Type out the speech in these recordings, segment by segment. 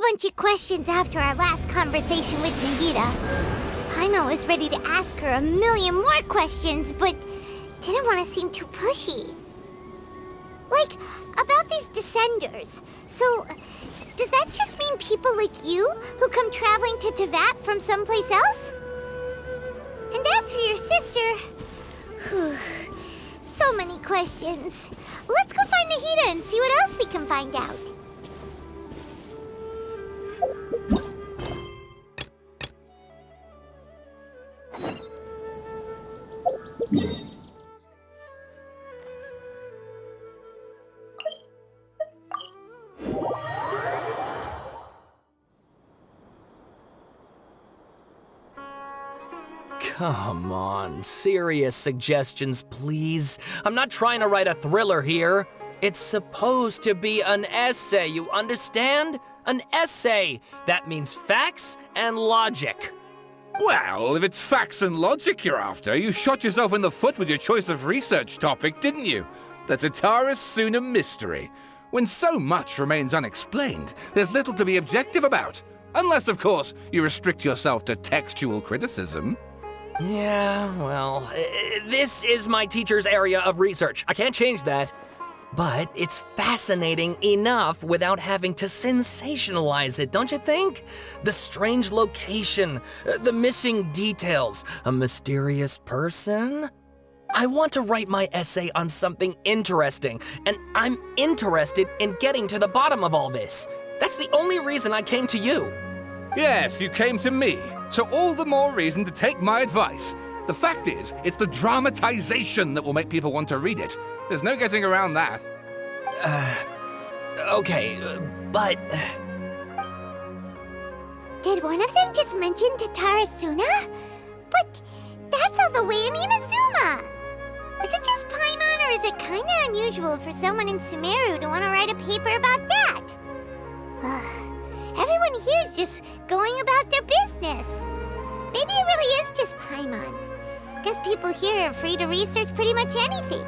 bunch of questions after our last conversation with Nahida. Paimon was ready to ask her a million more questions, but didn't want to seem too pushy. Like, about these Descenders. So, does that just mean people like you who come traveling to Teyvat from someplace else? And as for your sister... Whew, so many questions. Let's go find Nahida and see what else we can find out. Come on, serious suggestions, please. I'm not trying to write a thriller here. It's supposed to be an essay, you understand? An essay. That means facts and logic. Well, if it's facts and logic you're after, you shot yourself in the foot with your choice of research topic, didn't you? The Tatara Suna mystery. When so much remains unexplained, there's little to be objective about. Unless, of course, you restrict yourself to textual criticism. Yeah, well, this is my teacher's area of research. I can't change that. But it's fascinating enough without having to sensationalize it, don't you think? The strange location, the missing details, a mysterious person. I want to write my essay on something interesting, and I'm interested in getting to the bottom of all this. That's the only reason I came to you. Yes, you came to me, so all the more reason to take my advice. The fact is, it's the dramatization that will make people want to read it. There's no getting around that. Okay, but... Did one of them just mention Tatara Suna? But that's all the way in Inazuma! Is it just Paimon, or is it kinda unusual for someone in Sumeru to want to write a paper about that? Everyone here's just going about their business. Maybe it really is just Paimon. Guess people here are free to research pretty much anything.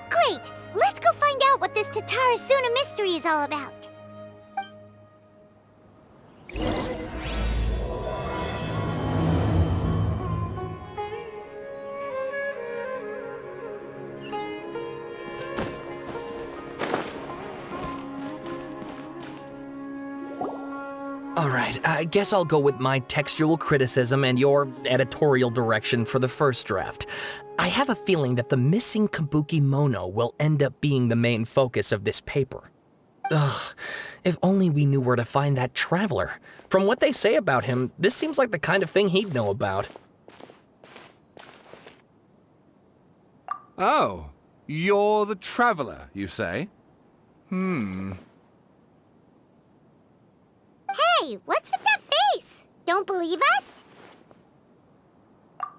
Great! Let's go find out what this Tatara Suna mystery is all about. All right, I guess I'll go with my textual criticism and your editorial direction for the first draft. I have a feeling that the missing Kabukimon will end up being the main focus of this paper. Ugh, if only we knew where to find that traveler. From what they say about him, this seems like the kind of thing he'd know about. Oh, you're the traveler, you say? Hey, what's with that face? Don't believe us?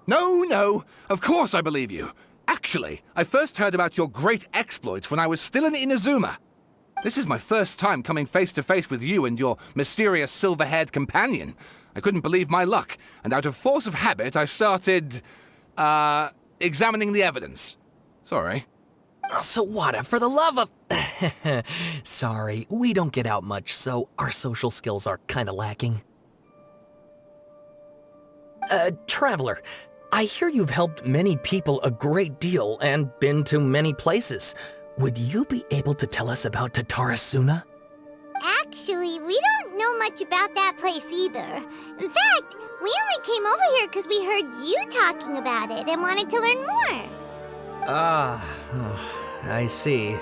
No, of course I believe you. Actually, I first heard about your great exploits when I was still in Inazuma. This is my first time coming face to face with you and your mysterious silver-haired companion. I couldn't believe my luck, and out of force of habit, I started, examining the evidence. Sorry. Oh, Sawada, for the love of... Sorry, we don't get out much, so our social skills are kinda lacking. Traveler, I hear you've helped many people a great deal and been to many places. Would you be able to tell us about Tatara Suna? Actually, we don't know much about that place either. In fact, we only came over here because we heard you talking about it and wanted to learn more. I see.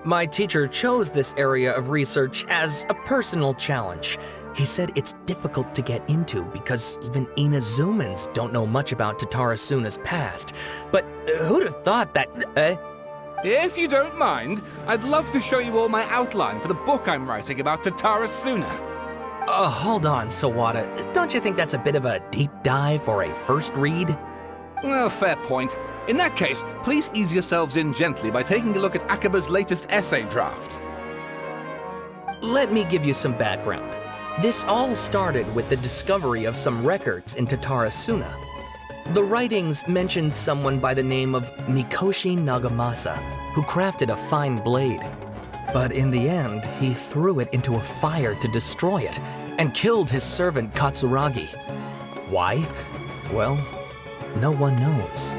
My teacher chose this area of research as a personal challenge. He said it's difficult to get into because even Inazumans don't know much about Tatara Suna's past. But who'd have thought that... If you don't mind, I'd love to show you all my outline for the book I'm writing about Tatara Suna. Hold on, Sawada. Don't you think that's a bit of a deep dive or a first read? Well, fair point. In that case, please ease yourselves in gently by taking a look at Akaba's latest essay draft. Let me give you some background. This all started with the discovery of some records in Tatara Suna. The writings mentioned someone by the name of Mikoshi Nagamasa, who crafted a fine blade. But in the end, he threw it into a fire to destroy it, and killed his servant Katsuragi. Why? Well, no one knows.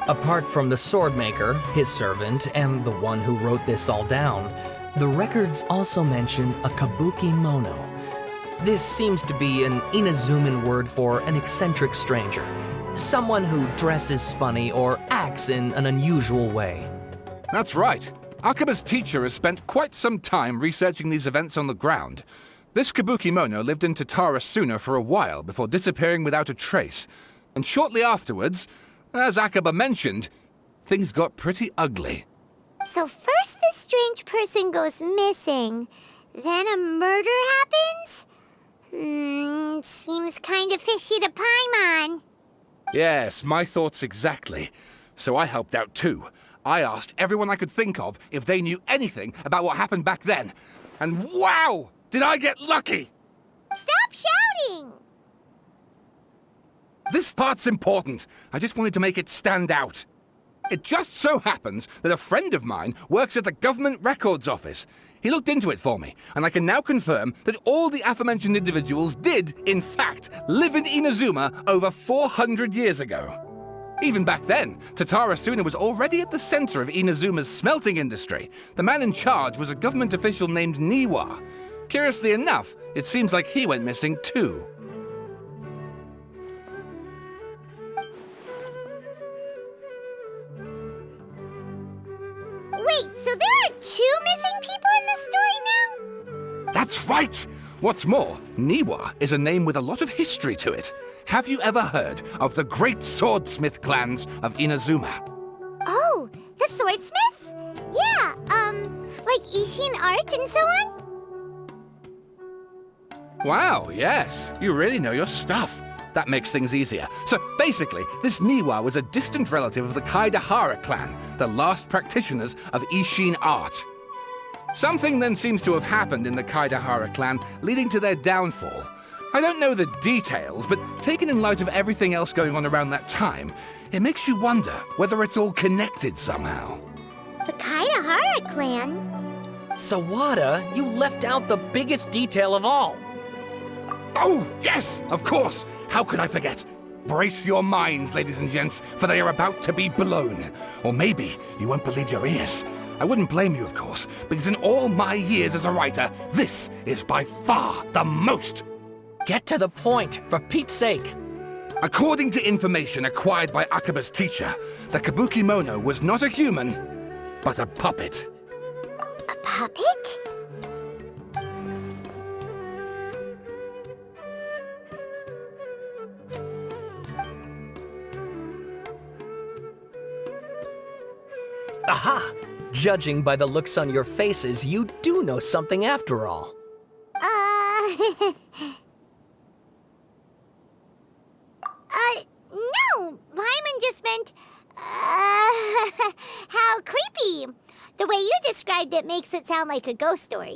Apart from the swordmaker, his servant, and the one who wrote this all down, the records also mention a Kabukimono. This seems to be an Inazuman word for an eccentric stranger, someone who dresses funny or acts in an unusual way. That's right. Akaba's teacher has spent quite some time researching these events on the ground. This Kabukimono lived in Tatarasuna for a while before disappearing without a trace. And shortly afterwards, as Akaba mentioned, things got pretty ugly. So first this strange person goes missing, then a murder happens? Seems kinda fishy to Paimon. Yes, my thoughts exactly. So I helped out too. I asked everyone I could think of if they knew anything about what happened back then. And wow! Did I get lucky! Stop shouting! This part's important. I just wanted to make it stand out. It just so happens that a friend of mine works at the Government Records Office. He looked into it for me, and I can now confirm that all the aforementioned individuals did, in fact, live in Inazuma over 400 years ago. Even back then, Tatarasuna was already at the center of Inazuma's smelting industry. The man in charge was a government official named Niwa. Curiously enough, it seems like he went missing too. Wait, so there are 2 missing people in the story now? That's right! What's more, Niwa is a name with a lot of history to it. Have you ever heard of the great swordsmith clans of Inazuma? Oh, the swordsmiths? Yeah, like Ishin art and so on? Wow, yes. You really know your stuff. That makes things easier. So basically, this Niwa was a distant relative of the Kaidahara clan, the last practitioners of Ishin art. Something then seems to have happened in the Kaidahara clan, leading to their downfall. I don't know the details, but taken in light of everything else going on around that time, it makes you wonder whether it's all connected somehow. The Kaidahara clan? Sawada, you left out the biggest detail of all. Oh, yes, of course. How could I forget? Brace your minds, ladies and gents, for they are about to be blown. Or maybe you won't believe your ears. I wouldn't blame you, of course, because in all my years as a writer, this is by far the most. Get to the point, for Pete's sake. According to information acquired by Akaba's teacher, the Kabukimono was not a human, but a puppet. A puppet? Aha! Judging by the looks on your faces, you do know something after all. No! Paimon just meant, how creepy. The way you described it makes it sound like a ghost story.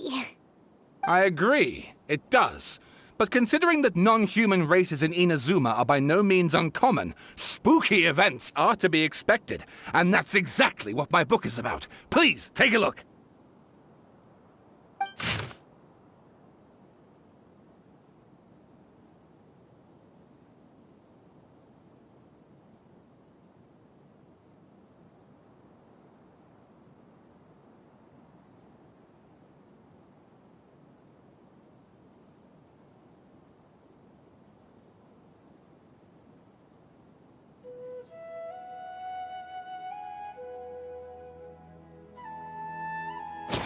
I agree, it does. But considering that non-human races in Inazuma are by no means uncommon, spooky events are to be expected. And that's exactly what my book is about. Please, take a look.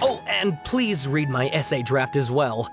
Oh, and please read my essay draft as well.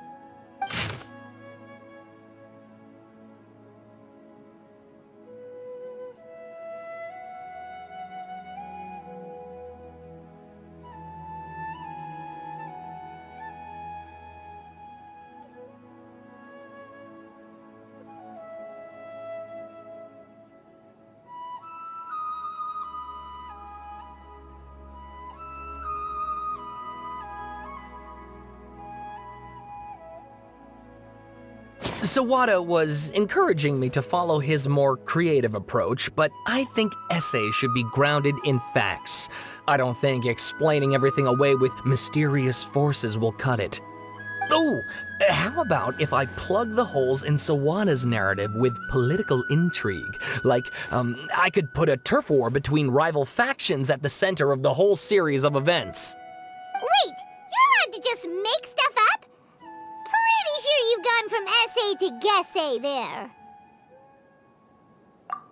Sawada was encouraging me to follow his more creative approach, but I think essays should be grounded in facts. I don't think explaining everything away with mysterious forces will cut it. Oh, how about if I plug the holes in Sawana's narrative with political intrigue? Like, I could put a turf war between rival factions at the center of the whole series of events. Wait, you're allowed to just make stuff up? Pretty sure you've gone from essay to guessay there.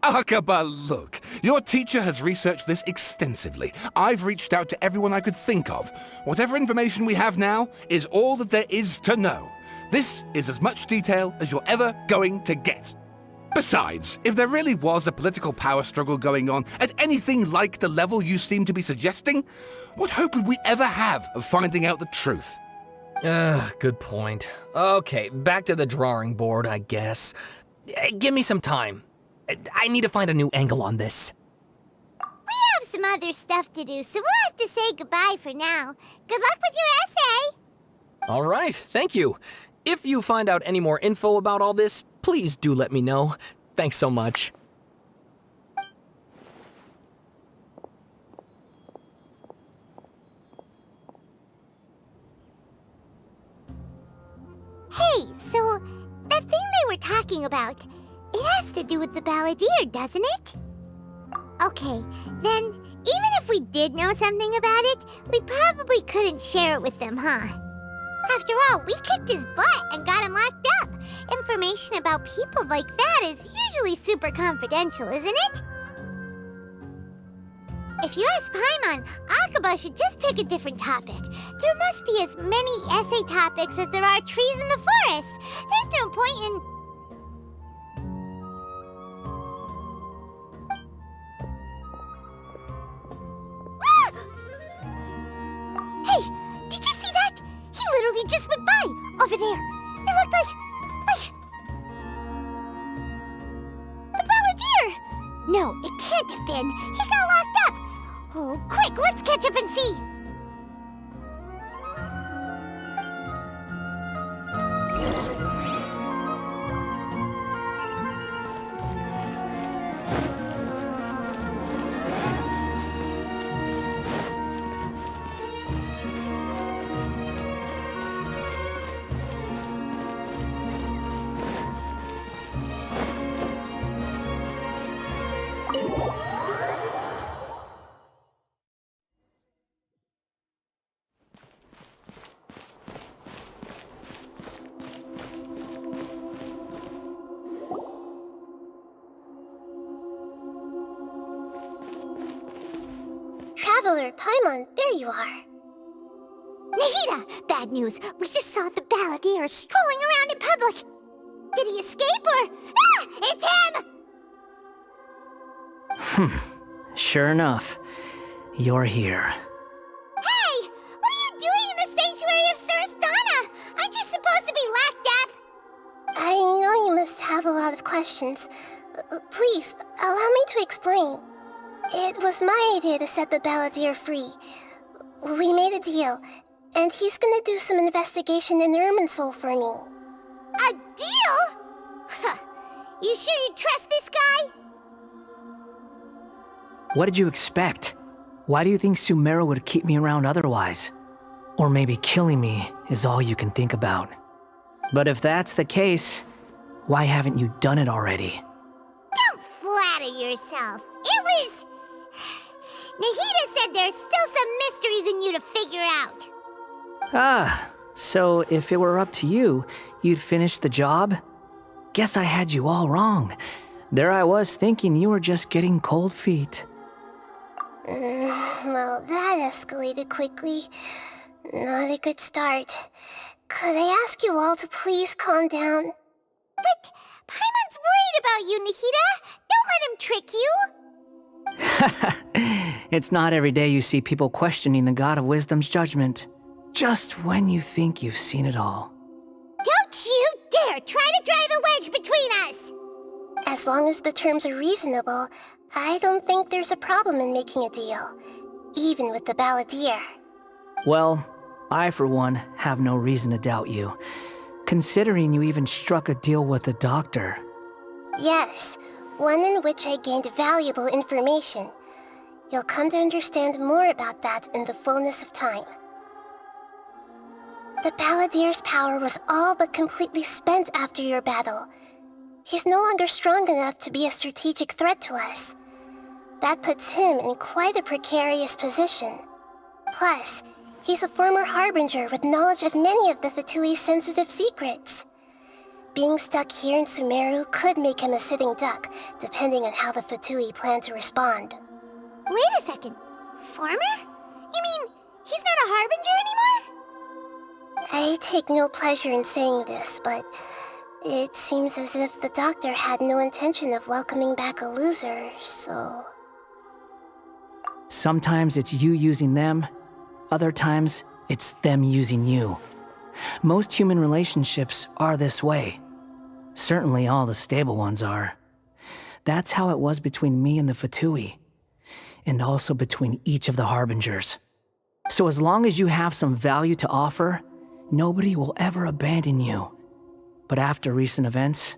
Akaba, look. Your teacher has researched this extensively. I've reached out to everyone I could think of. Whatever information we have now is all that there is to know. This is as much detail as you're ever going to get. Besides, if there really was a political power struggle going on at anything like the level you seem to be suggesting, what hope would we ever have of finding out the truth? Good point. Okay, back to the drawing board, I guess. Give me some time. I need to find a new angle on this. We have some other stuff to do, so we'll have to say goodbye for now. Good luck with your essay! All right, thank you. If you find out any more info about all this, please do let me know. Thanks so much. Hey, so that thing they were talking about, it has to do with the Balladeer, doesn't it? Okay, then even if we did know something about it, we probably couldn't share it with them, huh? After all, we kicked his butt and got him locked up. Information about people like that is usually super confidential, isn't it? If you ask Paimon, Akaba should just pick a different topic. There must be as many essay topics as there are trees in the forest. There's no point in... Ah! Hey, did you see that? He literally just went by, over there. It looked like... the Balladeer! No, it can't have been. He got locked up. Oh, quick, let's catch up and see. Traveler, Paimon, there you are. Nahida! Bad news. We just saw the Balladeer strolling around in public. Did he escape or... Ah! It's him! Sure enough, you're here. Hey! What are you doing in the sanctuary of Surasthana? Aren't you supposed to be locked up? I know you must have a lot of questions. Please, allow me to explain. It was my idea to set the Balladeer free. We made a deal, and he's gonna do some investigation in Irminsul for me. A deal? Huh. You sure you trust this guy? What did you expect? Why do you think Sumeru would keep me around otherwise? Or maybe killing me is all you can think about. But if that's the case, why haven't you done it already? Don't flatter yourself. It was... Nahida said there's still some mysteries in you to figure out. Ah, so if it were up to you, you'd finish the job? Guess I had you all wrong. There I was thinking you were just getting cold feet. Well, that escalated quickly. Not a good start. Could I ask you all to please calm down? But Paimon's worried about you, Nahida. Don't let him trick you. It's not every day you see people questioning the God of Wisdom's judgment. Just when you think you've seen it all. Don't you dare try to drive a wedge between us! As long as the terms are reasonable, I don't think there's a problem in making a deal. Even with the Balladeer. Well, I for one have no reason to doubt you. Considering you even struck a deal with the doctor. Yes, one in which I gained valuable information. You'll come to understand more about that in the fullness of time. The Balladeer's power was all but completely spent after your battle. He's no longer strong enough to be a strategic threat to us. That puts him in quite a precarious position. Plus, he's a former Harbinger with knowledge of many of the Fatui's sensitive secrets. Being stuck here in Sumeru could make him a sitting duck, depending on how the Fatui plan to respond. Wait a second. Former? You mean he's not a Harbinger anymore? I take no pleasure in saying this, but it seems as if the doctor had no intention of welcoming back a loser, so... Sometimes it's you using them, other times it's them using you. Most human relationships are this way. Certainly all the stable ones are. That's how it was between me and the Fatui, and also between each of the Harbingers. So as long as you have some value to offer, nobody will ever abandon you. But after recent events,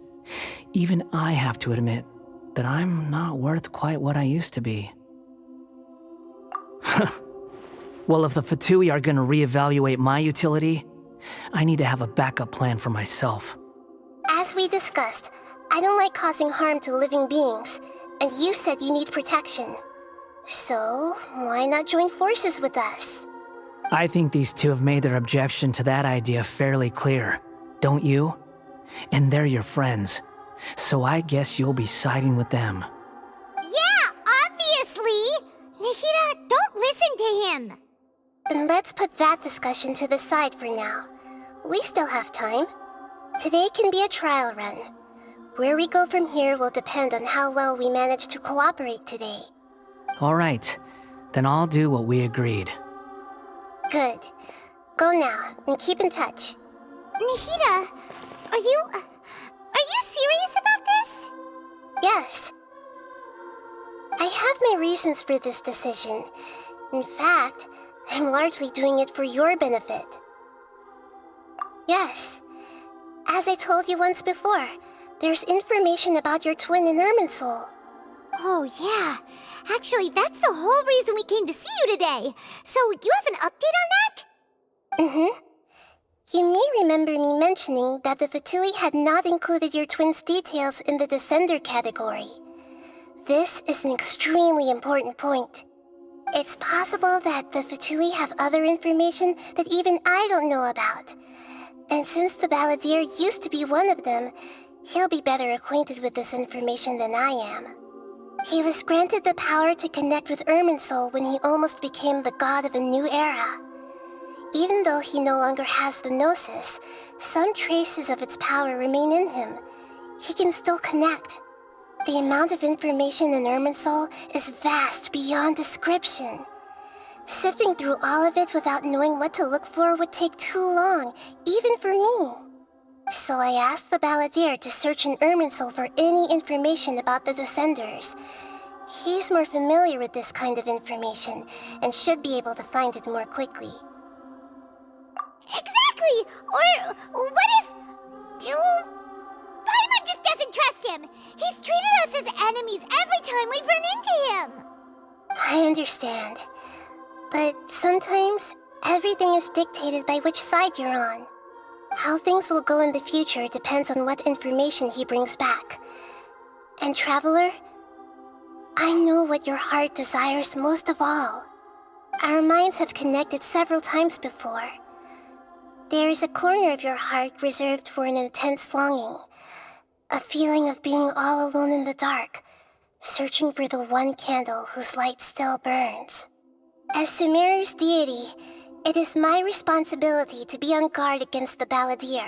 even I have to admit that I'm not worth quite what I used to be. Well, if the Fatui are gonna reevaluate my utility, I need to have a backup plan for myself. As we discussed, I don't like causing harm to living beings, and you said you need protection. So, why not join forces with us? I think these two have made their objection to that idea fairly clear, don't you? And they're your friends, so I guess you'll be siding with them. Yeah, obviously! Nahida, don't listen to him! Then let's put that discussion to the side for now. We still have time. Today can be a trial run. Where we go from here will depend on how well we manage to cooperate today. All right, then I'll do what we agreed. Good. Go now, and keep in touch. Nahida, are you serious about this? Yes. I have my reasons for this decision. In fact, I'm largely doing it for your benefit. Yes. As I told you once before, there's information about your twin in Irminsul. Oh, yeah. Actually, that's the whole reason we came to see you today. So, you have an update on that? Mm-hmm. You may remember me mentioning that the Fatui had not included your twin's details in the Descender category. This is an extremely important point. It's possible that the Fatui have other information that even I don't know about. And since the Balladeer used to be one of them, he'll be better acquainted with this information than I am. He was granted the power to connect with Irminsul when he almost became the god of a new era. Even though he no longer has the Gnosis, some traces of its power remain in him. He can still connect. The amount of information in Irminsul is vast beyond description. Sifting through all of it without knowing what to look for would take too long, even for me. So I asked the Balladeer to search in Irminsul for any information about the Descenders. He's more familiar with this kind of information, and should be able to find it more quickly. Exactly! Or what if... Paimon just doesn't trust him! He's treated us as enemies every time we've run into him! I understand. But sometimes, everything is dictated by which side you're on. How things will go in the future depends on what information he brings back. And Traveler, I know what your heart desires most of all. Our minds have connected several times before. There is a corner of your heart reserved for an intense longing. A feeling of being all alone in the dark, searching for the one candle whose light still burns. As Sumeru's deity, it is my responsibility to be on guard against the Balladeer.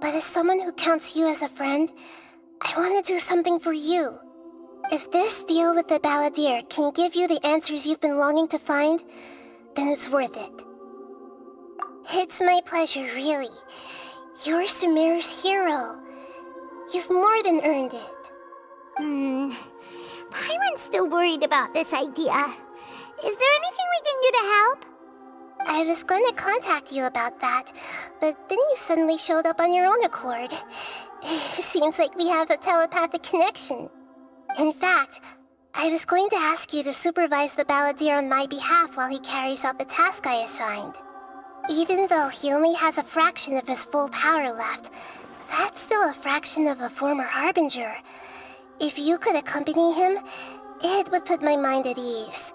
But as someone who counts you as a friend, I want to do something for you. If this deal with the Balladeer can give you the answers you've been longing to find, then it's worth it. It's my pleasure, really. You're Sumeru's hero. You've more than earned it. Paimon's still worried about this idea. Is there anything we can do to help? I was going to contact you about that, but then you suddenly showed up on your own accord. It seems like we have a telepathic connection. In fact, I was going to ask you to supervise the Balladeer on my behalf while he carries out the task I assigned. Even though he only has a fraction of his full power left, that's still a fraction of a former Harbinger. If you could accompany him, it would put my mind at ease.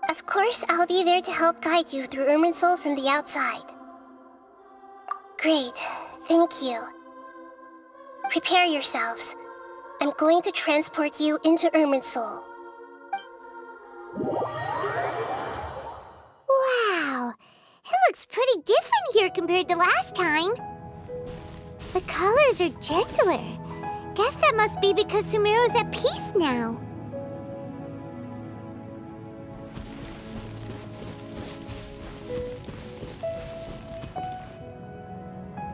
Of course, I'll be there to help guide you through Irminsul from the outside. Great, thank you. Prepare yourselves. I'm going to transport you into Irminsul. Wow, it looks pretty different here compared to last time. The colors are gentler. Guess that must be because Sumeru's at peace now.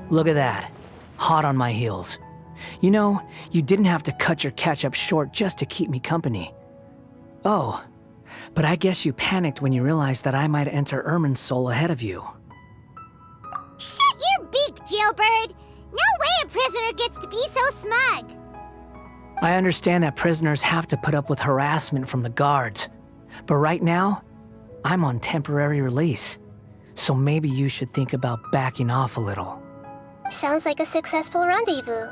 Look at that. Hot on my heels. You know, you didn't have to cut your catch-up short just to keep me company. Oh, but I guess you panicked when you realized that I might enter Irminsul ahead of you. Shut your beak, jailbird! No way a prisoner gets to be so smug! I understand that prisoners have to put up with harassment from the guards, but right now, I'm on temporary release, so maybe you should think about backing off a little. Sounds like a successful rendezvous.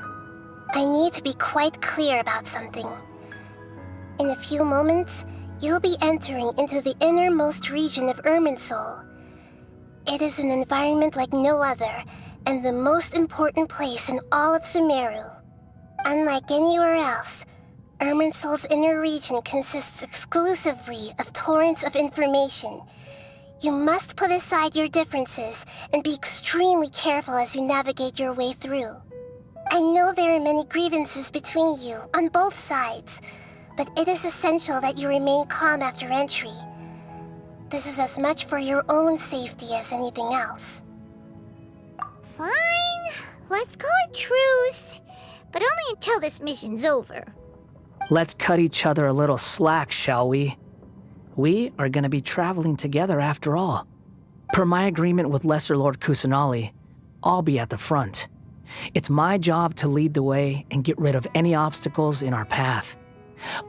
I need to be quite clear about something. In a few moments, you'll be entering into the innermost region of Irminsul. It is an environment like no other, and the most important place in all of Sumeru. Unlike anywhere else, Irminsul's inner region consists exclusively of torrents of information. You must put aside your differences and be extremely careful as you navigate your way through. I know there are many grievances between you on both sides, but it is essential that you remain calm after entry. This is as much for your own safety as anything else. Fine, let's call it truce. But only until this mission's over. Let's cut each other a little slack, shall we? We are gonna be traveling together after all. Per my agreement with Lesser Lord Kusanali, I'll be at the front. It's my job to lead the way and get rid of any obstacles in our path.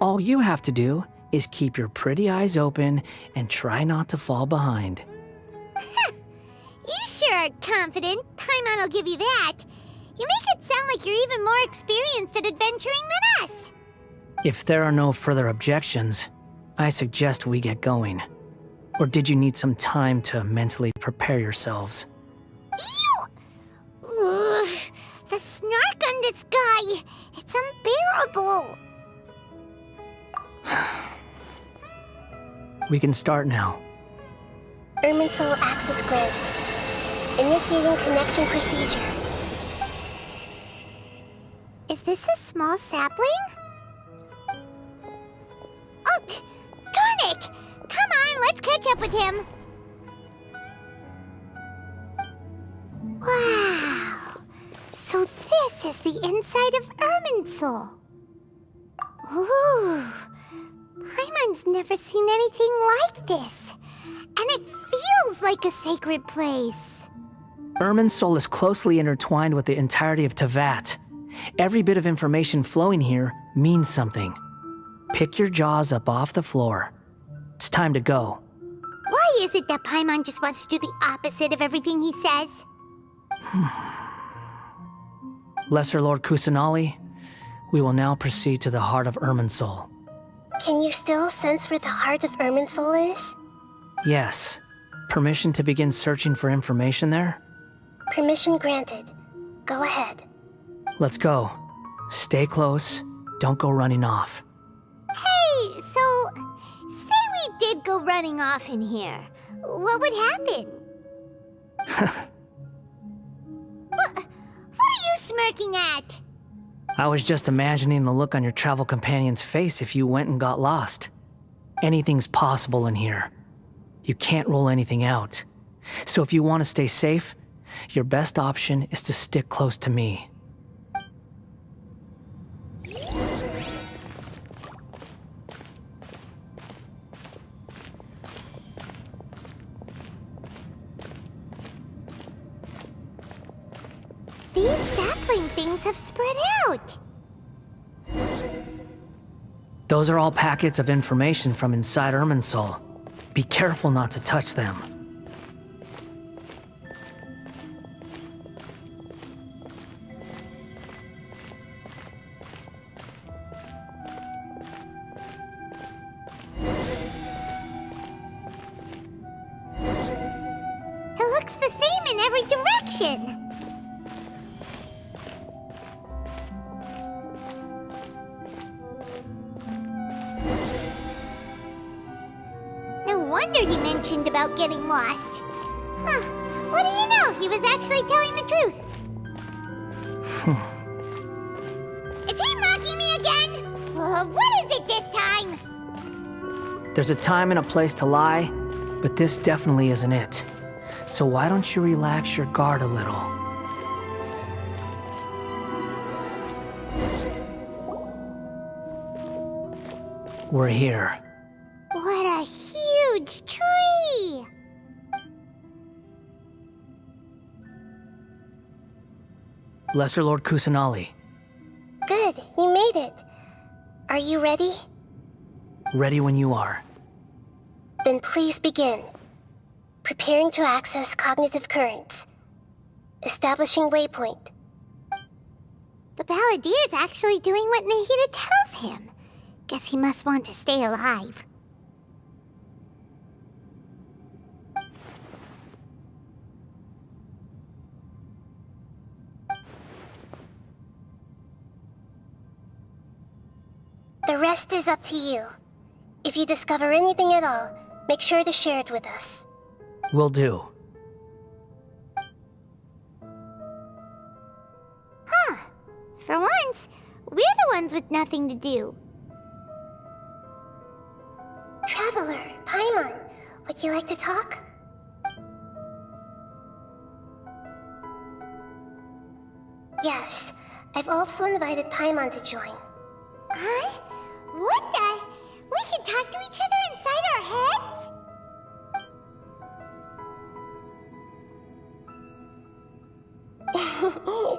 All you have to do is keep your pretty eyes open and try not to fall behind. You sure are confident. Paimon will give you that. You make it sound like you're even more experienced at adventuring than us. If there are no further objections, I suggest we get going. Or did you need some time to mentally prepare yourselves? Ew! Ugh, the snark on this guy, it's unbearable. We can start now. Irminsul access granted. Initiating connection procedure. Is this a small sapling? Oh, darn it! Come on, let's catch up with him. Wow. So this is the inside of Irminsul. Ooh. Paimon's never seen anything like this. And it feels like a sacred place. Irminsul is closely intertwined with the entirety of Teyvat. Every bit of information flowing here means something. Pick your jaws up off the floor. It's time to go. Why is it that Paimon just wants to do the opposite of everything he says? Lesser Lord Kusanali, we will now proceed to the heart of Irminsul. Can you still sense where the heart of Irminsul is? Yes. Permission to begin searching for information there? Permission granted. Go ahead. Let's go. Stay close. Don't go running off. Hey, so, say we did go running off in here. What would happen? What are you smirking at? I was just imagining the look on your travel companion's face if you went and got lost. Anything's possible in here. You can't rule anything out. So if you want to stay safe, your best option is to stick close to me. These sapling things have spread out. Those are all packets of information from inside Irminsul. Be careful not to touch them. It looks the same in every direction. No wonder he mentioned about getting lost. Huh. What do you know? He was actually telling the truth. Is he mocking me again? What is it this time? There's a time and a place to lie, but this definitely isn't it. So why don't you relax your guard a little? We're here. What a huge tree! Lesser Lord Kusanali, Good, you made it. Are you ready? ready when you are. Then please begin. Preparing to access cognitive currents. Establishing waypoint. The Balladeer's actually doing what Nahida tells him. Guess he must want to stay alive. The rest is up to you. If you discover anything at all, make sure to share it with us. Will do. Huh. For once, we're the ones with nothing to do. Traveler, Paimon, would you like to talk? Yes, I've also invited Paimon to join. Huh? What the? We can talk to each other inside our heads?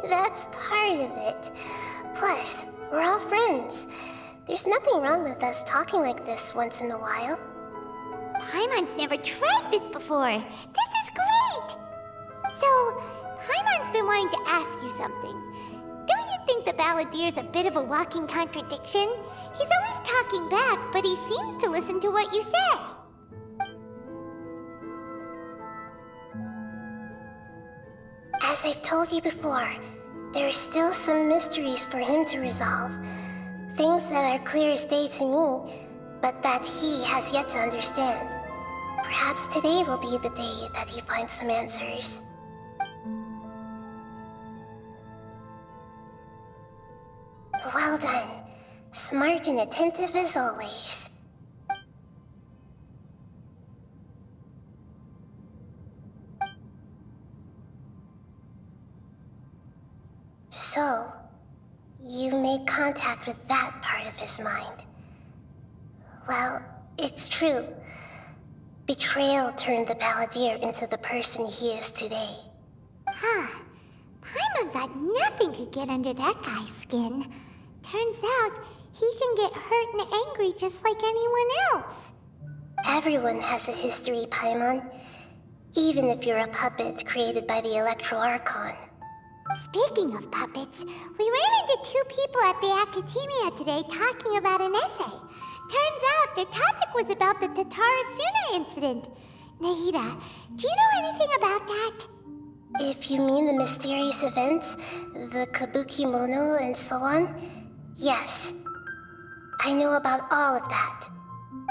That's part of it. Plus, we're all friends. There's nothing wrong with us talking like this once in a while. Paimon's never tried this before. This is great! So, Paimon's been wanting to ask you something. Don't you think the Balladeer's a bit of a walking contradiction? He's always talking back, but he seems to listen to what you say. As I've told you before, there are still some mysteries for him to resolve. Things that are clear as day to me, but that he has yet to understand. Perhaps today will be the day that he finds some answers. Well done. Smart and attentive as always. So, you made contact with that part of his mind. Well, it's true. Betrayal turned the Balladeer into the person he is today. Huh. Paimon thought nothing could get under that guy's skin. Turns out, he can get hurt and angry just like anyone else. Everyone has a history, Paimon. Even if you're a puppet created by the Archon. Speaking of puppets, we ran into two people at the Academia today talking about an essay. Turns out their topic was about the Tatarasuna incident. Nahida, do you know anything about that? If you mean the mysterious events, the Kabukimon and so on, yes. I know about all of that.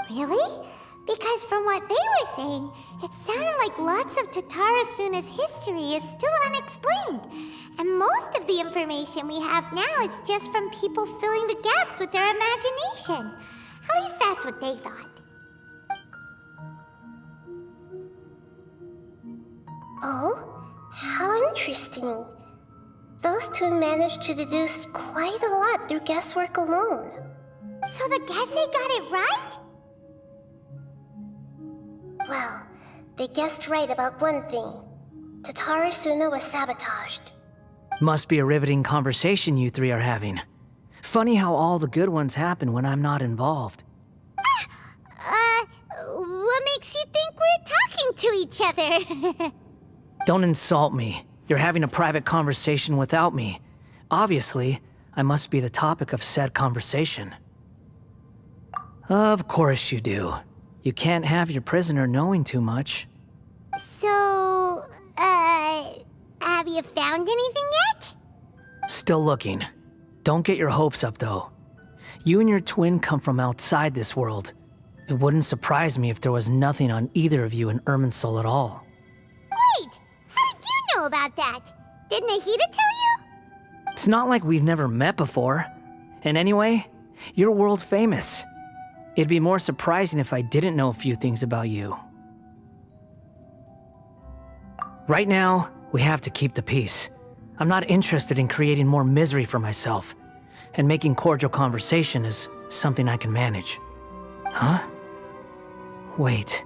Really? Because from what they were saying, it sounded like lots of Tatarasuna's history is still unexplained. And most of the information we have now is just from people filling the gaps with their imagination. At least that's what they thought. Oh? How interesting. Those two managed to deduce quite a lot through guesswork alone. So the Gese got it right? Well, they guessed right about one thing. Tatarasuna was sabotaged. Must be a riveting conversation you three are having. Funny how all the good ones happen when I'm not involved. What makes you think we're talking to each other? Don't insult me. You're having a private conversation without me. Obviously, I must be the topic of said conversation. Of course you do. You can't have your prisoner knowing too much. So, have you found anything yet? Still looking. Don't get your hopes up, though. You and your twin come from outside this world. It wouldn't surprise me if there was nothing on either of you in Irminsul at all. Wait, how did you know about that? Did Nahida tell you? It's not like we've never met before. And anyway, you're world famous. It'd be more surprising if I didn't know a few things about you. Right now, we have to keep the peace. I'm not interested in creating more misery for myself, and making cordial conversation is something I can manage. Huh? Wait.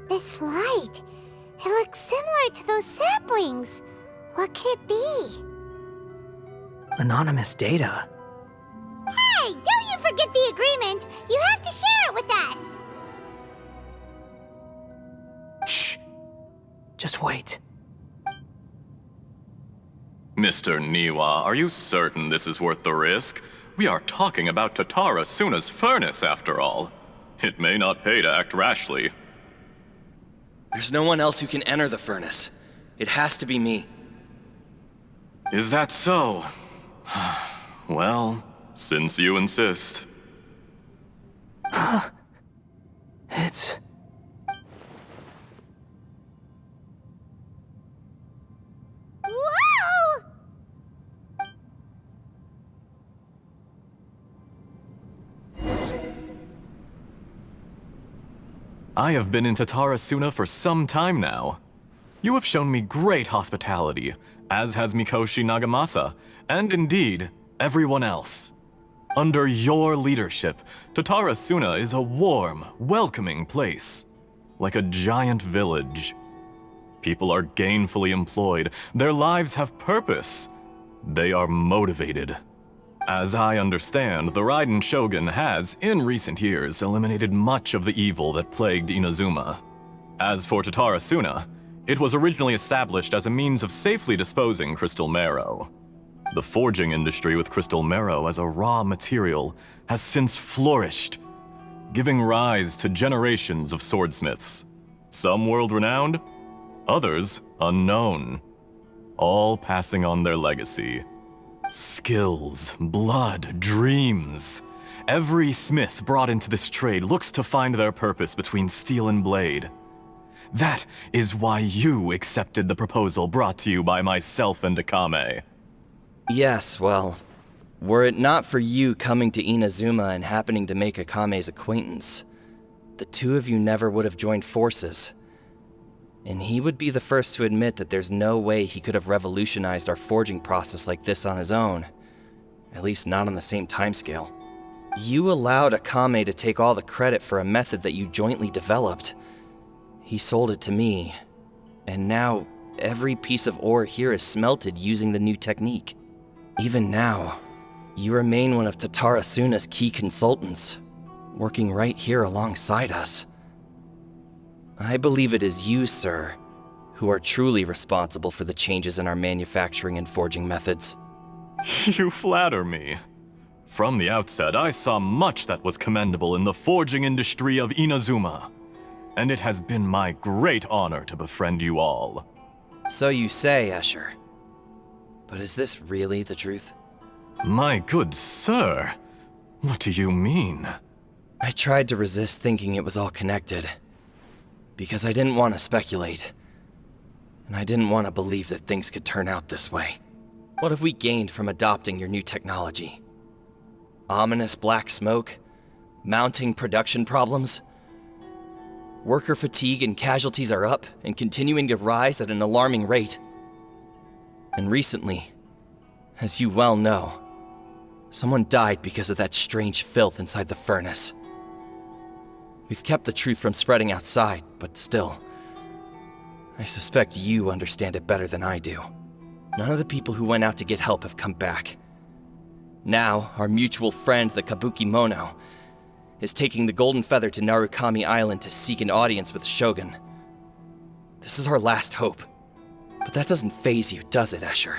This light, it looks similar to those saplings. What could it be? Anonymous data. Hey, don't you forget the agreement! You have to share it with us! Shh. Just wait. Mr. Niwa, are you certain this is worth the risk? We are talking about Tatara Suna's furnace, after all. It may not pay to act rashly. There's no one else who can enter the furnace. It has to be me. Is that so? Well, since you insist. It's... Whoa! I have been in Tatara Suna for some time now. You have shown me great hospitality, as has Mikoshi Nagamasa, and indeed, everyone else. Under your leadership, Tatara Suna is a warm, welcoming place, like a giant village. People are gainfully employed, their lives have purpose. They are motivated. As I understand, the Raiden Shogun has, in recent years, eliminated much of the evil that plagued Inazuma. As for Tatara Suna, it was originally established as a means of safely disposing crystal marrow. The forging industry with crystal marrow as a raw material has since flourished, giving rise to generations of swordsmiths. Some world-renowned, others unknown, all passing on their legacy. Skills, blood, dreams. Every smith brought into this trade looks to find their purpose between steel and blade. That is why you accepted the proposal brought to you by myself and Akame. Yes, well, were it not for you coming to Inazuma and happening to make Akame's acquaintance, the two of you never would have joined forces. And he would be the first to admit that there's no way he could have revolutionized our forging process like this on his own. At least not on the same timescale. You allowed Akame to take all the credit for a method that you jointly developed. He sold it to me, and now every piece of ore here is smelted using the new technique. Even now, you remain one of Tatara Suna's key consultants, working right here alongside us. I believe it is you, sir, who are truly responsible for the changes in our manufacturing and forging methods. You flatter me. From the outset, I saw much that was commendable in the forging industry of Inazuma, and it has been my great honor to befriend you all. So you say, Escher. But is this really the truth? My good sir, what do you mean? I tried to resist thinking it was all connected, because I didn't want to speculate, and I didn't want to believe that things could turn out this way. What have we gained from adopting your new technology? Ominous black smoke? Mounting production problems? Worker fatigue and casualties are up and continuing to rise at an alarming rate. And recently, as you well know, someone died because of that strange filth inside the furnace. We've kept the truth from spreading outside, but still, I suspect you understand it better than I do. None of the people who went out to get help have come back. Now, our mutual friend, the Kabukimon, is taking the Golden Feather to Narukami Island to seek an audience with Shogun. This is our last hope. But that doesn't faze you, does it, Escher?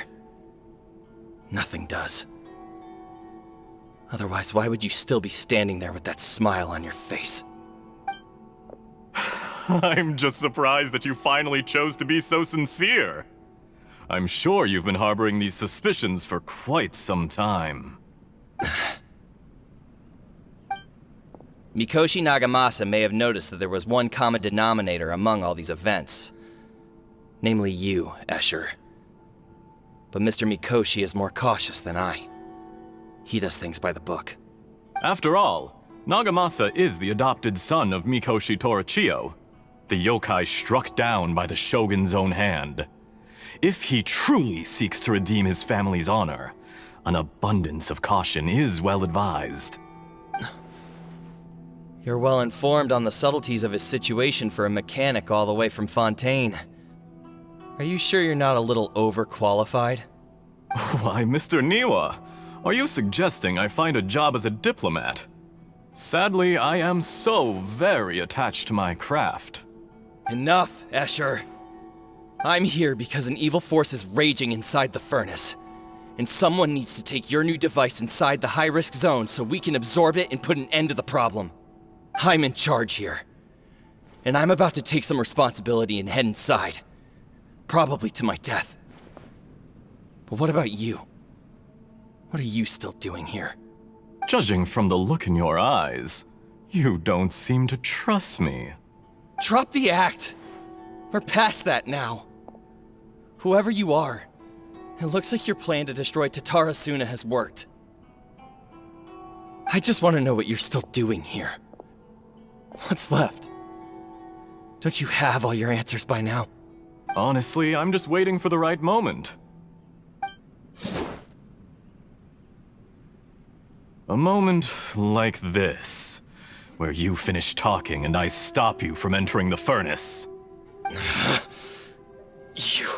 Nothing does. Otherwise, why would you still be standing there with that smile on your face? I'm just surprised that you finally chose to be so sincere. I'm sure you've been harboring these suspicions for quite some time. Mikoshi Nagamasa may have noticed that there was one common denominator among all these events. Namely you, Escher. But Mr. Mikoshi is more cautious than I. He does things by the book. After all, Nagamasa is the adopted son of Mikoshi Torichio, the yokai struck down by the Shogun's own hand. If he truly seeks to redeem his family's honor, an abundance of caution is well advised. You're well informed on the subtleties of his situation for a mechanic all the way from Fontaine. Are you sure you're not a little overqualified? Why, Mr. Niwa, are you suggesting I find a job as a diplomat? Sadly, I am so very attached to my craft. Enough, Escher. I'm here because an evil force is raging inside the furnace. And someone needs to take your new device inside the high-risk zone so we can absorb it and put an end to the problem. I'm in charge here. And I'm about to take some responsibility and head inside. Probably to my death. But what about you? What are you still doing here? Judging from the look in your eyes, you don't seem to trust me. Drop the act! We're past that now. Whoever you are, it looks like your plan to destroy Tatara Suna has worked. I just want to know what you're still doing here. What's left? Don't you have all your answers by now? Honestly, I'm just waiting for the right moment. A moment like this, where you finish talking and I stop you from entering the furnace. You...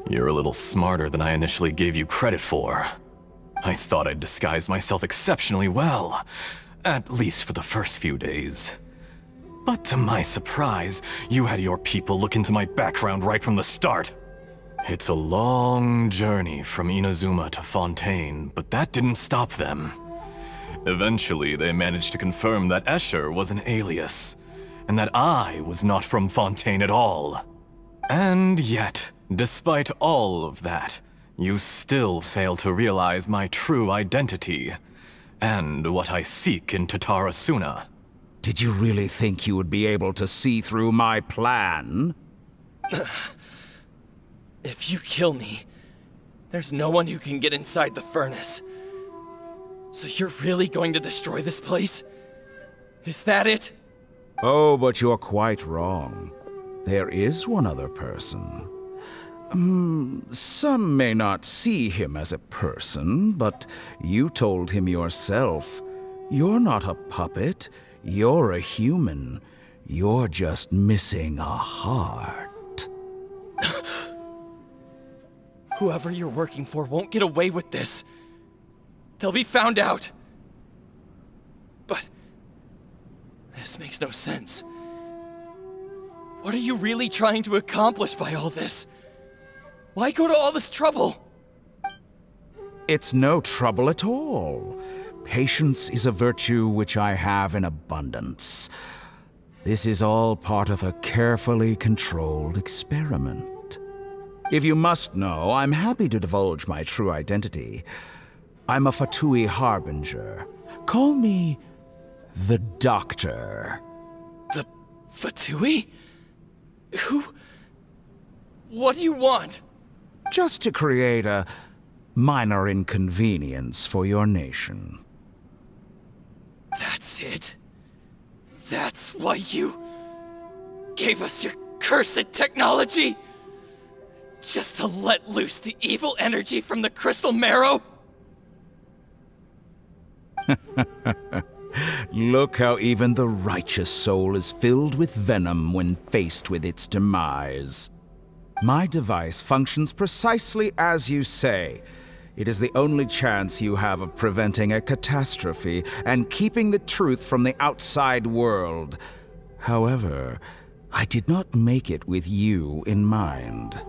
You're a little smarter than I initially gave you credit for. I thought I'd disguised myself exceptionally well, at least for the first few days. But to my surprise, you had your people look into my background right from the start. It's a long journey from Inazuma to Fontaine, but that didn't stop them. Eventually, they managed to confirm that Escher was an alias, and that I was not from Fontaine at all. And yet, despite all of that, you still fail to realize my true identity, and what I seek in Tatara Suna. Did you really think you would be able to see through my plan? If you kill me, there's no one who can get inside the furnace. So you're really going to destroy this place? Is that it? Oh, but you're quite wrong. There is one other person. Some may not see him as a person, but you told him yourself. You're not a puppet. You're a human. You're just missing a heart. Whoever you're working for won't get away with this. They'll be found out. But this makes no sense. What are you really trying to accomplish by all this? Why go to all this trouble? It's no trouble at all. Patience is a virtue which I have in abundance. This is all part of a carefully controlled experiment. If you must know, I'm happy to divulge my true identity. I'm a Fatui Harbinger. Call me the Doctor. The Fatui? Who? What do you want? Just to create a minor inconvenience for your nation. That's it? That's why you gave us your cursed technology? Just to let loose the evil energy from the crystal marrow? Look how even the righteous soul is filled with venom when faced with its demise. My device functions precisely as you say. It is the only chance you have of preventing a catastrophe and keeping the truth from the outside world. However, I did not make it with you in mind.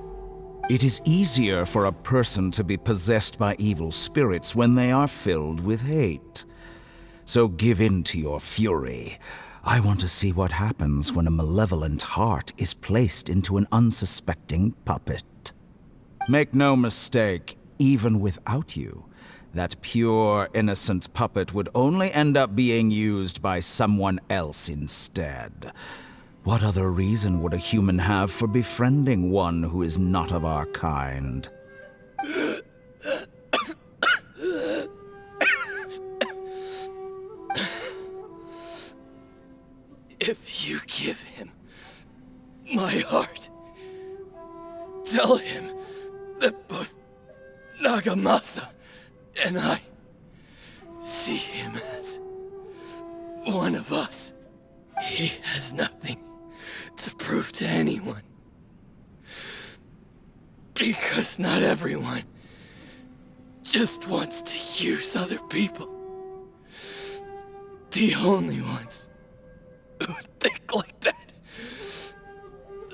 It is easier for a person to be possessed by evil spirits when they are filled with hate. So give in to your fury. I want to see what happens when a malevolent heart is placed into an unsuspecting puppet. Make no mistake, even without you, that pure, innocent puppet would only end up being used by someone else instead. What other reason would a human have for befriending one who is not of our kind? If you give him my heart, tell him that both Nagamasa and I see him as one of us. He has nothing to prove to anyone. Because not everyone just wants to use other people. The only ones who think like that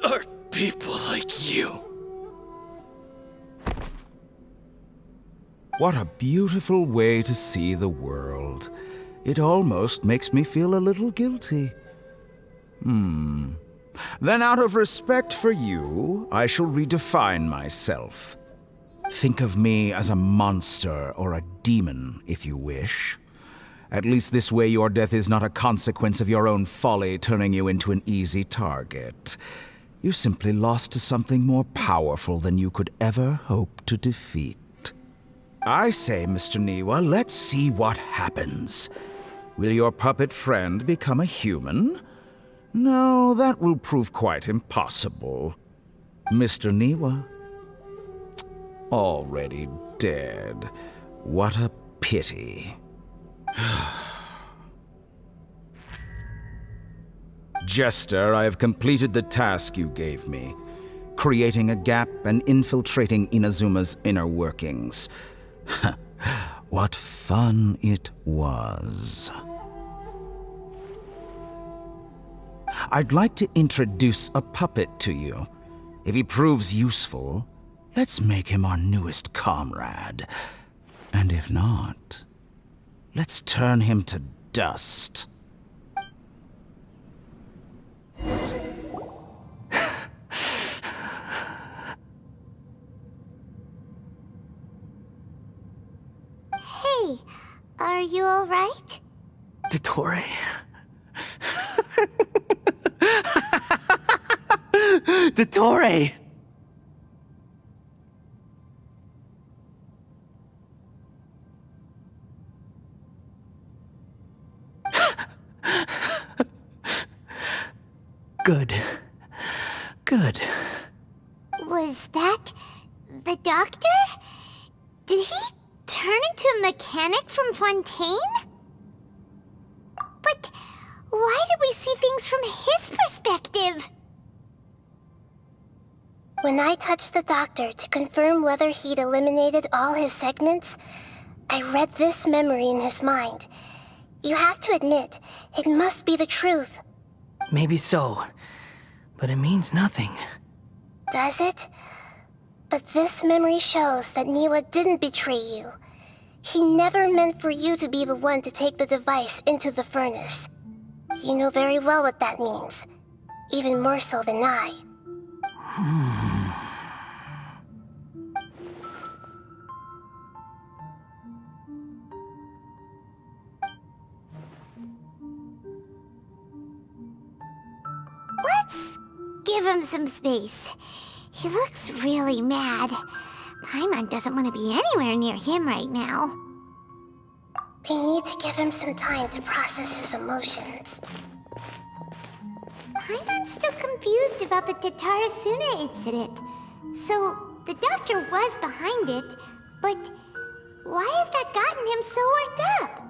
are people like you. What a beautiful way to see the world. It almost makes me feel a little guilty. Then out of respect for you, I shall redefine myself. Think of me as a monster or a demon, if you wish. At least this way your death is not a consequence of your own folly turning you into an easy target. You simply lost to something more powerful than you could ever hope to defeat. I say, Mr. Niwa, let's see what happens. Will your puppet friend become a human? No, that will prove quite impossible. Mr. Niwa? Already dead. What a pity. Jester, I have completed the task you gave me, creating a gap and infiltrating Inazuma's inner workings. What fun it was. I'd like to introduce a puppet to you. If he proves useful, let's make him our newest comrade. And if not, let's turn him to dust. Hey, are you alright? Dottore? Dottore! Good. Good. Was that the doctor? Did he turn into a mechanic from Fontaine? But why did we see things from his perspective? When I touched the doctor to confirm whether he'd eliminated all his segments, I read this memory in his mind. You have to admit, it must be the truth. Maybe so, but it means nothing. Does it? But this memory shows that Niwa didn't betray you. He never meant for you to be the one to take the device into the furnace. You know very well what that means. Even more so than I. Let's give him some space. He looks really mad. Paimon doesn't want to be anywhere near him right now. We need to give him some time to process his emotions. Paimon's still confused about the Tatarasuna incident. So, the doctor was behind it, but why has that gotten him so worked up?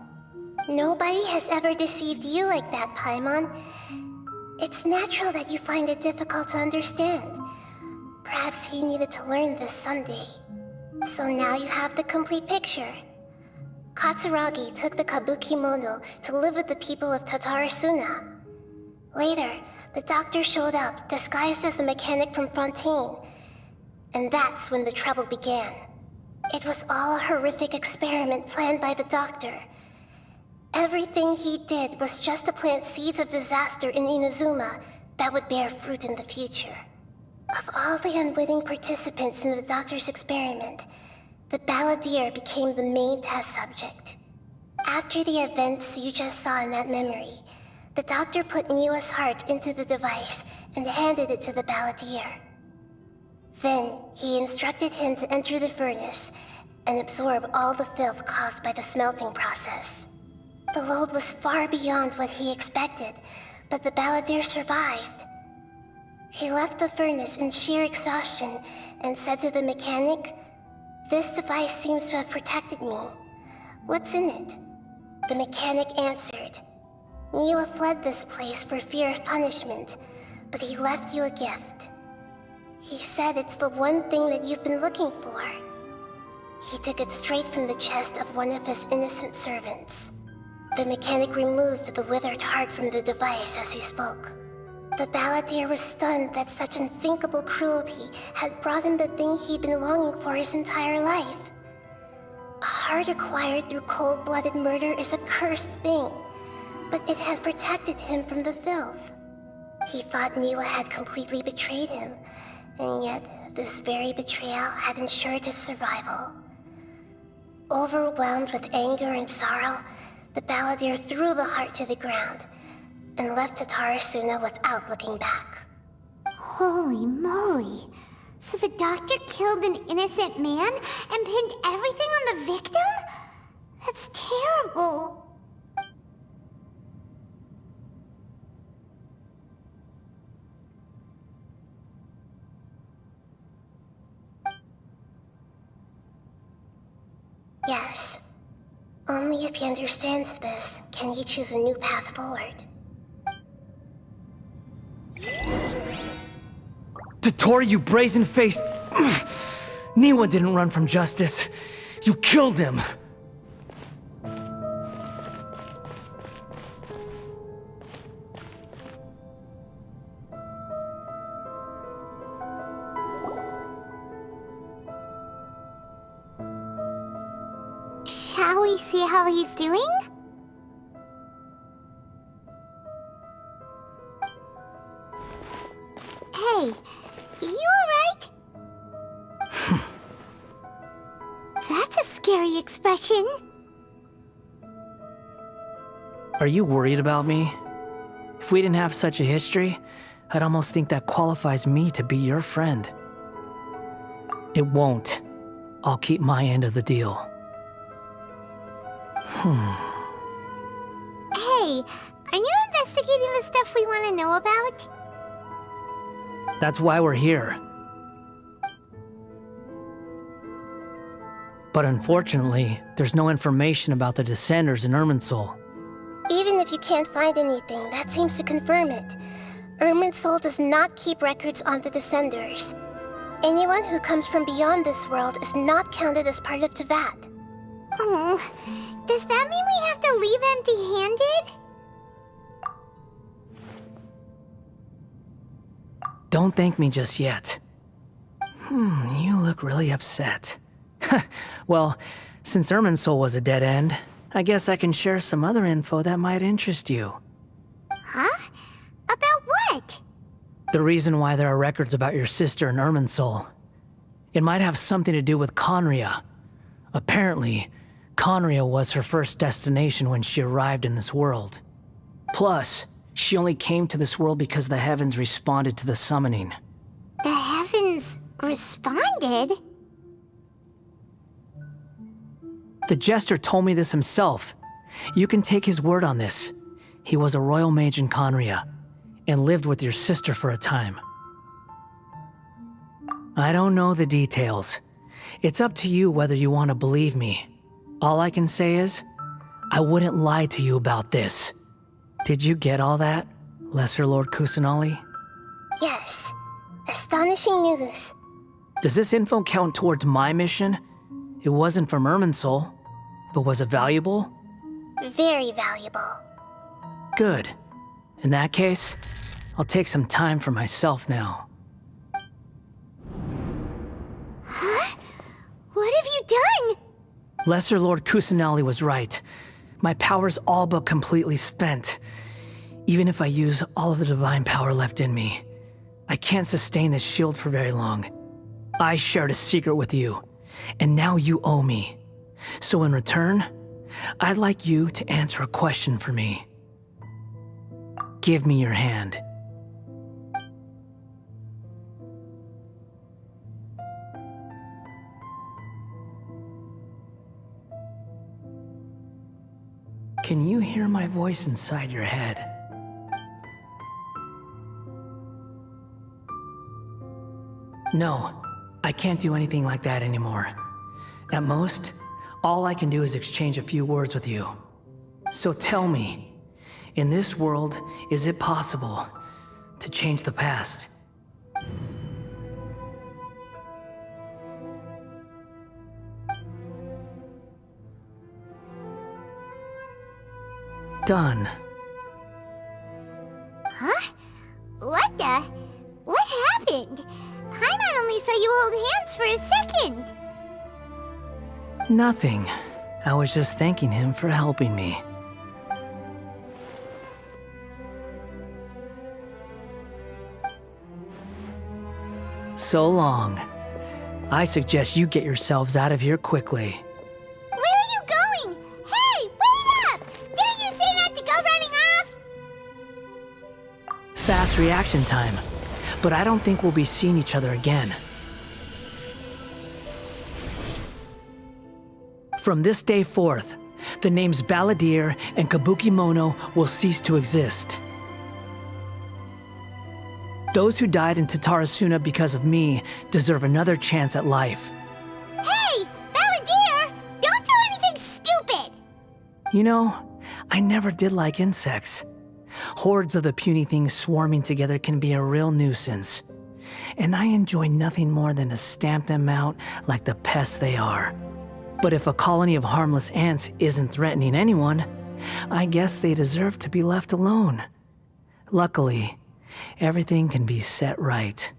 Nobody has ever deceived you like that, Paimon. It's natural that you find it difficult to understand. Perhaps he needed to learn this someday. So now you have the complete picture. Katsuragi took the Kabukimono to live with the people of Tatarasuna. Later, the doctor showed up, disguised as a mechanic from Fontaine. And that's when the trouble began. It was all a horrific experiment planned by the doctor. Everything he did was just to plant seeds of disaster in Inazuma that would bear fruit in the future. Of all the unwitting participants in the doctor's experiment, the Balladeer became the main test subject. After the events you just saw in that memory, the doctor put Niwa's heart into the device and handed it to the Balladeer. Then, he instructed him to enter the furnace and absorb all the filth caused by the smelting process. The load was far beyond what he expected, but the Balladeer survived. He left the furnace in sheer exhaustion and said to the mechanic, "This device seems to have protected me. What's in it?" The mechanic answered, "Niwa fled this place for fear of punishment, but he left you a gift. He said it's the one thing that you've been looking for." He took it straight from the chest of one of his innocent servants. The mechanic removed the withered heart from the device as he spoke. The Balladeer was stunned that such unthinkable cruelty had brought him the thing he'd been longing for his entire life. A heart acquired through cold-blooded murder is a cursed thing, but it had protected him from the filth. He thought Niwa had completely betrayed him, and yet this very betrayal had ensured his survival. Overwhelmed with anger and sorrow, the Balladeer threw the heart to the ground and left Tatarasuna without looking back. Holy moly. So the doctor killed an innocent man and pinned everything on the victim? That's terrible. Yes. Only if he understands this can he choose a new path forward. Dottore, you brazen-faced... Niwa didn't run from justice. You killed him. Shall we see how he's doing? Hey, you alright? That's a scary expression. Are you worried about me? If we didn't have such a history, I'd almost think that qualifies me to be your friend. It won't. I'll keep my end of the deal. Hey, are you investigating the stuff we want to know about? That's why we're here. But unfortunately, there's no information about the Descenders in Irminsul. Even if you can't find anything, that seems to confirm it. Irminsul does not keep records on the Descenders. Anyone who comes from beyond this world is not counted as part of Teyvat. Oh, does that mean we have to leave empty-handed? Don't thank me just yet. You look really upset. Well, since Irminsul was a dead end, I guess I can share some other info that might interest you. Huh? About what? The reason why there are records about your sister in Irminsul. It might have something to do with Conria. Apparently, Conria was her first destination when she arrived in this world. Plus, she only came to this world because the heavens responded to the summoning. The heavens responded? The Jester told me this himself. You can take his word on this. He was a royal mage in Conria, and lived with your sister for a time. I don't know the details. It's up to you whether you want to believe me. All I can say is, I wouldn't lie to you about this. Did you get all that, Lesser Lord Kusanali? Yes. Astonishing news. Does this info count towards my mission? It wasn't from Irminsul, but was it valuable? Very valuable. Good. In that case, I'll take some time for myself now. Huh? What have you done? Lesser Lord Kusanali was right. My power's all but completely spent. Even if I use all of the divine power left in me, I can't sustain this shield for very long. I shared a secret with you, and now you owe me. So in return, I'd like you to answer a question for me. Give me your hand. Can you hear my voice inside your head? No, I can't do anything like that anymore. At most, all I can do is exchange a few words with you. So tell me, in this world, is it possible to change the past? Done. Huh? What the? What happened? Paimon only saw you hold hands for a second. Nothing. I was just thanking him for helping me. So long. I suggest you get yourselves out of here quickly. Where are you going? Hey, wait up! Didn't you say not to go running off? Fast reaction time. But I don't think we'll be seeing each other again. From this day forth, the names Balladeer and Kabukimon will cease to exist. Those who died in Tatarasuna because of me deserve another chance at life. Hey, Balladeer! Don't do anything stupid! You know, I never did like insects. Hordes of the puny things swarming together can be a real nuisance. And I enjoy nothing more than to stamp them out like the pests they are. But if a colony of harmless ants isn't threatening anyone, I guess they deserve to be left alone. Luckily, everything can be set right.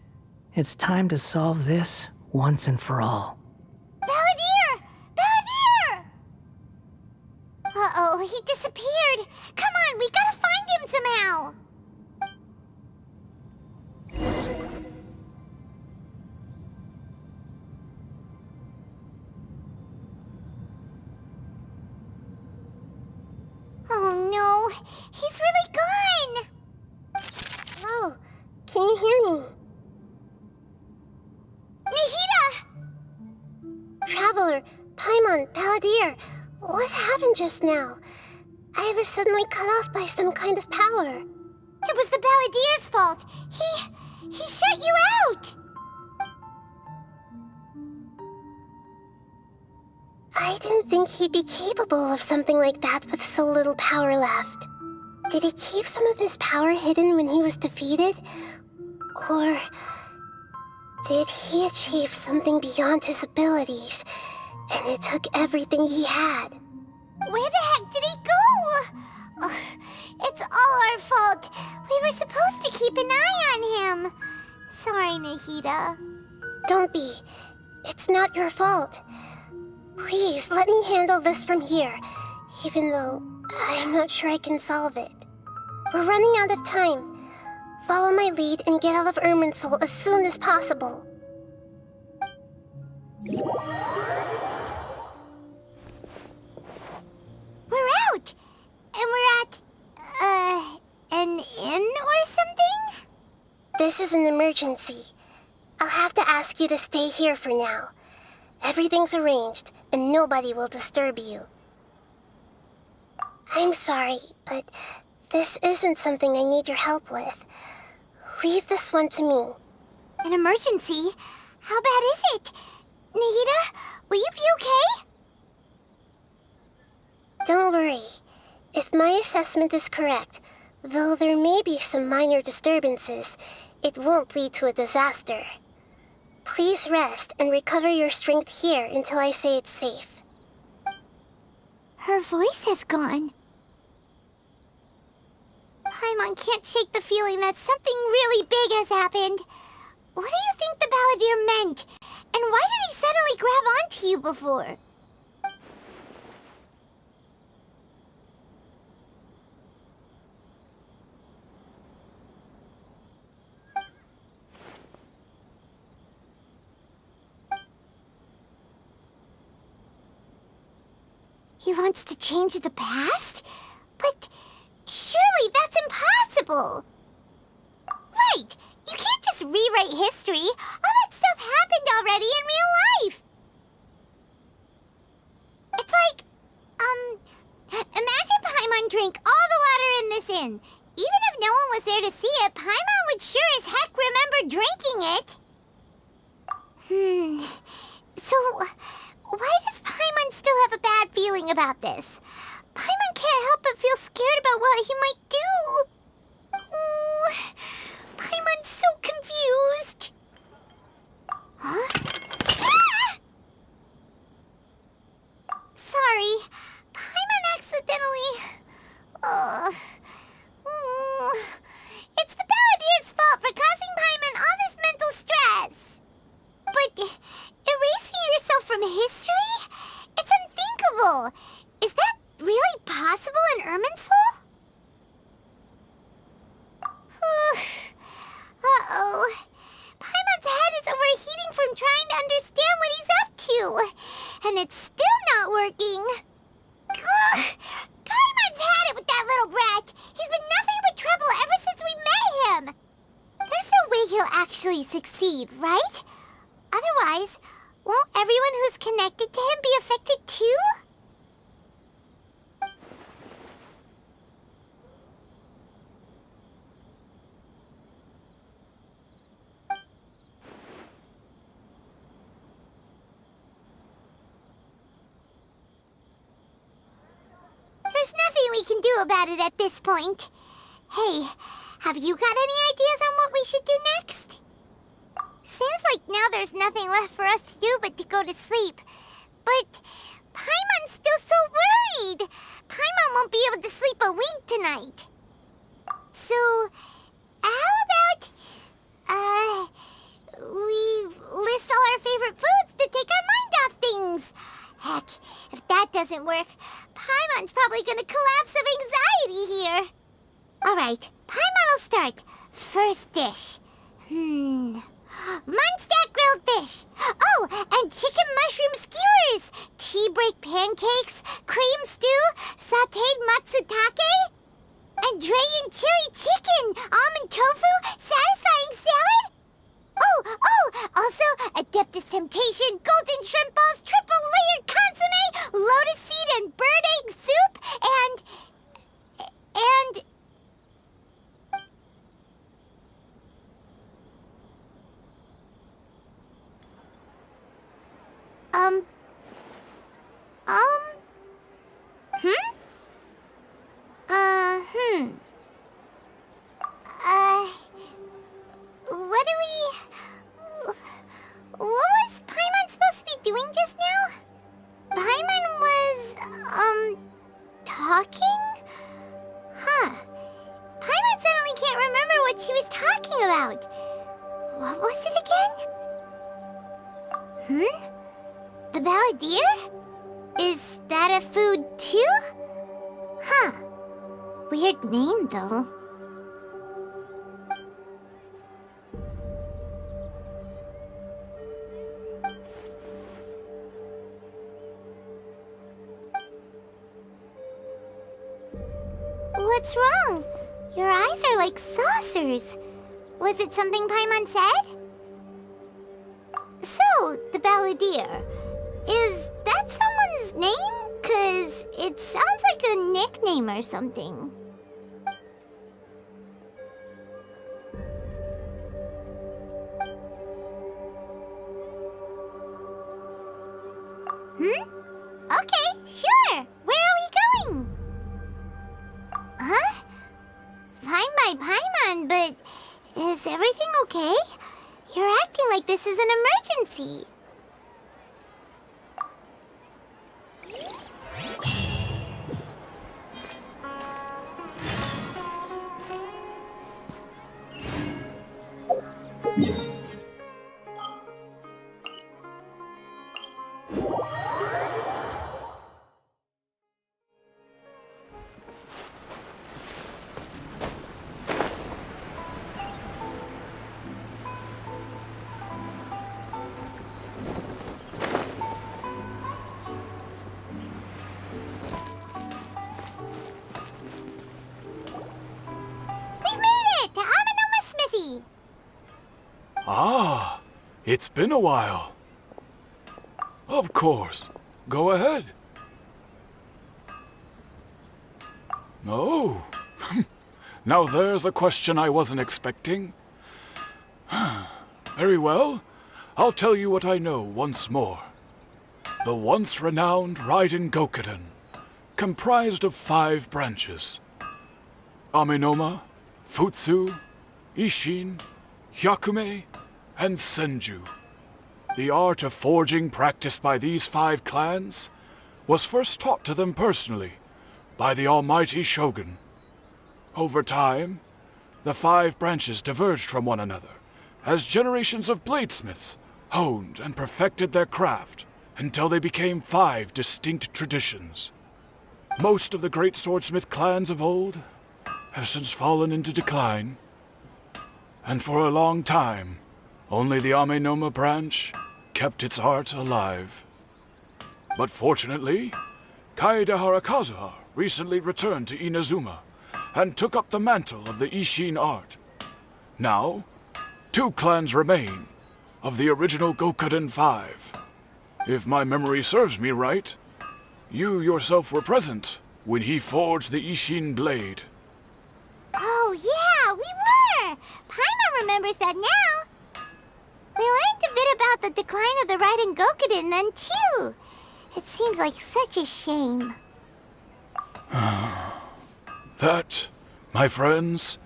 It's time to solve this once and for all. Balladeer! Balladeer! Uh-oh, he disappeared. Come on, we gotta find him somehow. Oh no, he's really gone. Oh, can you hear me? Nahida! Traveler, Paimon, Balladeer, what happened just now? I was suddenly cut off by some kind of power. It was the Balladeer's fault. He shut you out. I didn't think he'd be capable of something like that with so little power left. Did he keep some of his power hidden when he was defeated? Or did he achieve something beyond his abilities, and it took everything he had? Where the heck did he go? Ugh, it's all our fault. We were supposed to keep an eye on him. Sorry, Nahida. Don't be. It's not your fault. Please, let me handle this from here, even though I'm not sure I can solve it. We're running out of time. Follow my lead and get out of Irminsul as soon as possible. We're out! And we're at, an inn or something? This is an emergency. I'll have to ask you to stay here for now. Everything's arranged, and nobody will disturb you. I'm sorry, but this isn't something I need your help with. Leave this one to me. An emergency? How bad is it? Nahida, will you be okay? Don't worry. If my assessment is correct, though there may be some minor disturbances, it won't lead to a disaster. Please rest and recover your strength here until I say it's safe. Her voice has gone. Paimon can't shake the feeling that something really big has happened. What do you think the Balladeer meant? And why did he suddenly grab onto you before? He wants to change the past? But surely that's impossible! Right! You can't just rewrite history! All that stuff happened already in real life! It's like, imagine Paimon drank all the water in this inn. Even if no one was there to see it, Paimon would sure as heck remember drinking it! So, why does Paimon still have a bad feeling about this? Paimon can't help but feel scared about what he might do. Oh, Paimon's so confused. Huh? Ah! Sorry, Paimon accidentally... It's the Balladeer's fault for causing Paimon all this mental stress. But erasing yourself from history? It's unthinkable. Is that really possible in Irminsul? Uh-oh. Paimon's head is overheating from trying to understand what he's up to. And it's still not working. Ugh. Paimon's had it with that little brat. He's been nothing but trouble ever since we met him. There's no way he'll actually succeed, right? Otherwise, won't everyone who's connected to him be affected too? There's nothing we can do about it at this point. Hey, have you got any ideas on what we should do next? Seems like now there's nothing left for us to do but to go to sleep. But Paimon's still so worried. Paimon won't be able to sleep a wink tonight. So, how about, we list all our favorite foods to take our mind off things? Heck, if that doesn't work, Paimon's probably gonna collapse of anxiety here. Alright, Paimon will start. First dish. Munstack grilled fish. Oh, and chicken mushroom skewers. Tea break pancakes, cream stew, sauteed matsutake, and dragon chili chicken, almond tofu, satisfying salad. Oh, also Adeptus Temptation, golden shrimp balls, triple layered consomme, lotus seed and bird egg soup, and... What was Paimon supposed to be doing just now? Paimon was, talking? Huh. Paimon suddenly can't remember what she was talking about. What was it again? The Balladeer? Is that a food too? Huh. Weird name, though. What's wrong? Your eyes are like saucers. Was it something Paimon said? So, the Balladeer. Is that someone's name? 'Cause it sounds like a nickname or something. Okay, sure. Where are we going Kabukimon, but is everything okay? You're acting like this is an emergency. Ah, it's been a while. Of course. Go ahead. Oh. Now there's a question I wasn't expecting. Very well. I'll tell you what I know once more. The once renowned Raiden Gokuden, comprised of 5 branches. Amenoma, Futsu, Ishin, Hyakume, and Senju. The art of forging practiced by these 5 clans was first taught to them personally by the almighty Shogun. Over time, the 5 branches diverged from one another as generations of bladesmiths honed and perfected their craft until they became 5 distinct traditions. Most of the great swordsmith clans of old have since fallen into decline, and for a long time, only the Amenoma branch kept its art alive. But fortunately, Kaede Harakazuha recently returned to Inazuma and took up the mantle of the Ishin art. Now, 2 clans remain of the original Gokuden 5. If my memory serves me right, you yourself were present when he forged the Ishin blade. Oh yeah, we were! Paimon remembers that now. We learned a bit about the decline of the Raiden Gokuden then too. It seems like such a shame. That, my friends,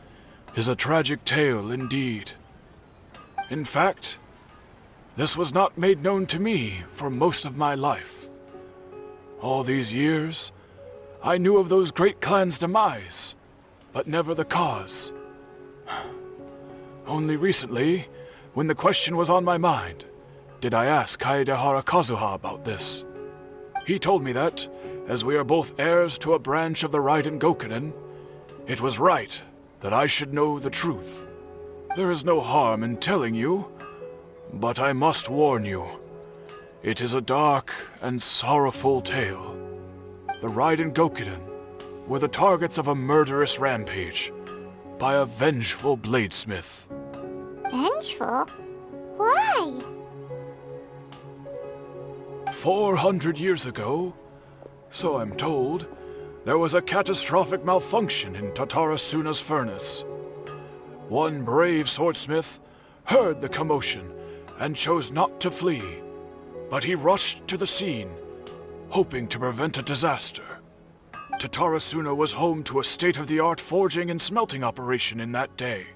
is a tragic tale indeed. In fact, this was not made known to me for most of my life. All these years, I knew of those great clans' demise, but never the cause. Only recently, when the question was on my mind, did I ask Kaede Harakazuha about this. He told me that, as we are both heirs to a branch of the Raiden Gokuden, it was right that I should know the truth. There is no harm in telling you, but I must warn you. It is a dark and sorrowful tale. The Raiden Gokuden were the targets of a murderous rampage by a vengeful bladesmith. Vengeful? Why? 400 years ago, so I'm told, there was a catastrophic malfunction in Tatarasuna's furnace. One brave swordsmith heard the commotion and chose not to flee, but he rushed to the scene, hoping to prevent a disaster. Tatarasuna was home to a state-of-the-art forging and smelting operation in that day,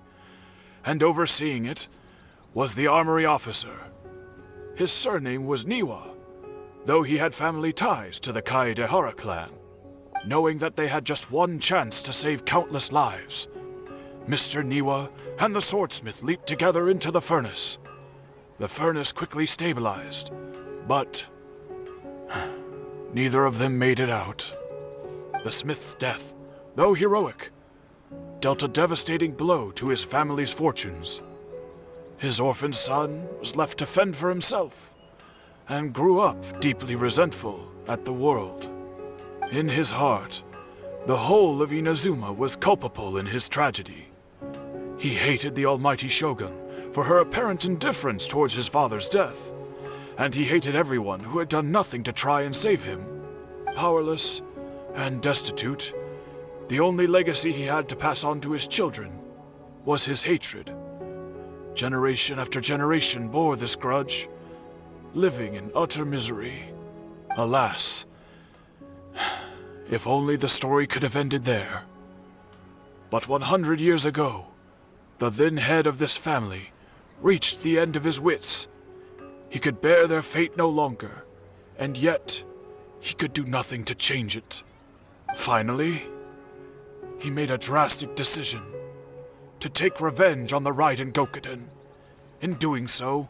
and overseeing it was the armory officer. His surname was Niwa, though he had family ties to the Kaedehara clan. Knowing that they had just one chance to save countless lives, Mr. Niwa and the swordsmith leaped together into the furnace. The furnace quickly stabilized, but neither of them made it out. The smith's death, though heroic, dealt a devastating blow to his family's fortunes. His orphan son was left to fend for himself, and grew up deeply resentful at the world. In his heart, the whole of Inazuma was culpable in his tragedy. He hated the almighty Shogun for her apparent indifference towards his father's death, and he hated everyone who had done nothing to try and save him. Powerless and destitute, the only legacy he had to pass on to his children was his hatred. Generation after generation bore this grudge, living in utter misery. Alas, if only the story could have ended there. But 100 years ago, The then head of this family reached the end of his wits. He could bear their fate no longer, and yet he could do nothing to change it. Finally, he made a drastic decision to take revenge on the Raiden Gokuden. In doing so,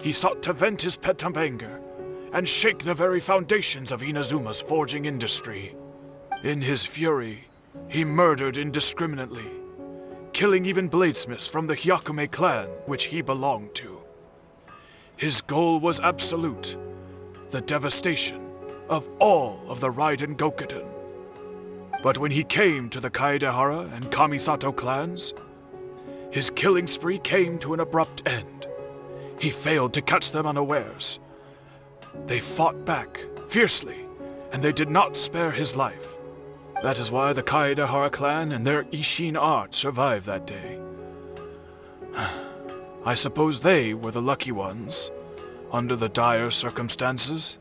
he sought to vent his pent-up anger and shake the very foundations of Inazuma's forging industry. In his fury, he murdered indiscriminately, killing even bladesmiths from the Hyakume clan which he belonged to. His goal was absolute, the devastation of all of the Raiden Gokuden. But when he came to the Kaedehara and Kamisato clans, his killing spree came to an abrupt end. He failed to catch them unawares. They fought back fiercely, and they did not spare his life. That is why the Kaedehara clan and their Ishin art survived that day. I suppose they were the lucky ones, under the dire circumstances.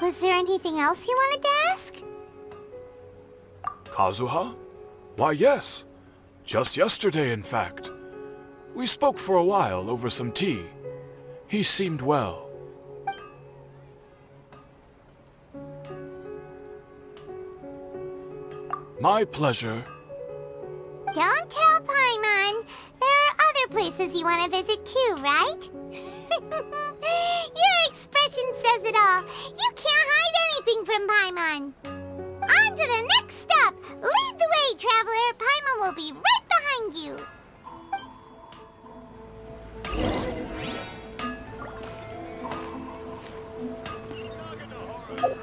Was there anything else you wanted to ask? Kazuha? Why, yes. Just yesterday, in fact. We spoke for a while over some tea. He seemed well. My pleasure. Don't tell Paimon. There are other places you want to visit too, right? Your expression says it all. You can't hide anything from Paimon. On to the next stop. Lead the way, traveler. Paimon will be right behind you.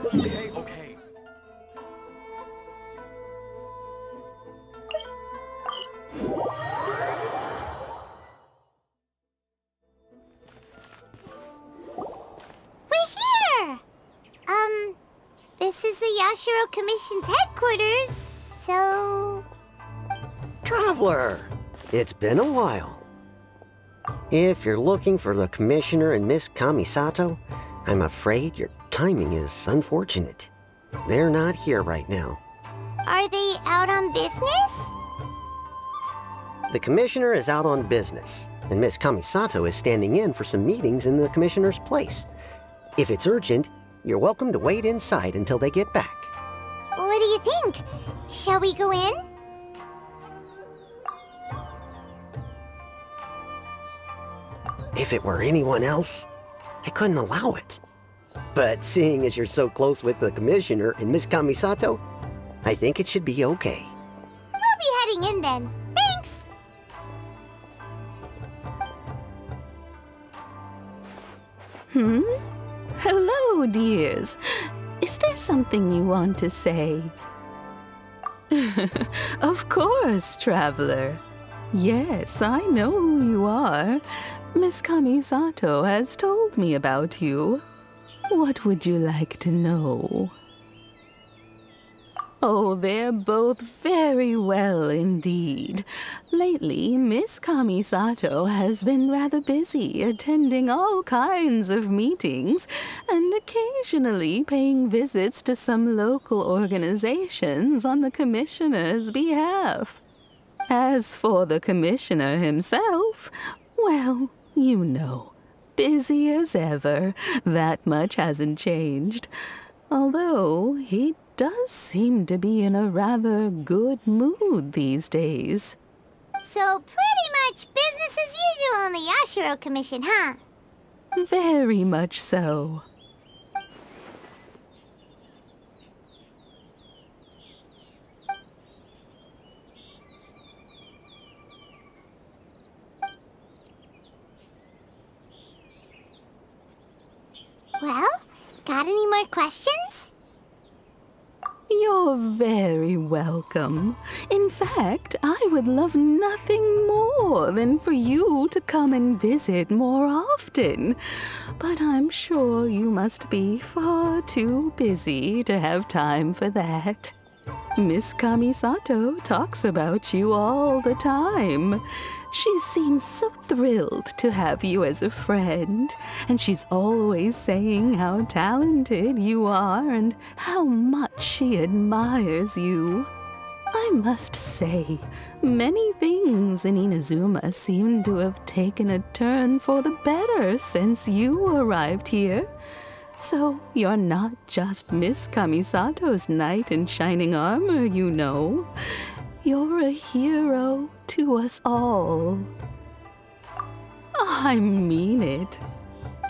Okay. We're here! This is the Yashiro Commission's headquarters, so... Traveler, it's been a while. If you're looking for the Commissioner and Miss Kamisato, I'm afraid your timing is unfortunate. They're not here right now. Are they out on business? The Commissioner is out on business, and Miss Kamisato is standing in for some meetings in the Commissioner's place. If it's urgent, you're welcome to wait inside until they get back. What do you think? Shall we go in? If it were anyone else, I couldn't allow it. But seeing as you're so close with the Commissioner and Miss Kamisato, I think it should be okay. We'll be heading in then. Thanks! Hello, dears. Is there something you want to say? Of course, traveler. Yes, I know who you are. Miss Kamisato has told me about you. What would you like to know? Oh, they're both very well indeed. Lately, Miss Kamisato has been rather busy attending all kinds of meetings and occasionally paying visits to some local organizations on the Commissioner's behalf. As for the Commissioner himself, well, you know, busy as ever. That much hasn't changed. Although he does seem to be in a rather good mood these days. So pretty much business as usual in the Yashiro Commission, huh? Very much so. Well, got any more questions? You're very welcome. In fact, I would love nothing more than for you to come and visit more often. But I'm sure you must be far too busy to have time for that. Miss Kamisato talks about you all the time. She seems so thrilled to have you as a friend, and she's always saying how talented you are and how much she admires you. I must say, many things in Inazuma seem to have taken a turn for the better since you arrived here. So you're not just Miss Kamisato's knight in shining armor, you know. You're a hero to us all. I mean it.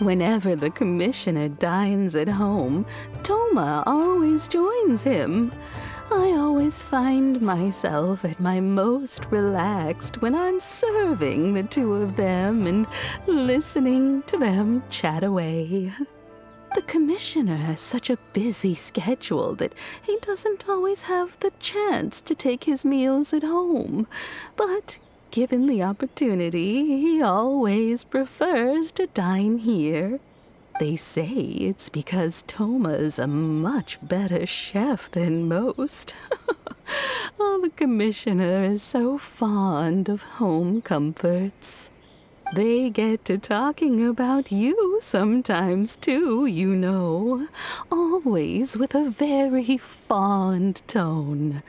Whenever the commissioner dines at home, Toma always joins him. I always find myself at my most relaxed when I'm serving the two of them and listening to them chat away. The commissioner has such a busy schedule that he doesn't always have the chance to take his meals at home, but given the opportunity, he always prefers to dine here. They say it's because Toma's a much better chef than most. Oh, the commissioner is so fond of home comforts. They get to talking about you sometimes too, you know. Always with a very fond tone.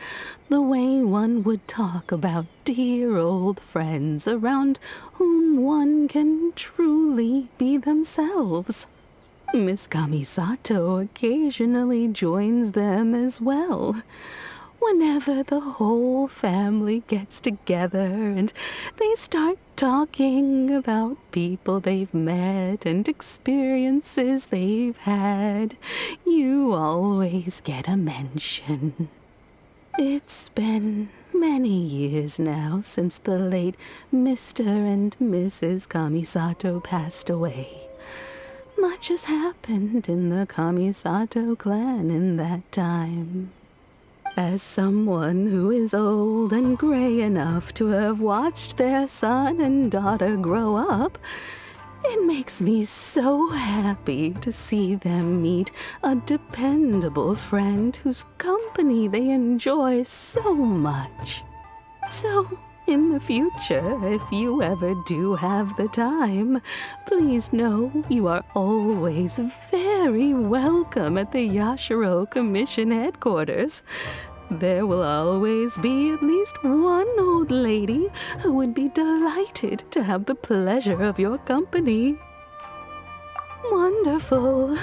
The way one would talk about dear old friends around whom one can truly be themselves. Miss Kamisato occasionally joins them as well. Whenever the whole family gets together and they start talking about people they've met and experiences they've had, you always get a mention. It's been many years now since the late Mr. and Mrs. Kamisato passed away. Much has happened in the Kamisato clan in that time. As someone who is old and gray enough to have watched their son and daughter grow up, it makes me so happy to see them meet a dependable friend whose company they enjoy so much. So, in the future, if you ever do have the time, please know you are always very welcome at the Yashiro Commission headquarters. There will always be at least one old lady who would be delighted to have the pleasure of your company. Wonderful.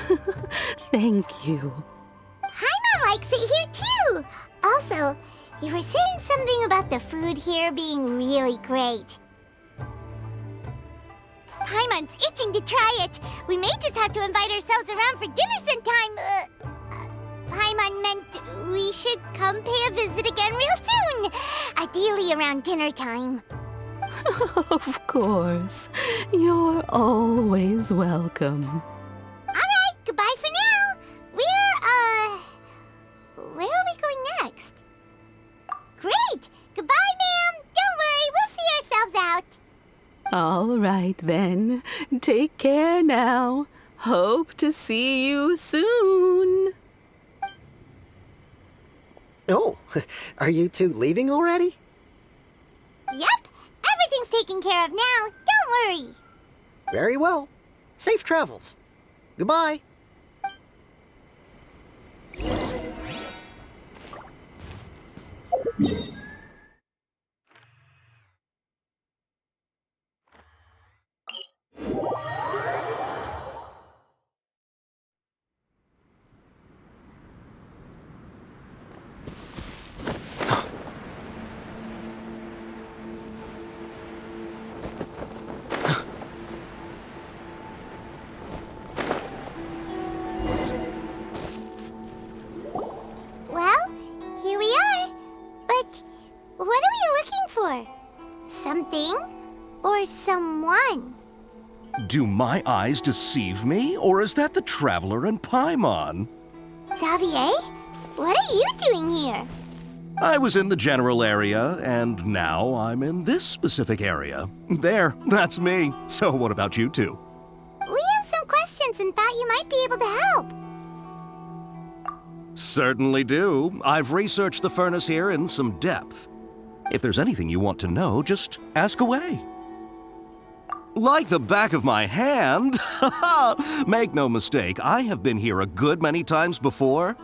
Thank you. Paimon likes it here too! Also, you were saying something about the food here being really great. Paimon's itching to try it. We may just have to invite ourselves around for dinner sometime. Paimon meant we should come pay a visit again real soon. Ideally around dinner time. Of course. You're always welcome. Alright, goodbye for now. Where are we going next? Great! Goodbye, ma'am! Don't worry, we'll see ourselves out. All right, then. Take care now. Hope to see you soon. Oh, are you two leaving already? Yep, everything's taken care of now. Don't worry. Very well. Safe travels. Goodbye. Well, here we are. But what are we looking for? Something or someone? Do my eyes deceive me, or is that the Traveler and Paimon? Xavier? What are you doing here? I was in the general area, and now I'm in this specific area. There, that's me. So what about you two? We have some questions and thought you might be able to help. Certainly do. I've researched the furnace here in some depth. If there's anything you want to know, just ask away. Like the back of my hand? Make no mistake, I have been here a good many times before.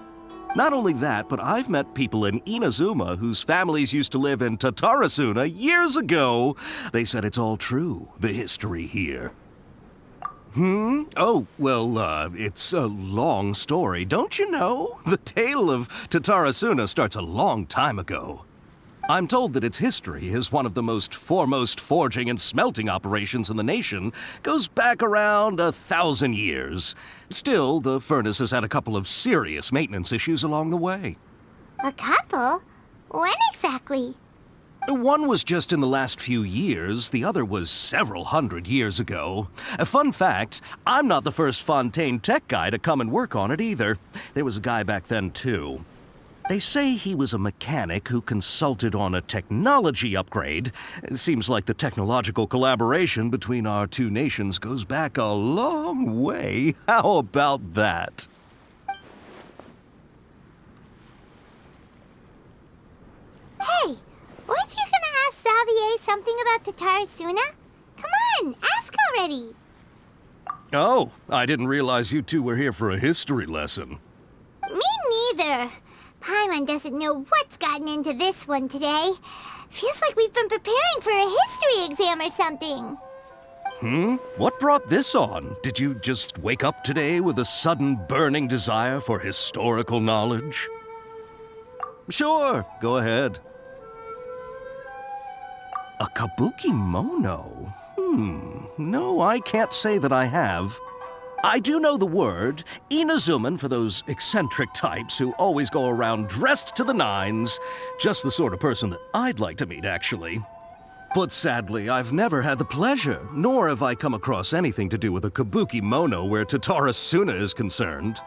Not only that, but I've met people in Inazuma whose families used to live in Tatarasuna years ago. They said it's all true, the history here. Oh, well, it's a long story, don't you know? The tale of Tatarasuna starts a long time ago. I'm told that its history is one of the most foremost forging and smelting operations in the nation, goes back around 1,000 years. Still, the furnace has had a couple of serious maintenance issues along the way. A couple? When exactly? One was just in the last few years, the other was several hundred years ago. A fun fact, I'm not the first Fontaine tech guy to come and work on it either. There was a guy back then too. They say he was a mechanic who consulted on a technology upgrade. It seems like the technological collaboration between our two nations goes back a long way. How about that? Hey, weren't you gonna ask Xavier something about Tatarasuna? Come on, ask already. Oh, I didn't realize you two were here for a history lesson. Me neither. Paimon doesn't know what's gotten into this one today. Feels like we've been preparing for a history exam or something. What brought this on? Did you just wake up today with a sudden burning desire for historical knowledge? Sure, go ahead. A Kabukimono? No, I can't say that I have. I do know the word, Inazuman for those eccentric types who always go around dressed to the nines. Just the sort of person that I'd like to meet, actually. But sadly, I've never had the pleasure, nor have I come across anything to do with a Kabukimono where Tatarasuna is concerned.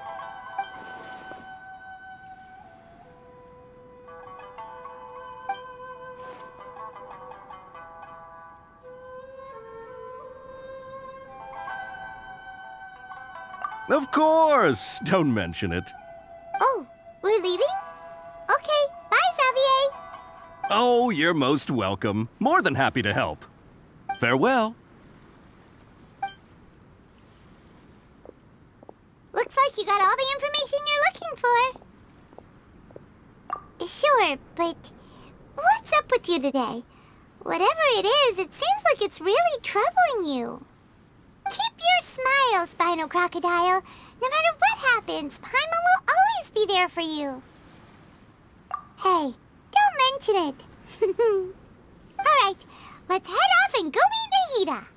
Of course! Don't mention it. Oh, we're leaving? Okay, bye, Xavier. Oh, you're most welcome. More than happy to help. Farewell. Looks like you got all the information you're looking for. Sure, but what's up with you today? Whatever it is, it seems like it's really troubling you. Keep your smile, Spinal Crocodile. No matter what happens, Paimon will always be there for you. Hey, don't mention it. Alright, let's head off and go meet Nahida.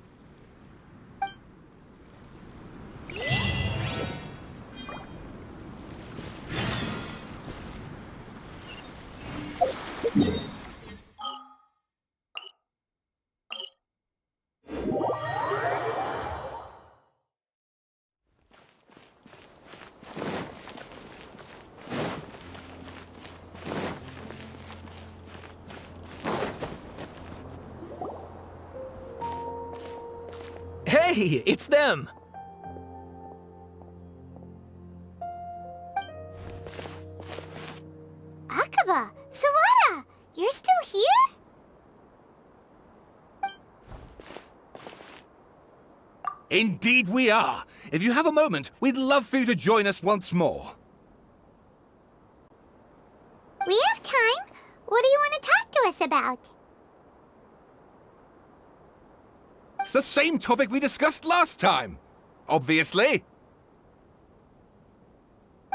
Hey, it's them! Akaba, Sawada, you're still here? Indeed we are. If you have a moment, we'd love for you to join us once more. We have time. What do you want to talk to us about? It's the same topic we discussed last time. Obviously.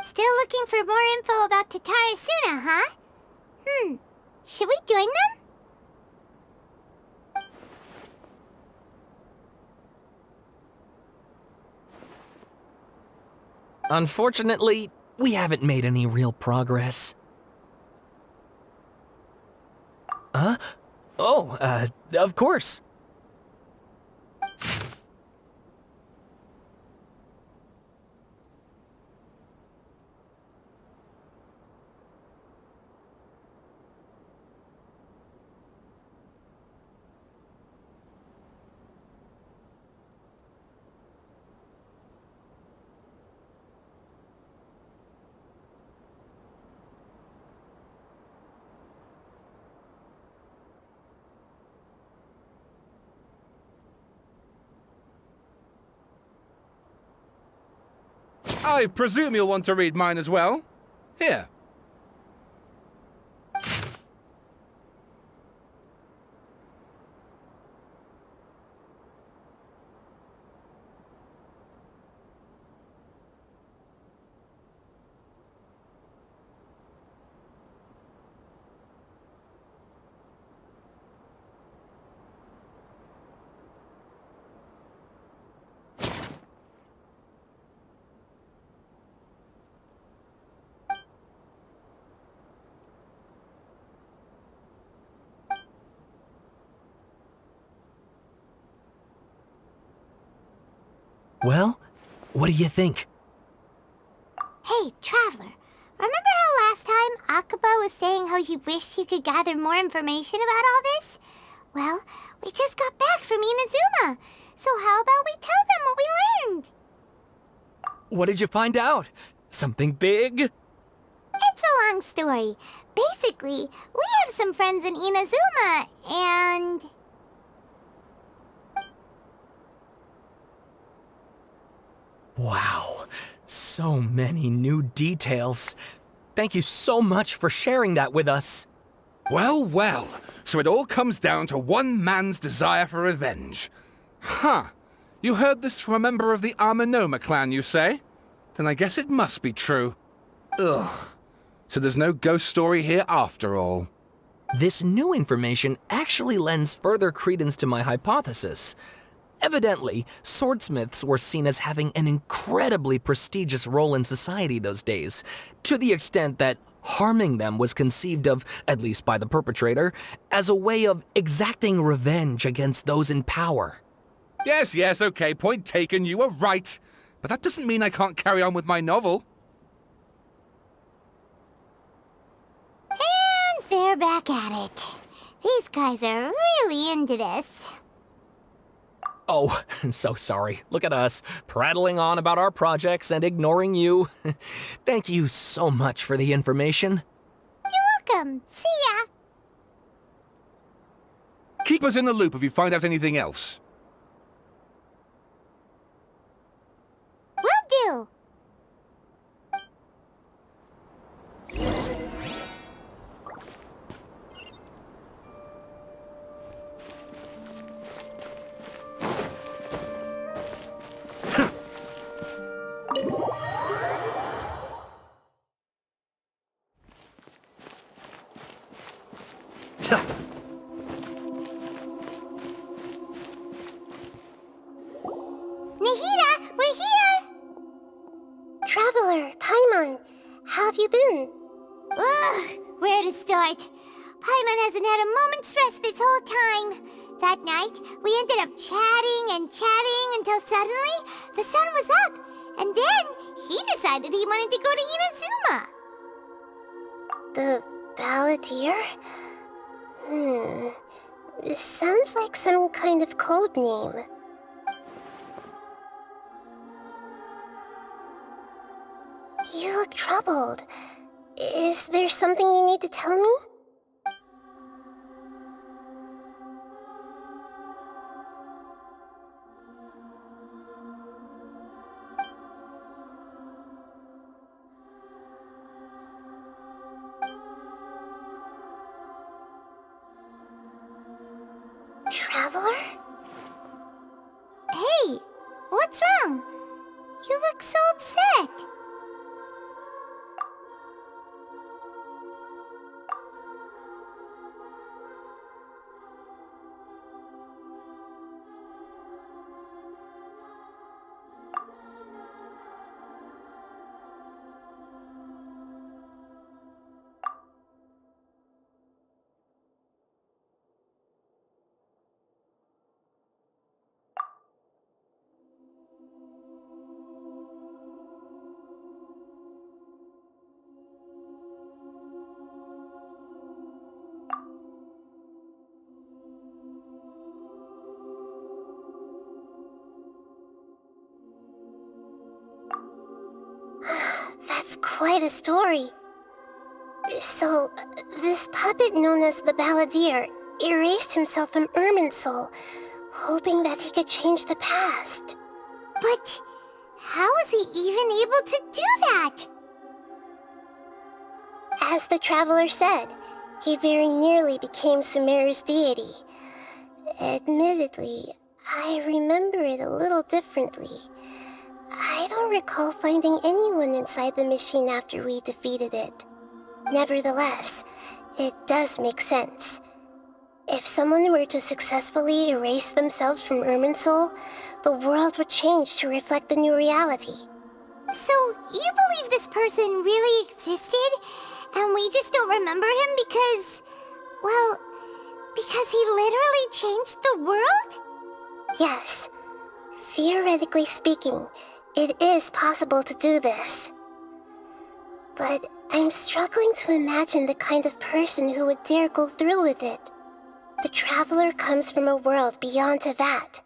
Still looking for more info about Tatarasuna, huh? Should we join them? Unfortunately, we haven't made any real progress. Huh? Oh, of course. I presume you'll want to read mine as well. Here. Well, what do you think? Hey, Traveler. Remember how last time Akaba was saying how he wished he could gather more information about all this? Well, we just got back from Inazuma. So how about we tell them what we learned? What did you find out? Something big? It's a long story. Basically, we have some friends in Inazuma, and... Wow, so many new details. Thank you so much for sharing that with us. Well, well. So it all comes down to one man's desire for revenge. Huh. You heard this from a member of the Arminoma clan, you say? Then I guess it must be true. Ugh. So there's no ghost story here after all. This new information actually lends further credence to my hypothesis. Evidently, swordsmiths were seen as having an incredibly prestigious role in society those days, to the extent that harming them was conceived of, at least by the perpetrator, as a way of exacting revenge against those in power. Yes, okay, point taken, you were right. But that doesn't mean I can't carry on with my novel. And they're back at it. These guys are really into this. Oh, so sorry. Look at us, prattling on about our projects and ignoring you. Thank you so much for the information. You're welcome. See ya. Keep us in the loop if you find out anything else. Will do. Nahida, we're here! Traveler, Paimon, how have you been? Ugh, where to start? Paimon hasn't had a moment's rest this whole time. That night, we ended up chatting and chatting until suddenly the sun was up. And then he decided he wanted to go to Inazuma. The Balladeer? It sounds like some kind of code name. You look troubled. Is there something you need to tell me? Traveler? Hey, what's wrong? You look so upset. That's quite a story. So, this puppet known as the Balladeer erased himself from Irminsul, hoping that he could change the past. But How was he even able to do that? As the Traveler said, he very nearly became Sumeru's deity. Admittedly, I remember it a little differently. I don't recall finding anyone inside the machine after we defeated it. Nevertheless, it does make sense. If someone were to successfully erase themselves from Irminsul, the world would change to reflect the new reality. So, you believe this person really existed, and we just don't remember him because... well, because he literally changed the world? Yes. Theoretically speaking, it is possible to do this. But I'm struggling to imagine the kind of person who would dare go through with it. The Traveler comes from a world beyond Tevat.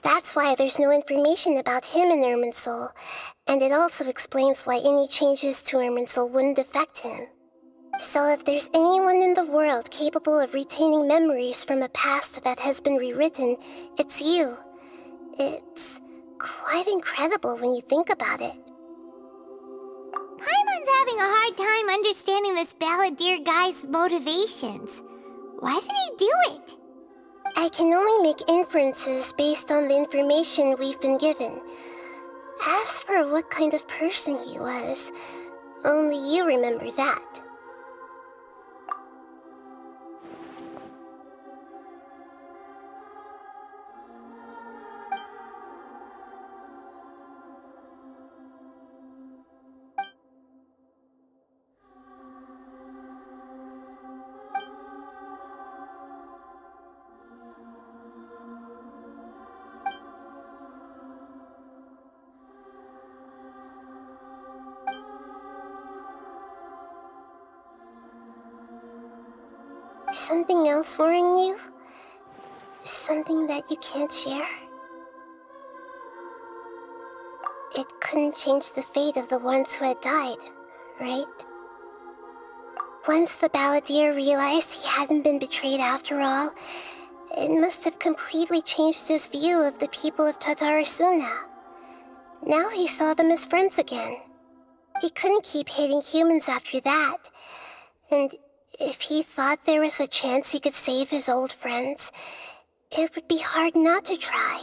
That's why there's no information about him in Irminsul, and it also explains why any changes to Irminsul wouldn't affect him. So if there's anyone in the world capable of retaining memories from a past that has been rewritten, it's you. It's quite incredible when you think about it. Paimon's having a hard time understanding this Balladeer guy's motivations. Why did he do it? I can only make inferences based on the information we've been given. As for what kind of person he was, only you remember that. Something else worrying you? Something that you can't share? It couldn't change the fate of the ones who had died, right? Once the Balladeer realized he hadn't been betrayed after all, it must have completely changed his view of the people of Tatarasuna. Now he saw them as friends again. He couldn't keep hating humans after that, and if he thought there was a chance he could save his old friends, it would be hard not to try.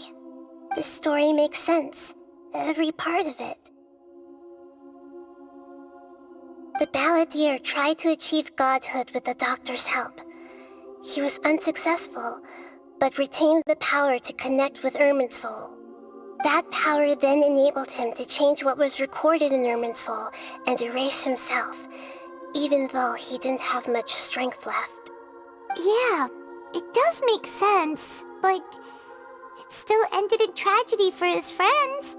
The story makes sense, every part of it. The Balladeer tried to achieve godhood with the Doctor's help. He was unsuccessful, but retained the power to connect with Irminsul. That power then enabled him to change what was recorded in Irminsul and erase himself, even though he didn't have much strength left. Yeah, it does make sense, but it still ended in tragedy for his friends.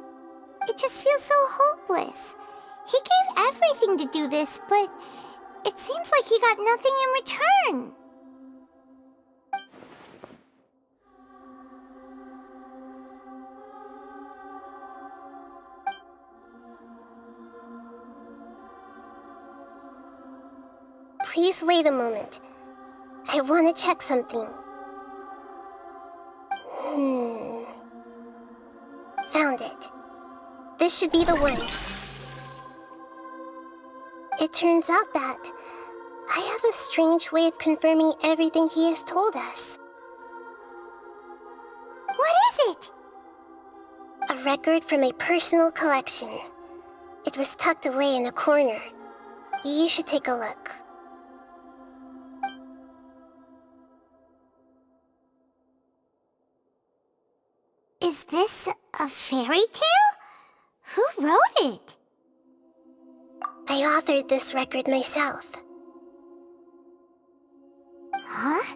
It just feels so hopeless. He gave everything to do this, but it seems like he got nothing in return. Please wait a moment. I want to check something. Found it. This should be the one. It turns out that I have a strange way of confirming everything he has told us. What is it? A record from a personal collection. It was tucked away in a corner. You should take a look. Is this a fairy tale? Who wrote it? I authored this record myself. Huh?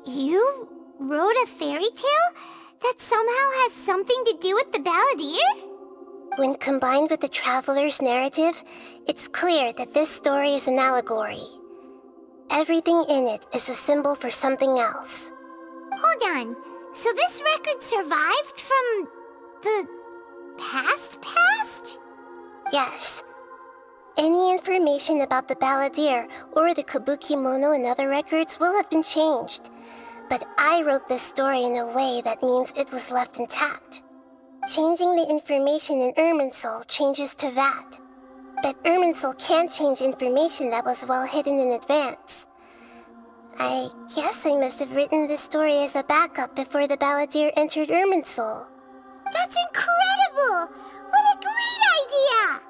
You wrote a fairy tale that somehow has something to do with the Balladeer? When combined with the Traveler's narrative, it's clear that this story is an allegory. Everything in it is a symbol for something else. Hold on. So this record survived from the past? Yes. Any information about the Balladeer or the Kabukimon and other records will have been changed. But I wrote this story in a way that means it was left intact. Changing the information in Irminsul changes to that. But Irminsul can't change information that was well hidden in advance. I guess I must have written this story as a backup before the Balladeer entered Irminsul. That's incredible! What a great idea!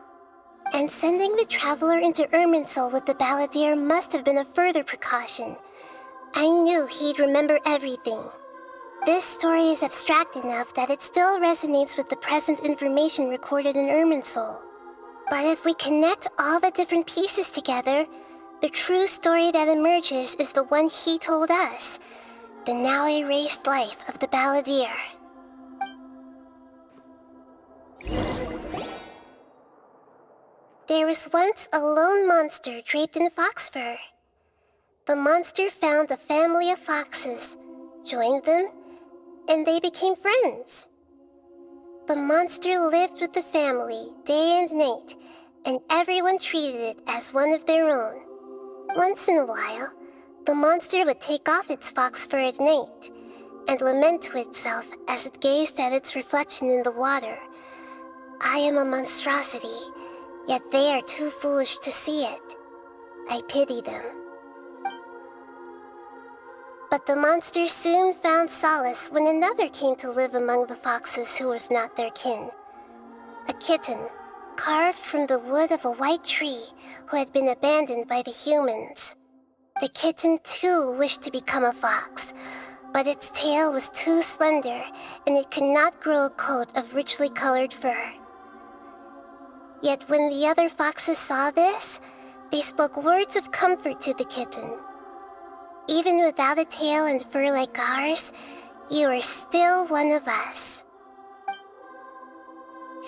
And sending the Traveler into Irminsul with the Balladeer must have been a further precaution. I knew he'd remember everything. This story is abstract enough that it still resonates with the present information recorded in Irminsul. But if we connect all the different pieces together, the true story that emerges is the one he told us, the now erased life of the Balladeer. There was once a lone monster draped in fox fur. The monster found a family of foxes, joined them, and they became friends. The monster lived with the family day and night, and everyone treated it as one of their own. Once in a while, the monster would take off its fox fur at night and lament to itself as it gazed at its reflection in the water. I am a monstrosity, yet they are too foolish to see it. I pity them. But the monster soon found solace when another came to live among the foxes who was not their kin. A kitten, carved from the wood of a white tree who had been abandoned by the humans. The kitten too wished to become a fox, but its tail was too slender and it could not grow a coat of richly colored fur. Yet when the other foxes saw this, they spoke words of comfort to the kitten. Even without a tail and fur like ours, you are still one of us.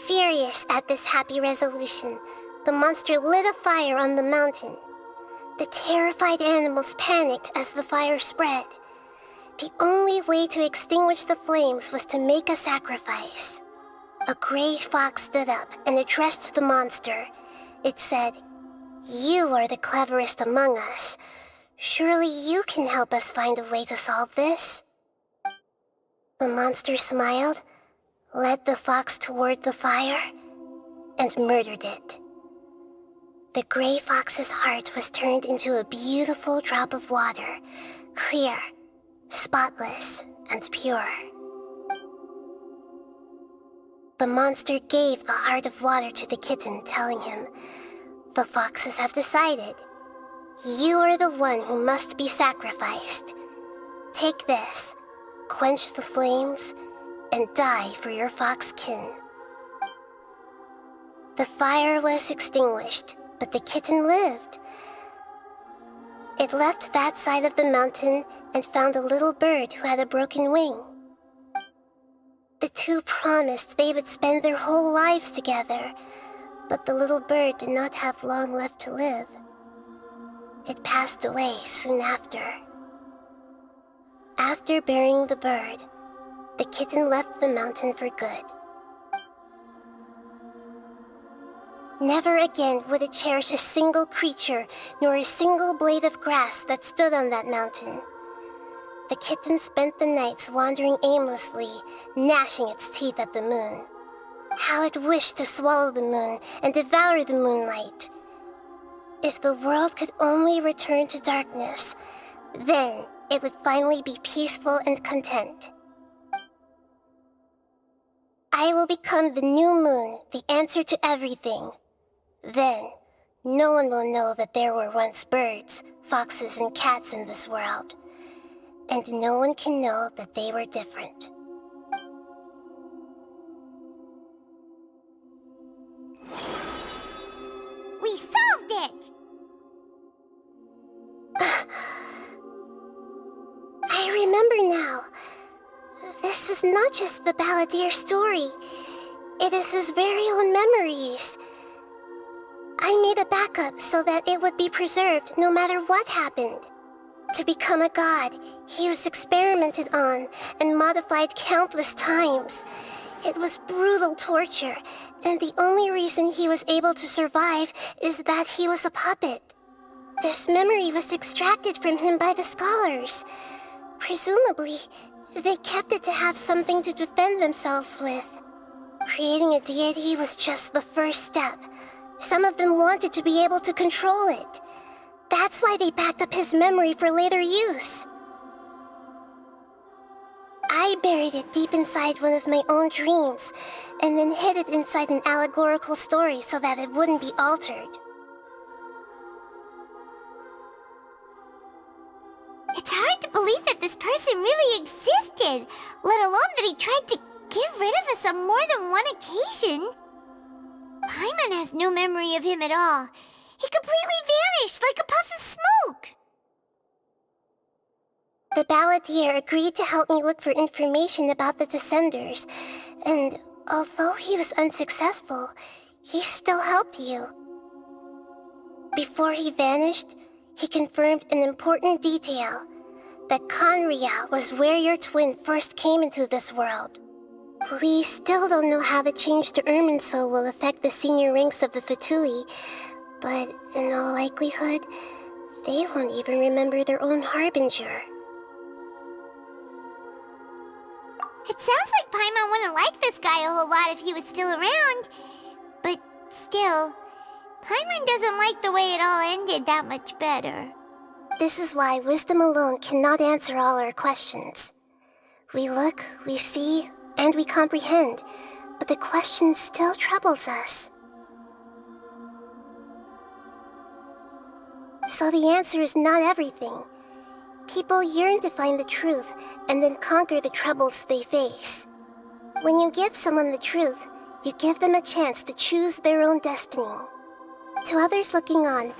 Furious at this happy resolution, the monster lit a fire on the mountain. The terrified animals panicked as the fire spread. The only way to extinguish the flames was to make a sacrifice. A gray fox stood up and addressed the monster. It said, "You are the cleverest among us. Surely you can help us find a way to solve this." The monster smiled, led the fox toward the fire, and murdered it. The gray fox's heart was turned into a beautiful drop of water, clear, spotless, and pure. The monster gave the heart of water to the kitten, telling him, "The foxes have decided. You are the one who must be sacrificed. Take this, quench the flames, and die for your fox kin." The fire was extinguished, but the kitten lived. It left that side of the mountain and found a little bird who had a broken wing. The two promised they would spend their whole lives together, but the little bird did not have long left to live. It passed away soon after. After burying the bird, the kitten left the mountain for good. Never again would it cherish a single creature, nor a single blade of grass that stood on that mountain. The kitten spent the nights wandering aimlessly, gnashing its teeth at the moon. How it wished to swallow the moon and devour the moonlight. If the world could only return to darkness, then it would finally be peaceful and content. I will become the new moon, the answer to everything. Then, no one will know that there were once birds, foxes, and cats in this world. And no one can know that they were different. We solved it! I remember now. This is not just the Balladeer story. It is his very own memories. I made a backup so that it would be preserved no matter what happened. To become a god, he was experimented on and modified countless times. It was brutal torture, and the only reason he was able to survive is that he was a puppet. This memory was extracted from him by the scholars. Presumably, they kept it to have something to defend themselves with. Creating a deity was just the first step. Some of them wanted to be able to control it. That's why they backed up his memory for later use. I buried it deep inside one of my own dreams, and then hid it inside an allegorical story so that it wouldn't be altered. It's hard to believe that this person really existed, let alone that he tried to get rid of us on more than one occasion. Paimon has no memory of him at all. He completely vanished like a puff of smoke. The Balladeer agreed to help me look for information about the Descenders, and although he was unsuccessful, he still helped you. Before he vanished, he confirmed an important detail, that Conria was where your twin first came into this world. We still don't know how the change to Irminsul will affect the senior ranks of the Fatui, but in all likelihood, they won't even remember their own Harbinger. It sounds like Paimon wouldn't like this guy a whole lot if he was still around. But still, Paimon doesn't like the way it all ended that much better. This is why wisdom alone cannot answer all our questions. We look, we see, and we comprehend, but the question still troubles us. So the answer is not everything. People yearn to find the truth and then conquer the troubles they face. When you give someone the truth, you give them a chance to choose their own destiny. To others looking on,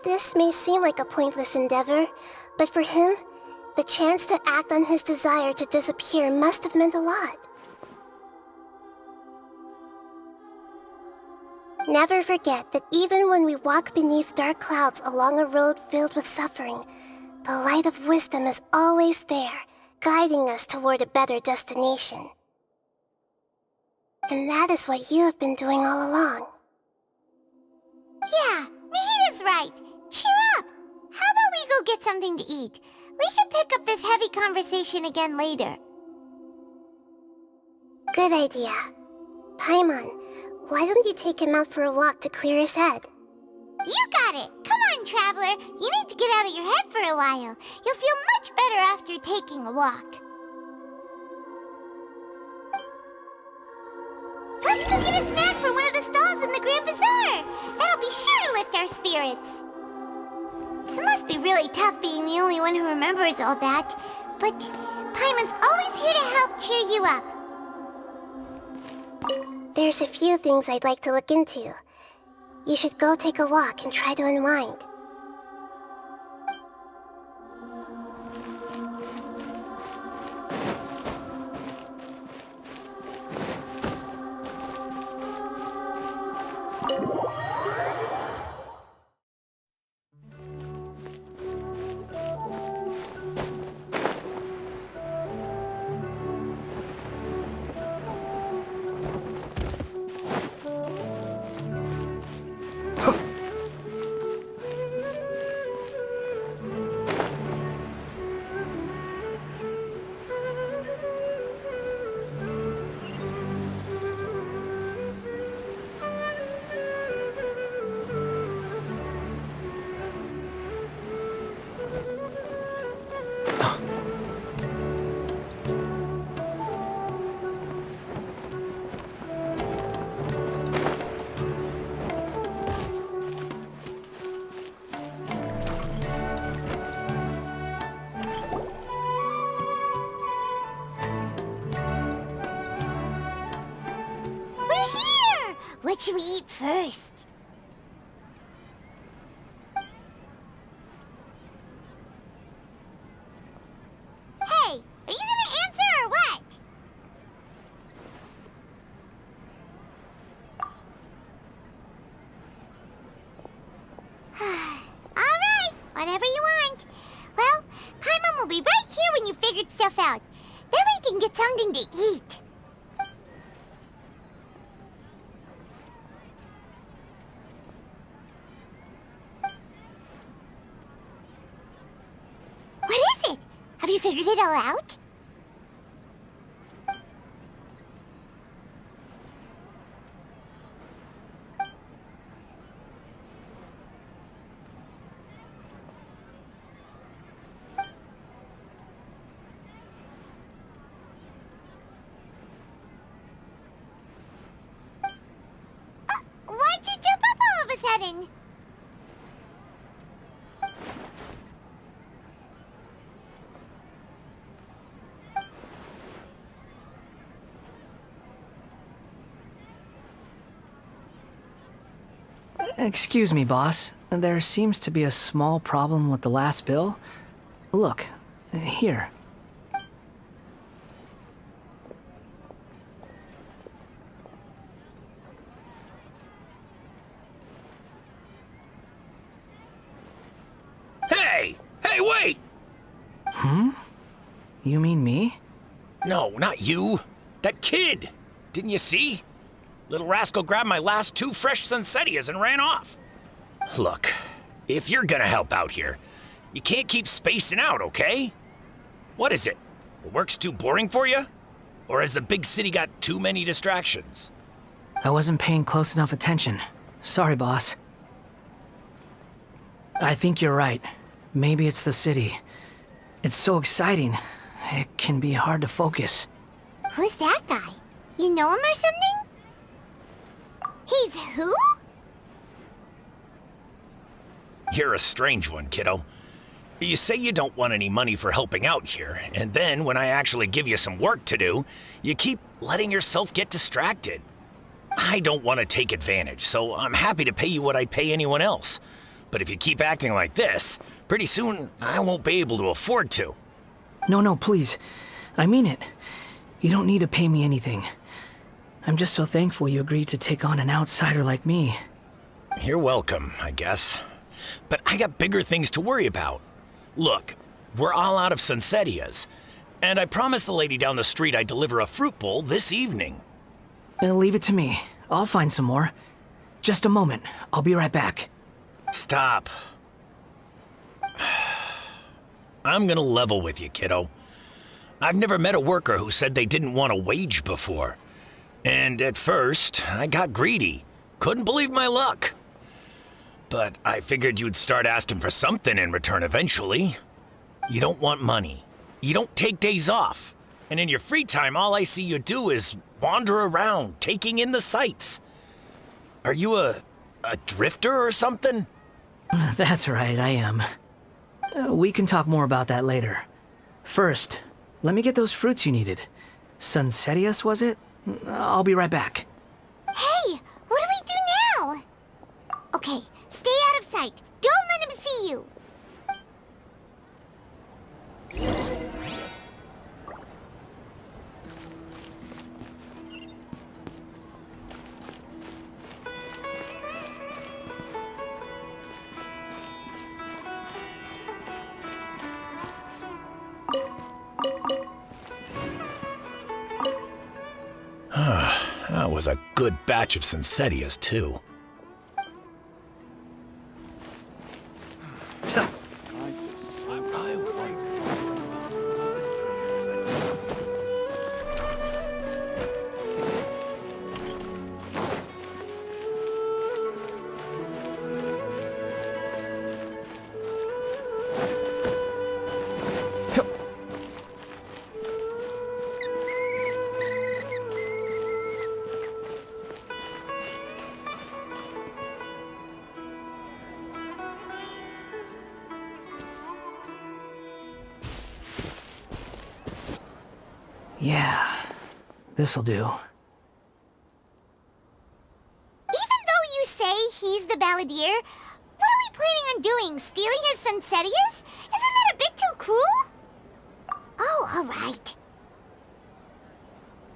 this may seem like a pointless endeavor, but for him, the chance to act on his desire to disappear must have meant a lot. Never forget that even when we walk beneath dark clouds along a road filled with suffering, the light of wisdom is always there, guiding us toward a better destination. And that is what you have been doing all along. Yeah, Nahida's right. Cheer up! How about we go get something to eat? We can pick up this heavy conversation again later. Good idea. Paimon, why don't you take him out for a walk to clear his head? You got it! Come on, Traveler! You need to get out of your head for a while. You'll feel much better after taking a walk. Let's go get a snack from one of the stalls in the Grand Bazaar! That'll be sure to lift our spirits. It must be really tough being the only one who remembers all that, but Paimon's always here to help cheer you up. There's a few things I'd like to look into. You should go take a walk and try to unwind. What should we eat first? Hey, are you gonna answer or what? Alright, whatever you want. Well, Paimon will be right here when you figured stuff out. Then we can get something to eat. Have you figured it all out? button. Excuse me, boss. There seems to be a small problem with the last bill. Look, here. Hey! Hey, wait! You mean me? No, not you. That kid! Didn't you see? Little rascal grabbed my last 2 fresh Sunsettias and ran off. Look, if you're gonna help out here, you can't keep spacing out, okay? What is it? The work's too boring for you? Or has the big city got too many distractions? I wasn't paying close enough attention. Sorry, boss. I think you're right. Maybe it's the city. It's so exciting. It can be hard to focus. Who's that guy? You know him or something? He's who? You're a strange one, kiddo. You say you don't want any money for helping out here, and then when I actually give you some work to do, you keep letting yourself get distracted. I don't want to take advantage, so I'm happy to pay you what I'd pay anyone else. But if you keep acting like this, pretty soon I won't be able to afford to. No, please. I mean it. You don't need to pay me anything. I'm just so thankful you agreed to take on an outsider like me. You're welcome, I guess. But I got bigger things to worry about. Look, we're all out of Sunsettias, and I promised the lady down the street I'd deliver a fruit bowl this evening. Leave it to me. I'll find some more. Just a moment. I'll be right back. Stop. I'm gonna level with you, kiddo. I've never met a worker who said they didn't want a wage before. And at first, I got greedy. Couldn't believe my luck. But I figured you'd start asking for something in return eventually. You don't want money. You don't take days off. And in your free time, all I see you do is wander around, taking in the sights. Are you a drifter or something? That's right, I am. We can talk more about that later. First, let me get those fruits you needed. Sunsettias, was it? I'll be right back. Hey, what do we do now? Okay, stay out of sight. Don't let him see you. That was a good batch of Sunsettias, too. Yeah, this'll do. Even though you say he's the Balladeer, what are we planning on doing? Stealing his Sunsettias? Isn't that a bit too cruel? Oh, all right.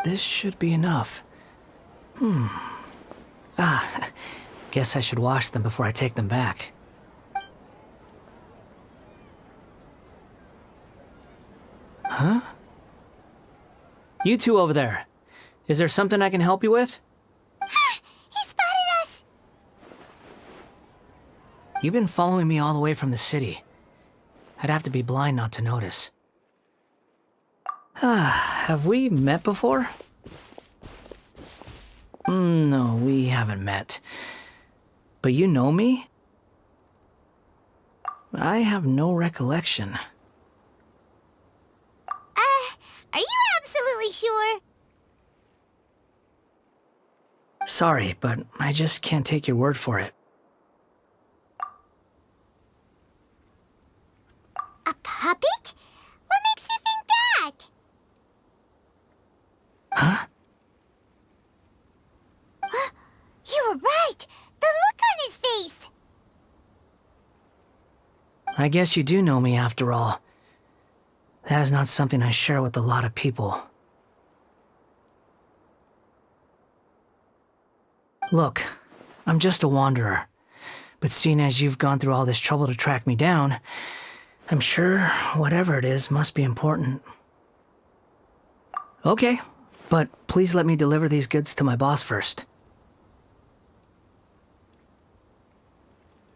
This should be enough. Guess I should wash them before I take them back. Huh? You two over there. Is there something I can help you with? He spotted us! You've been following me all the way from the city. I'd have to be blind not to notice. Have we met before? No, we haven't met. But you know me? I have no recollection. Are you absolutely sure? Sorry, but I just can't take your word for it. I guess you do know me after all. That is not something I share with a lot of people. Look, I'm just a wanderer. But seeing as you've gone through all this trouble to track me down, I'm sure whatever it is must be important. Okay, but please let me deliver these goods to my boss first.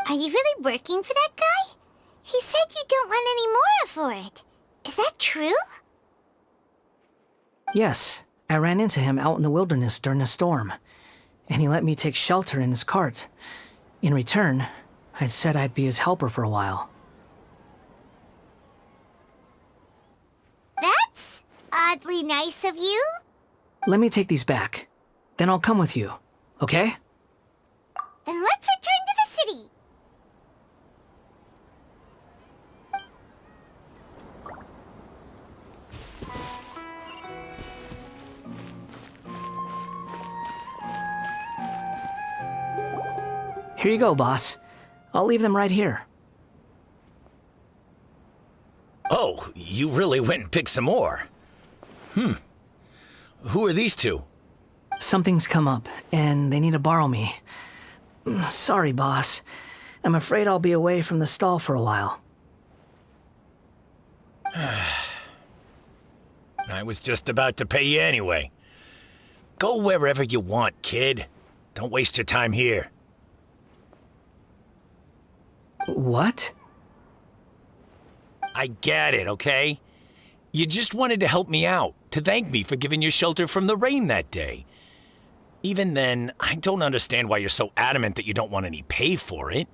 Are you really working for that guy? He said you don't want any more for it. Is that true? Yes, I ran into him out in the wilderness during a storm, and he let me take shelter in his cart. In return, I said I'd be his helper for a while. That's oddly nice of you. Let me take these back. Then I'll come with you, okay? Then let's return to the city. Here you go, boss. I'll leave them right here. Oh, you really went and picked some more. Who are these two? Something's come up, and they need to borrow me. Sorry, boss. I'm afraid I'll be away from the stall for a while. I was just about to pay you anyway. Go wherever you want, kid. Don't waste your time here. What? I get it, okay? You just wanted to help me out, to thank me for giving you shelter from the rain that day. Even then, I don't understand why you're so adamant that you don't want any pay for it.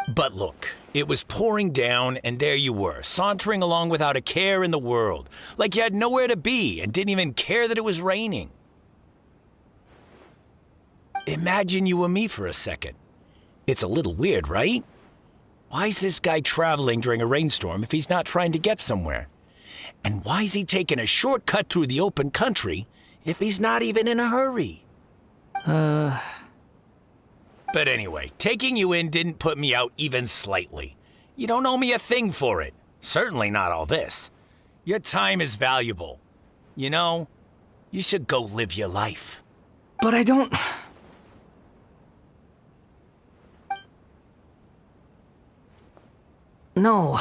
But look, it was pouring down, and there you were, sauntering along without a care in the world, like you had nowhere to be and didn't even care that it was raining. Imagine you were me for a second. It's a little weird, right? Why is this guy traveling during a rainstorm if he's not trying to get somewhere? And why is he taking a shortcut through the open country if he's not even in a hurry? But anyway, taking you in didn't put me out even slightly. You don't owe me a thing for it. Certainly not all this. Your time is valuable. You know, you should go live your life. But I don't... No,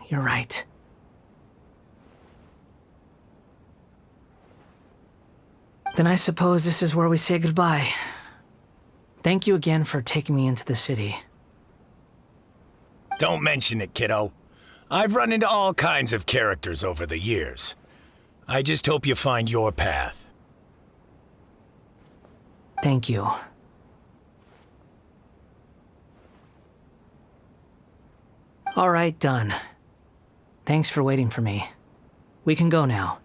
you're right. Then I suppose this is where we say goodbye. Thank you again for taking me into the city. Don't mention it, kiddo. I've run into all kinds of characters over the years. I just hope you find your path. Thank you. All right, done. Thanks for waiting for me. We can go now.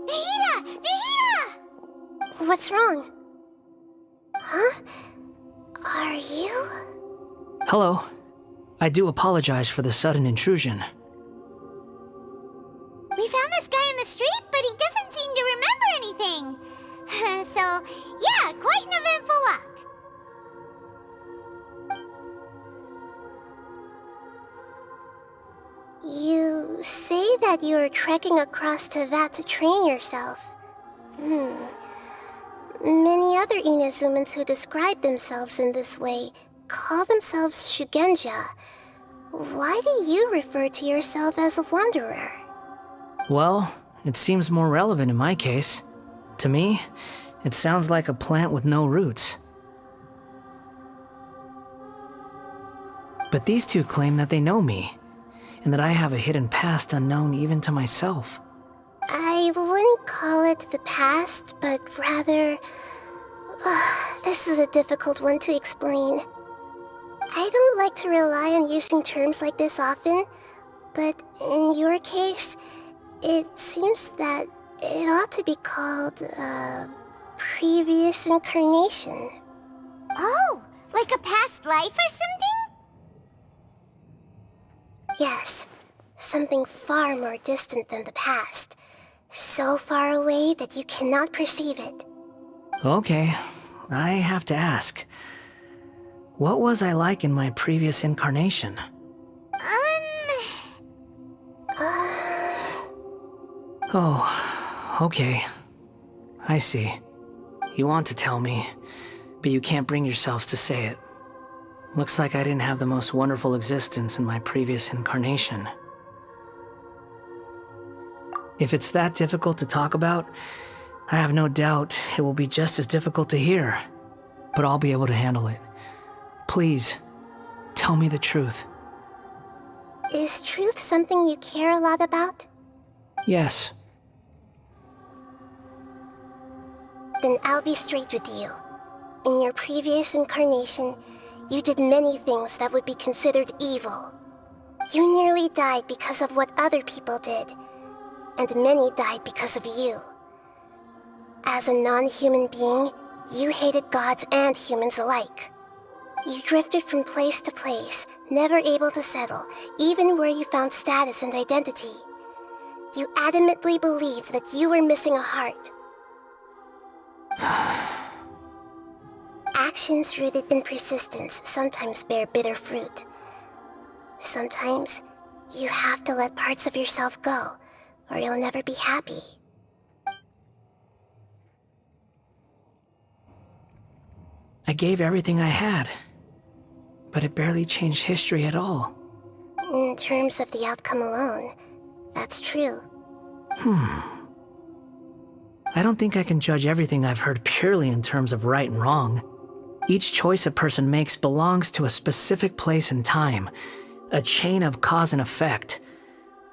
Nahida! Nahida! What's wrong? Huh? Are you? Hello. I do apologize for the sudden intrusion. We found this guy in the street, but he doesn't seem to remember anything. So, yeah, quite an eventful walk. You say that you're trekking across Tevat to train yourself. Many other Inazumans who describe themselves in this way call themselves Shugenja. Why do you refer to yourself as a wanderer? Well, it seems more relevant in my case. To me, it sounds like a plant with no roots. But these two claim that they know me, and that I have a hidden past unknown even to myself. I wouldn't call it the past, but rather... this is a difficult one to explain. I don't like to rely on using terms like this often, but in your case, it seems that it ought to be called previous incarnation. Oh, like a past life or something? Yes, something far more distant than the past. So far away that you cannot perceive it. Okay, I have to ask. What was I like in my previous incarnation? Oh, okay. I see. You want to tell me, but you can't bring yourselves to say it. Looks like I didn't have the most wonderful existence in my previous incarnation. If it's that difficult to talk about, I have no doubt it will be just as difficult to hear, but I'll be able to handle it. Please, tell me the truth. Is truth something you care a lot about? Yes. Then I'll be straight with you. In your previous incarnation, you did many things that would be considered evil. You nearly died because of what other people did, and many died because of you. As a non-human being, you hated gods and humans alike. You drifted from place to place, never able to settle, even where you found status and identity. You adamantly believed that you were missing a heart. Actions rooted in persistence sometimes bear bitter fruit. Sometimes, you have to let parts of yourself go, or you'll never be happy. I gave everything I had, but it barely changed history at all. In terms of the outcome alone, that's true. I don't think I can judge everything I've heard purely in terms of right and wrong. Each choice a person makes belongs to a specific place and time, a chain of cause and effect,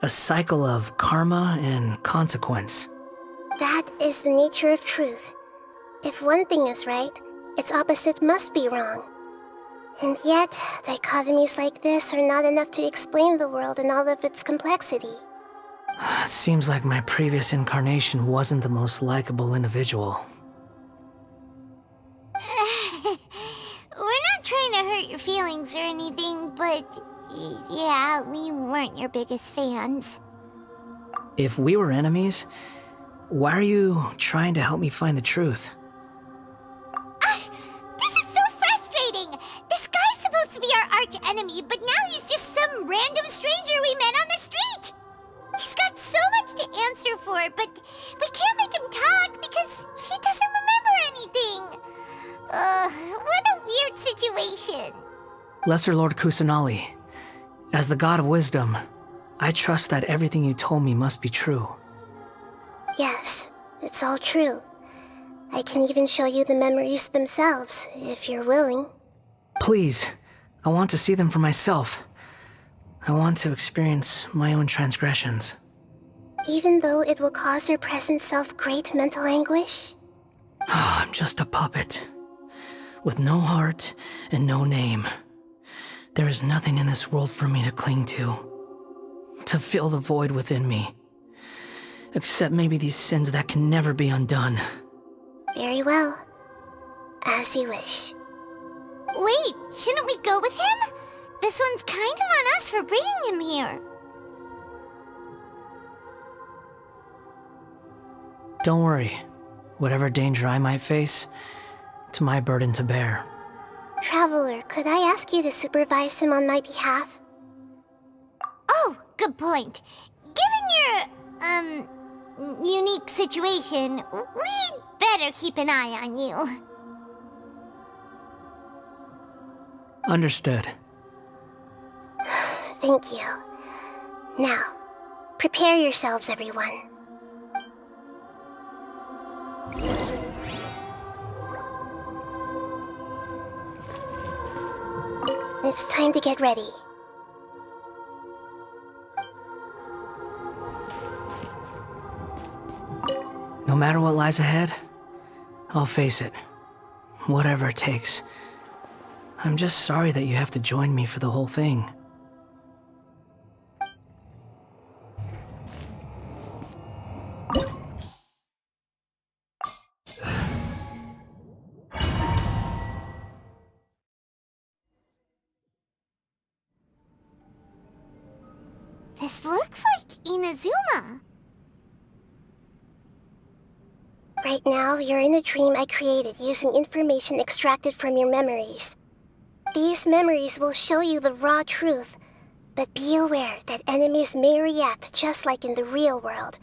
a cycle of karma and consequence. That is the nature of truth. If one thing is right, its opposite must be wrong. And yet, dichotomies like this are not enough to explain the world in all of its complexity. It seems like my previous incarnation wasn't the most likable individual. We're not trying to hurt your feelings or anything, but yeah, we weren't your biggest fans. If we were enemies, why are you trying to help me find the truth? This is so frustrating! This guy's supposed to be our arch enemy, but now he's just some random stranger we met on the street! He's got so much to answer for, but we can't make him talk because he doesn't remember anything. What a weird situation. Lesser Lord Kusanali, as the god of wisdom, I trust that everything you told me must be true. Yes, it's all true. I can even show you the memories themselves, if you're willing. Please, I want to see them for myself. I want to experience my own transgressions. Even though it will cause your present self great mental anguish? I'm just a puppet, with no heart and no name. There is nothing in this world for me to cling to fill the void within me. Except maybe these sins that can never be undone. Very well. As you wish. Wait, shouldn't we go with him? This one's kind of on us for bringing him here. Don't worry. Whatever danger I might face, it's my burden to bear. Traveler, could I ask you to supervise him on my behalf? Oh, good point. Given your, unique situation, we'd better keep an eye on you. Understood. Thank you. Now, prepare yourselves, everyone. It's time to get ready. No matter what lies ahead, I'll face it. Whatever it takes. I'm just sorry that you have to join me for the whole thing. This looks like Inazuma. Right now, you're in a dream I created using information extracted from your memories. These memories will show you the raw truth, but be aware that enemies may react just like in the real world.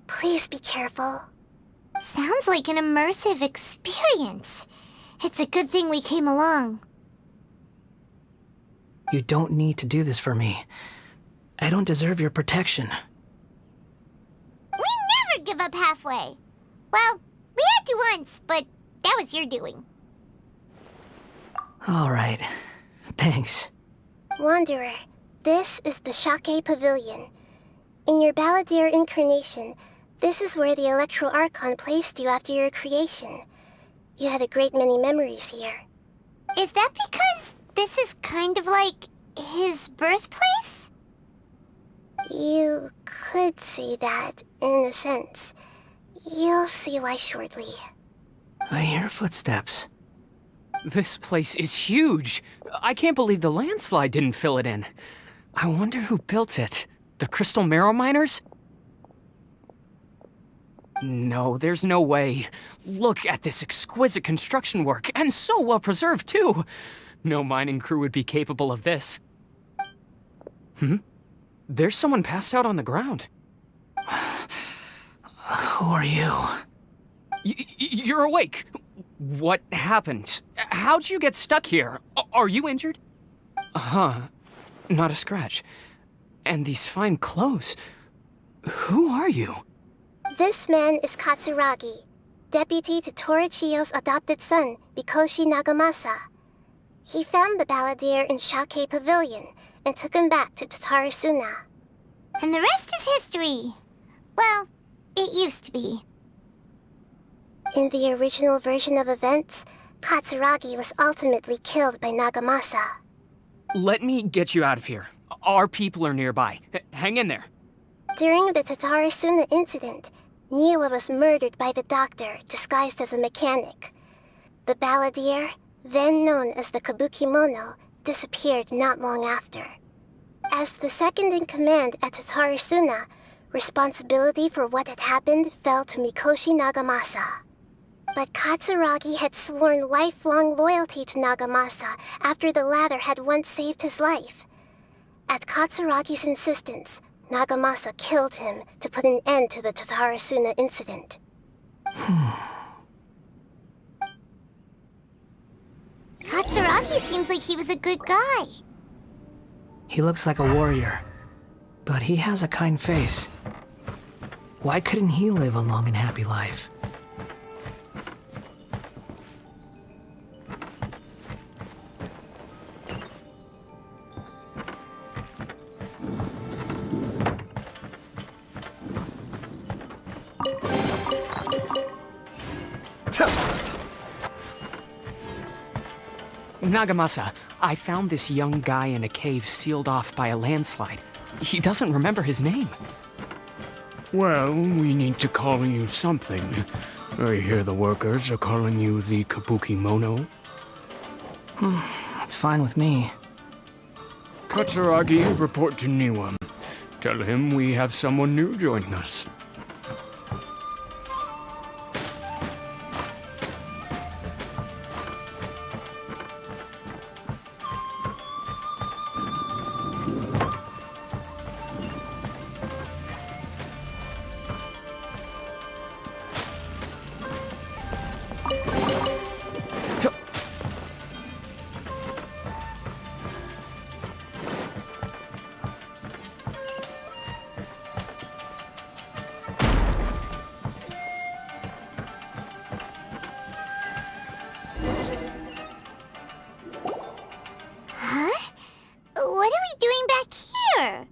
Please be careful. Sounds like an immersive experience. It's a good thing we came along. You don't need to do this for me. I don't deserve your protection. We never give up halfway. Well, we had to once, but that was your doing. All right. Thanks. Wanderer, this is the Shake Pavilion. In your Balladeer incarnation, this is where the Electro Archon placed you after your creation. You had a great many memories here. Is that because this is kind of like his birthplace? You could say that, in a sense. You'll see why shortly. I hear footsteps. This place is huge. I can't believe the landslide didn't fill it in. I wonder who built it. The Crystal Marrow Miners? No, there's no way. Look at this exquisite construction work, and so well preserved, too. No mining crew would be capable of this. There's someone passed out on the ground. Who are you? You're awake. What happened? How'd you get stuck here? Are you injured? Not a scratch. And these fine clothes. Who are you? This man is Katsuragi, deputy to Torichio's adopted son, Mikoshi Nagamasa. He found the Balladeer in Shake Pavilion and took him back to Tatarasuna. And the rest is history. Well, it used to be. In the original version of events, Katsuragi was ultimately killed by Nagamasa. Let me get you out of here. Our people are nearby. Hang in there. During the Tatarasuna incident, Niwa was murdered by the doctor disguised as a mechanic. The Balladeer, then known as the Kabukimono, disappeared not long after. As the second in command at Tatarasuna, responsibility for what had happened fell to Mikoshi Nagamasa. But Katsuragi had sworn lifelong loyalty to Nagamasa after the latter had once saved his life. At Katsuragi's insistence, Nagamasa killed him to put an end to the Tatarasuna incident. Katsuragi seems like he was a good guy. He looks like a warrior, but he has a kind face. Why couldn't he live a long and happy life? Nagamasa, I found this young guy in a cave sealed off by a landslide. He doesn't remember his name. Well, we need to call you something. I hear the workers are calling you the Kabukimono. That's fine with me. Katsuragi, report to Niwa. Tell him we have someone new joining us. What are we doing back here?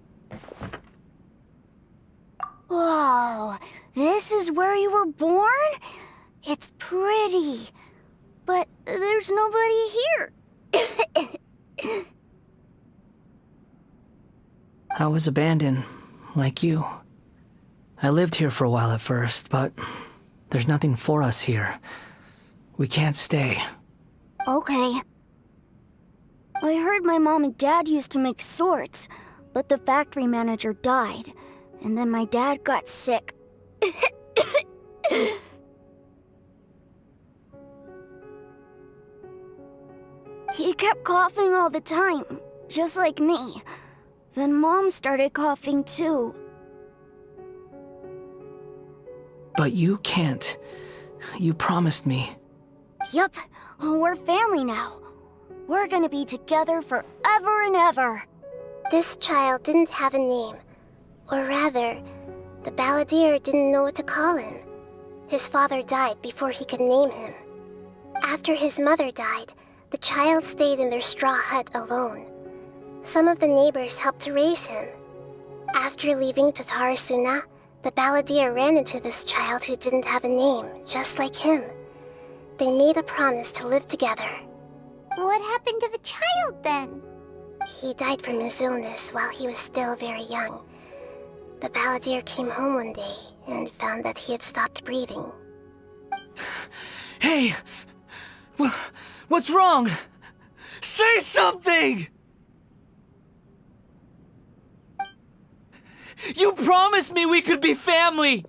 Whoa, this is where you were born? It's pretty, but there's nobody here. I was abandoned, like you. I lived here for a while at first, but there's nothing for us here. We can't stay. Okay. I heard my mom and dad used to make swords, But the factory manager died, and then my dad got sick. He kept coughing all the time, just like me. Then Mom started coughing too. But you can't. You promised me. Yup, we're family now. We're gonna be together forever and ever. This child didn't have a name. Or rather, the Balladeer didn't know what to call him. His father died before he could name him. After his mother died, the child stayed in their straw hut alone. Some of the neighbors helped to raise him. After leaving Tatarasuna, the Balladeer ran into this child who didn't have a name, just like him. They made a promise to live together. What happened to the child then? He died from his illness while he was still very young. The Balladeer came home one day and found that he had stopped breathing. Hey! What's wrong? Say something! You promised me we could be family!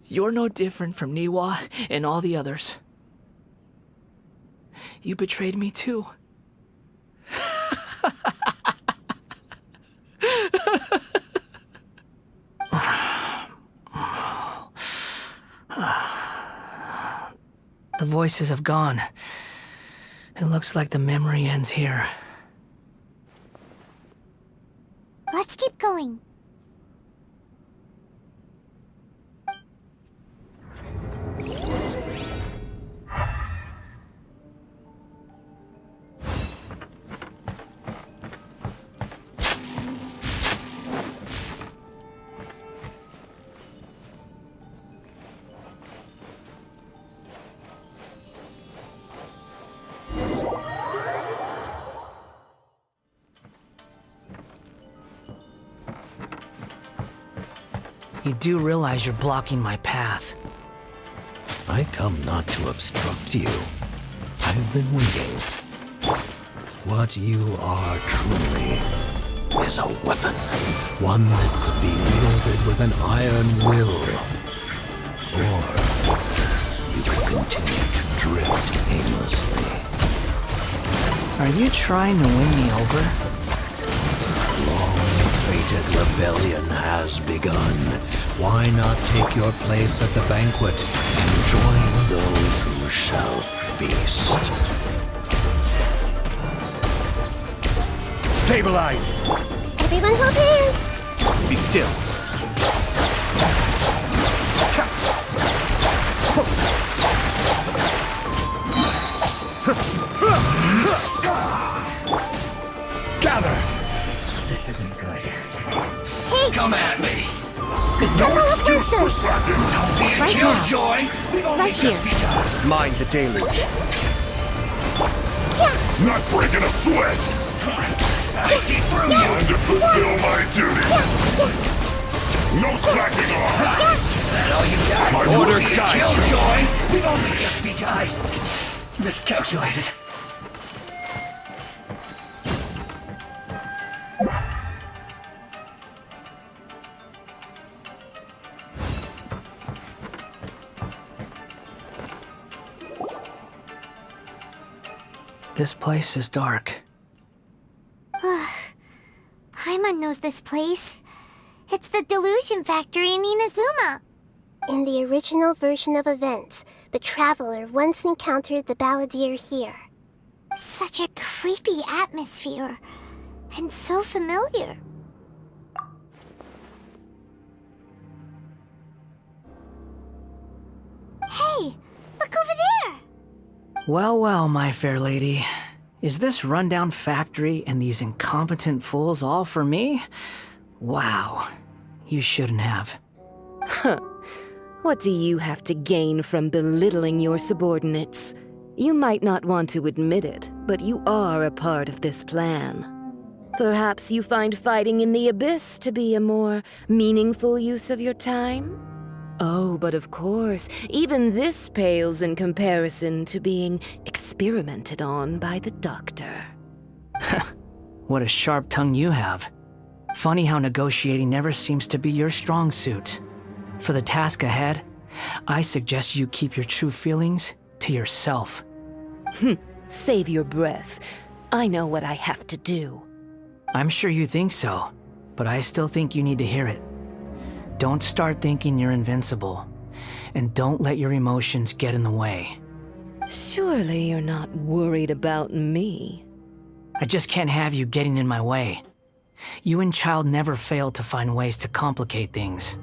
You're no different from Niwa and all the others. You betrayed me too. The voices have gone. It looks like the memory ends here. Let's keep going. You do realize you're blocking my path. I come not to obstruct you. I've been waiting. What you are truly is a weapon. One that could be wielded with an iron will. Or you could continue to drift aimlessly. Are you trying to win me over? Long-fated rebellion has begun. Why not take your place at the banquet and join those who shall feast? Stabilize! Everyone hold hands! Be still. Gather! This isn't good. Hey! Come at me! Temple of Wisdom! Don't be a Right killjoy! We've only Right just here. begun. Mind the deluge. Yeah! Not breaking a sweat! I see through you! Time to fulfill my duty! No slacking off! That all you got? My Order order guides you. killjoy! We've only just begun. Miscalculated. This place is dark. Paimon knows this place. It's the Delusion Factory in Inazuma. In the original version of events, the Traveler once encountered the Balladeer here. Such a creepy atmosphere. And so familiar. Hey, look over there! Well, well, my fair lady. Is this rundown factory and these incompetent fools all for me? Wow. You shouldn't have. Huh. What do you have to gain from belittling your subordinates? You might not want to admit it, but you are a part of this plan. Perhaps you find fighting in the Abyss to be a more meaningful use of your time? Oh, but of course, even this pales in comparison to being experimented on by the Doctor. What a sharp tongue you have. Funny how negotiating never seems to be your strong suit. For the task ahead, I suggest you keep your true feelings to yourself. Save your breath. I know what I have to do. I'm sure you think so, but I still think you need to hear it. Don't start thinking you're invincible, and don't let your emotions get in the way. Surely you're not worried about me. I just can't have you getting in my way. You and Child never fail to find ways to complicate things.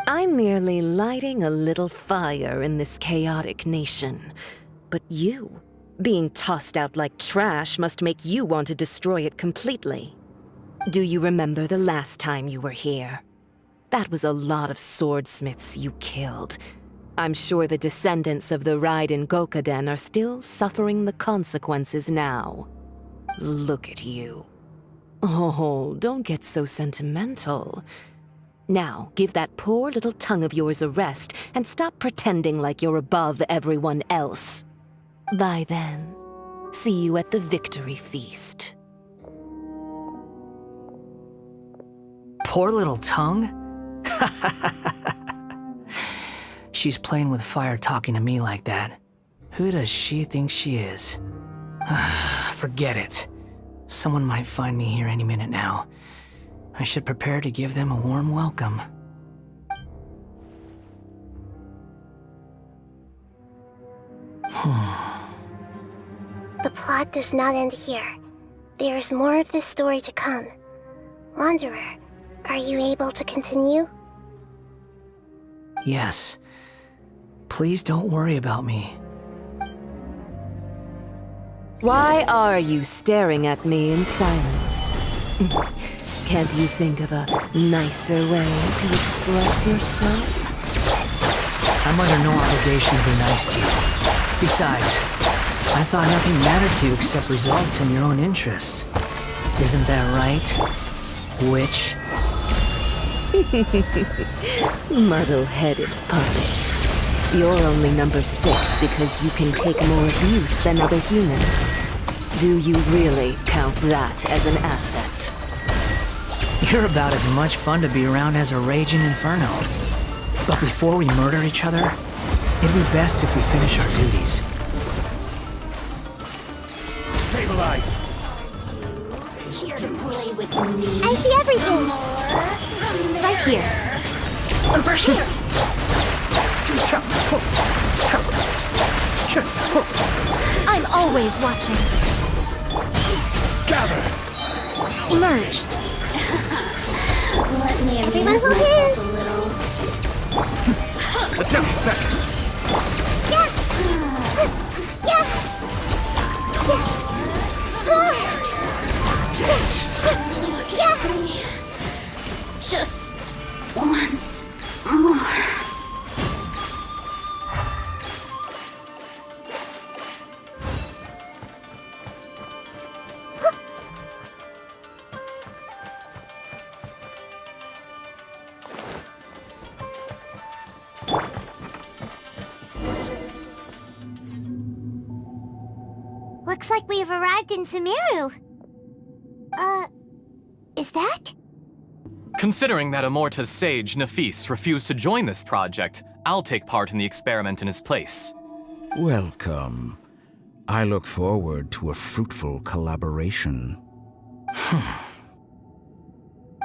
I'm merely lighting a little fire in this chaotic nation. But you, being tossed out like trash, must make you want to destroy it completely. Do you remember the last time you were here? That was a lot of swordsmiths you killed. I'm sure the descendants of the Raiden Gokaden are still suffering the consequences now. Look at you. Oh, don't get so sentimental. Now, give that poor little tongue of yours a rest and stop pretending like you're above everyone else. Bye then. See you at the victory feast. Poor little tongue? She's playing with fire talking to me like that. Who does she think she is? Forget it. Someone might find me here any minute now. I should prepare to give them a warm welcome. The plot does not end here. There is more of this story to come. Wanderer, are you able to continue? Yes. Please don't worry about me. Why are you staring at me in silence? Can't you think of a nicer way to express yourself? I'm under no obligation to be nice to you. Besides, I thought nothing mattered to you except results in your own interests. Isn't that right, witch? Muddle-headed puppet. You're only number 6 because you can take more abuse than other humans. Do you really count that as an asset? You're about as much fun to be around as a raging inferno. But before we murder each other, it'd be best if we finish our duties. Stabilize! Here to play with me. I see everything! Right here. Over here! I'm always watching. Gather! Emerge! Everyone hold hands! Attempt back! Yeah! Yeah! Yeah! Just once more. Looks like we have arrived in Sumeru. Is that? Considering that Amorta's sage, Nafis, refused to join this project, I'll take part in the experiment in his place. Welcome. I look forward to a fruitful collaboration.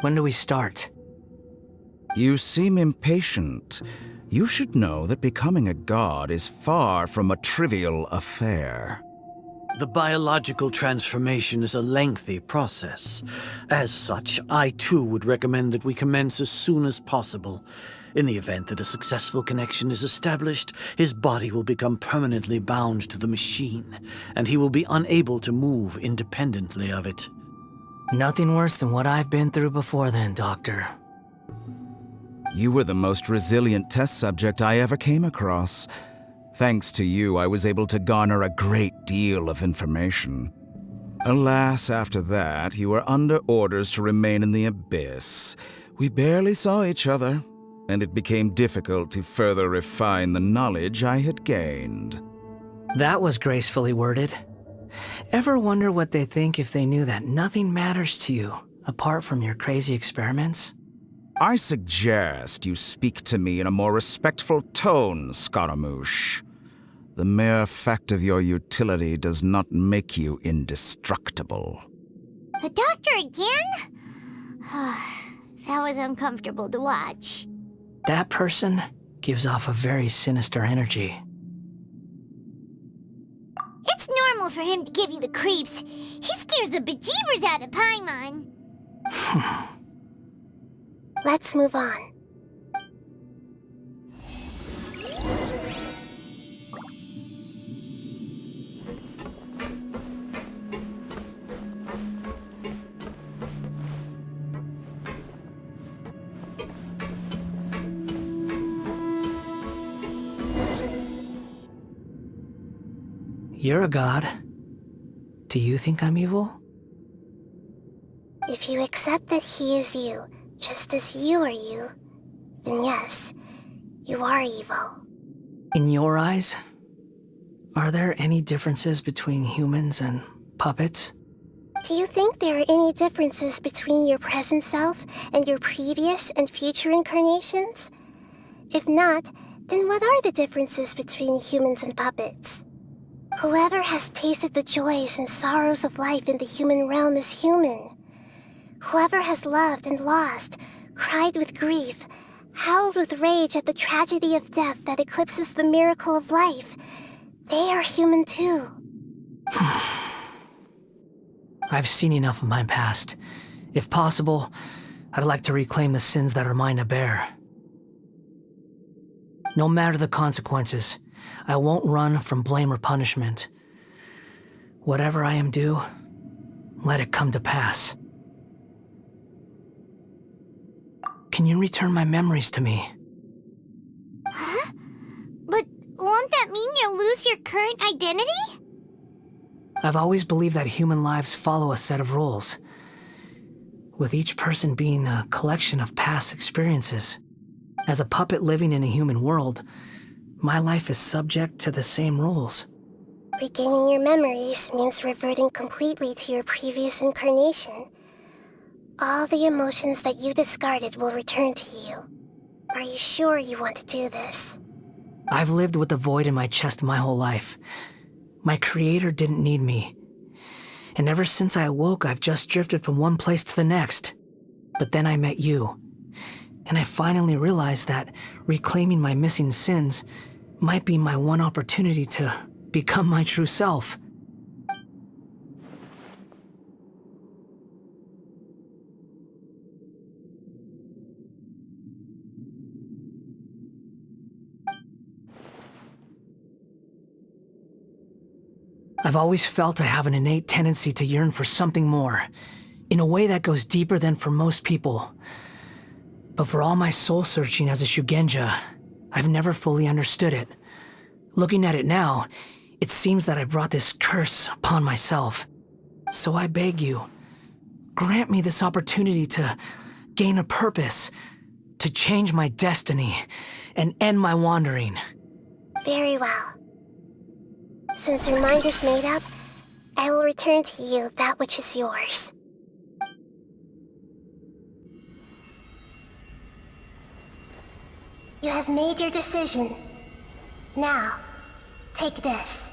When do we start? You seem impatient. You should know that becoming a god is far from a trivial affair. The biological transformation is a lengthy process. As such, I too would recommend that we commence as soon as possible. In the event that a successful connection is established, his body will become permanently bound to the machine, and he will be unable to move independently of it. Nothing worse than what I've been through before then, Doctor. You were the most resilient test subject I ever came across. Thanks to you, I was able to garner a great deal of information. Alas, after that, you were under orders to remain in the Abyss. We barely saw each other, and it became difficult to further refine the knowledge I had gained. That was gracefully worded. Ever wonder what they think if they knew that nothing matters to you apart from your crazy experiments? I suggest you speak to me in a more respectful tone, Scaramouche. The mere fact of your utility does not make you indestructible. The doctor again? That was uncomfortable to watch. That person gives off a very sinister energy. It's normal for him to give you the creeps. He scares the bejeebers out of Paimon. Let's move on. You're a god. Do you think I'm evil? If you accept that he is you, just as you are you, then yes, you are evil. In your eyes, are there any differences between humans and puppets? Do you think there are any differences between your present self and your previous and future incarnations? If not, then what are the differences between humans and puppets? Whoever has tasted the joys and sorrows of life in the human realm is human. Whoever has loved and lost, cried with grief, howled with rage at the tragedy of death that eclipses the miracle of life, they are human too. I've seen enough of my past. If possible, I'd like to reclaim the sins that are mine to bear. No matter the consequences, I won't run from blame or punishment. Whatever I am due, let it come to pass. Can you return my memories to me? Huh? But won't that mean you'll lose your current identity? I've always believed that human lives follow a set of rules, with each person being a collection of past experiences. As a puppet living in a human world, my life is subject to the same rules. Regaining your memories means reverting completely to your previous incarnation. All the emotions that you discarded will return to you. Are you sure you want to do this? I've lived with a void in my chest my whole life. My creator didn't need me. And ever since I awoke, I've just drifted from one place to the next. But then I met you. And I finally realized that reclaiming my missing sins might be my one opportunity to become my true self. I've always felt I have an innate tendency to yearn for something more, in a way that goes deeper than for most people. But for all my soul-searching as a Shugenja, I've never fully understood it. Looking at it now, it seems that I brought this curse upon myself. So I beg you, grant me this opportunity to gain a purpose, to change my destiny, and end my wandering. Very well. Since your mind is made up, I will return to you that which is yours. You have made your decision. Now, take this.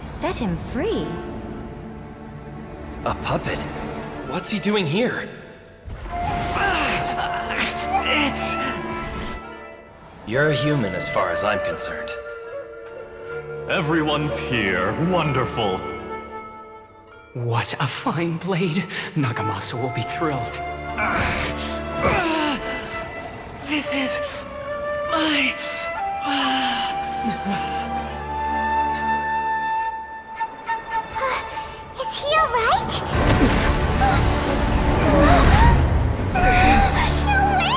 Set him free. A puppet? What's he doing here? You're a human as far as I'm concerned. Everyone's here. Wonderful. What a fine blade. Nagamasa will be thrilled. This is my... Is he alright? No way!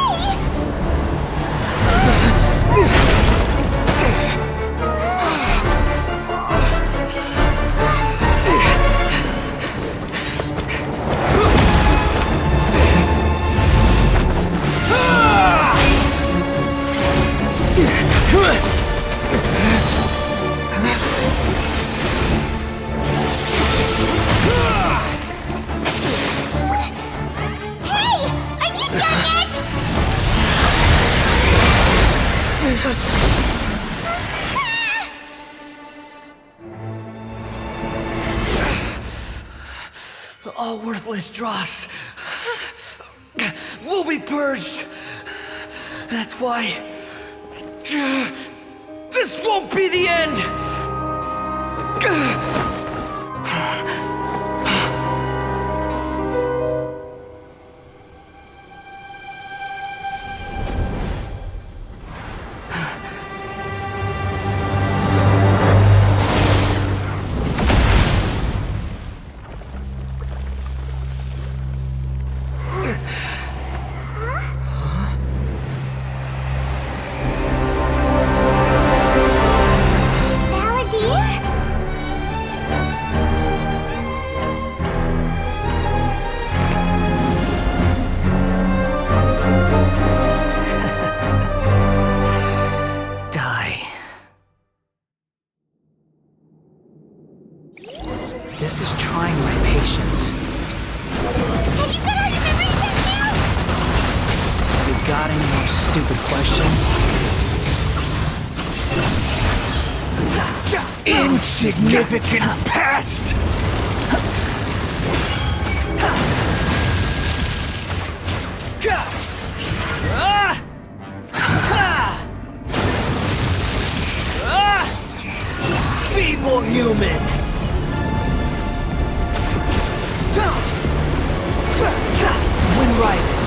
All worthless dross will be purged. That's why this won't be the end. This is trying my patience. Have you got all your memories back now? You got any more stupid questions? Insignificant pest! Feeble human! Wind rises.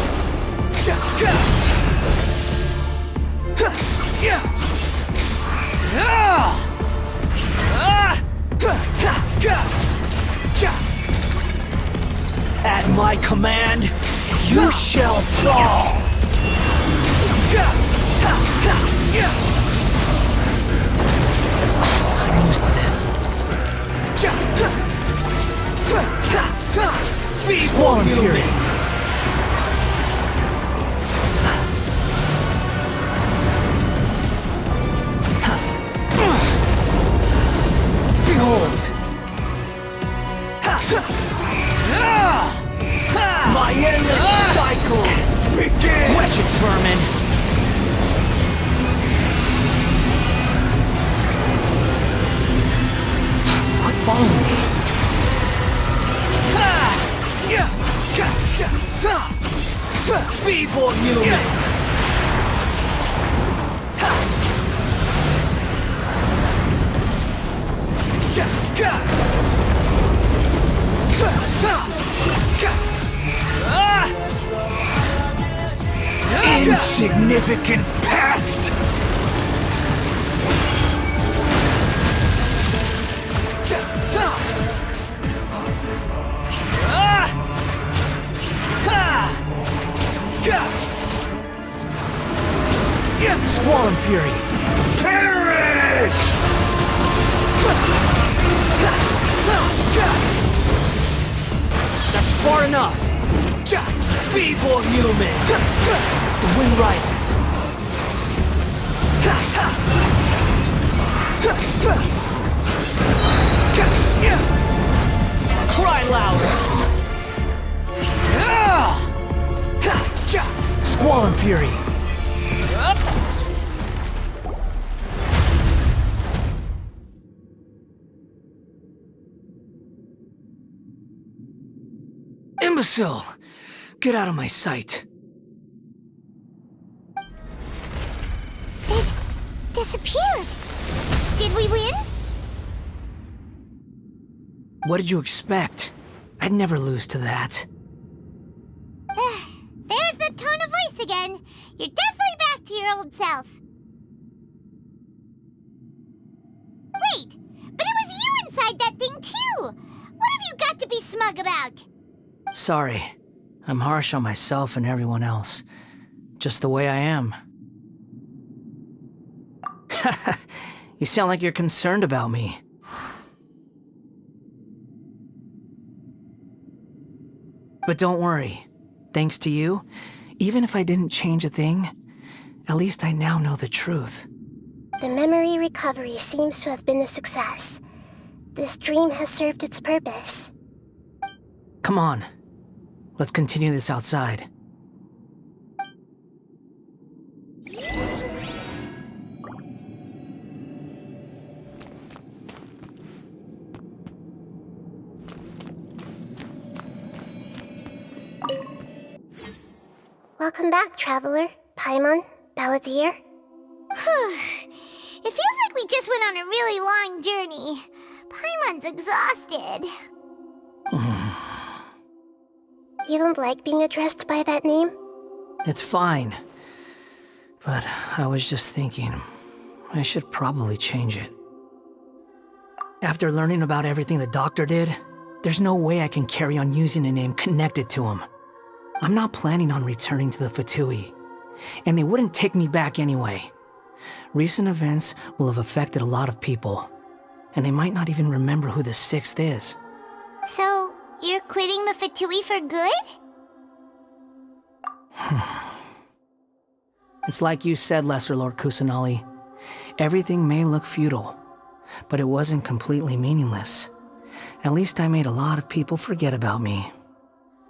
At my command, you shall fall! I'm used to this. Squall and Fury! Behold! My endless cycle! Begin! Wretched vermin! Quit following me! Feeble human! Insignificant pest! Squall and Fury! Perish! That's far enough! Feeble human! The wind rises. Cry louder! Squall and Fury! Imbecile! Get out of my sight. It disappeared. Did we win? What did you expect? I'd never lose to that. There's the tone of voice again. You're definitely back to your old self. Wait, but it was you inside that thing too! What have you got to be smug about? Sorry. I'm harsh on myself and everyone else. Just the way I am. You sound like you're concerned about me. But don't worry. Thanks to you, even if I didn't change a thing, at least I now know the truth. The memory recovery seems to have been a success. This dream has served its purpose. Come on. Let's continue this outside. Welcome back, Traveler, Paimon, Balladeer. It feels like we just went on a really long journey. Paimon's exhausted. You don't like being addressed by that name? It's fine. But I was just thinking, I should probably change it. After learning about everything the doctor did, there's no way I can carry on using a name connected to him. I'm not planning on returning to the Fatui, and they wouldn't take me back anyway. Recent events will have affected a lot of people, and they might not even remember who the 6th is. So, you're quitting the Fatui for good? It's like you said, Lesser Lord Kusanali. Everything may look futile, but it wasn't completely meaningless. At least I made a lot of people forget about me.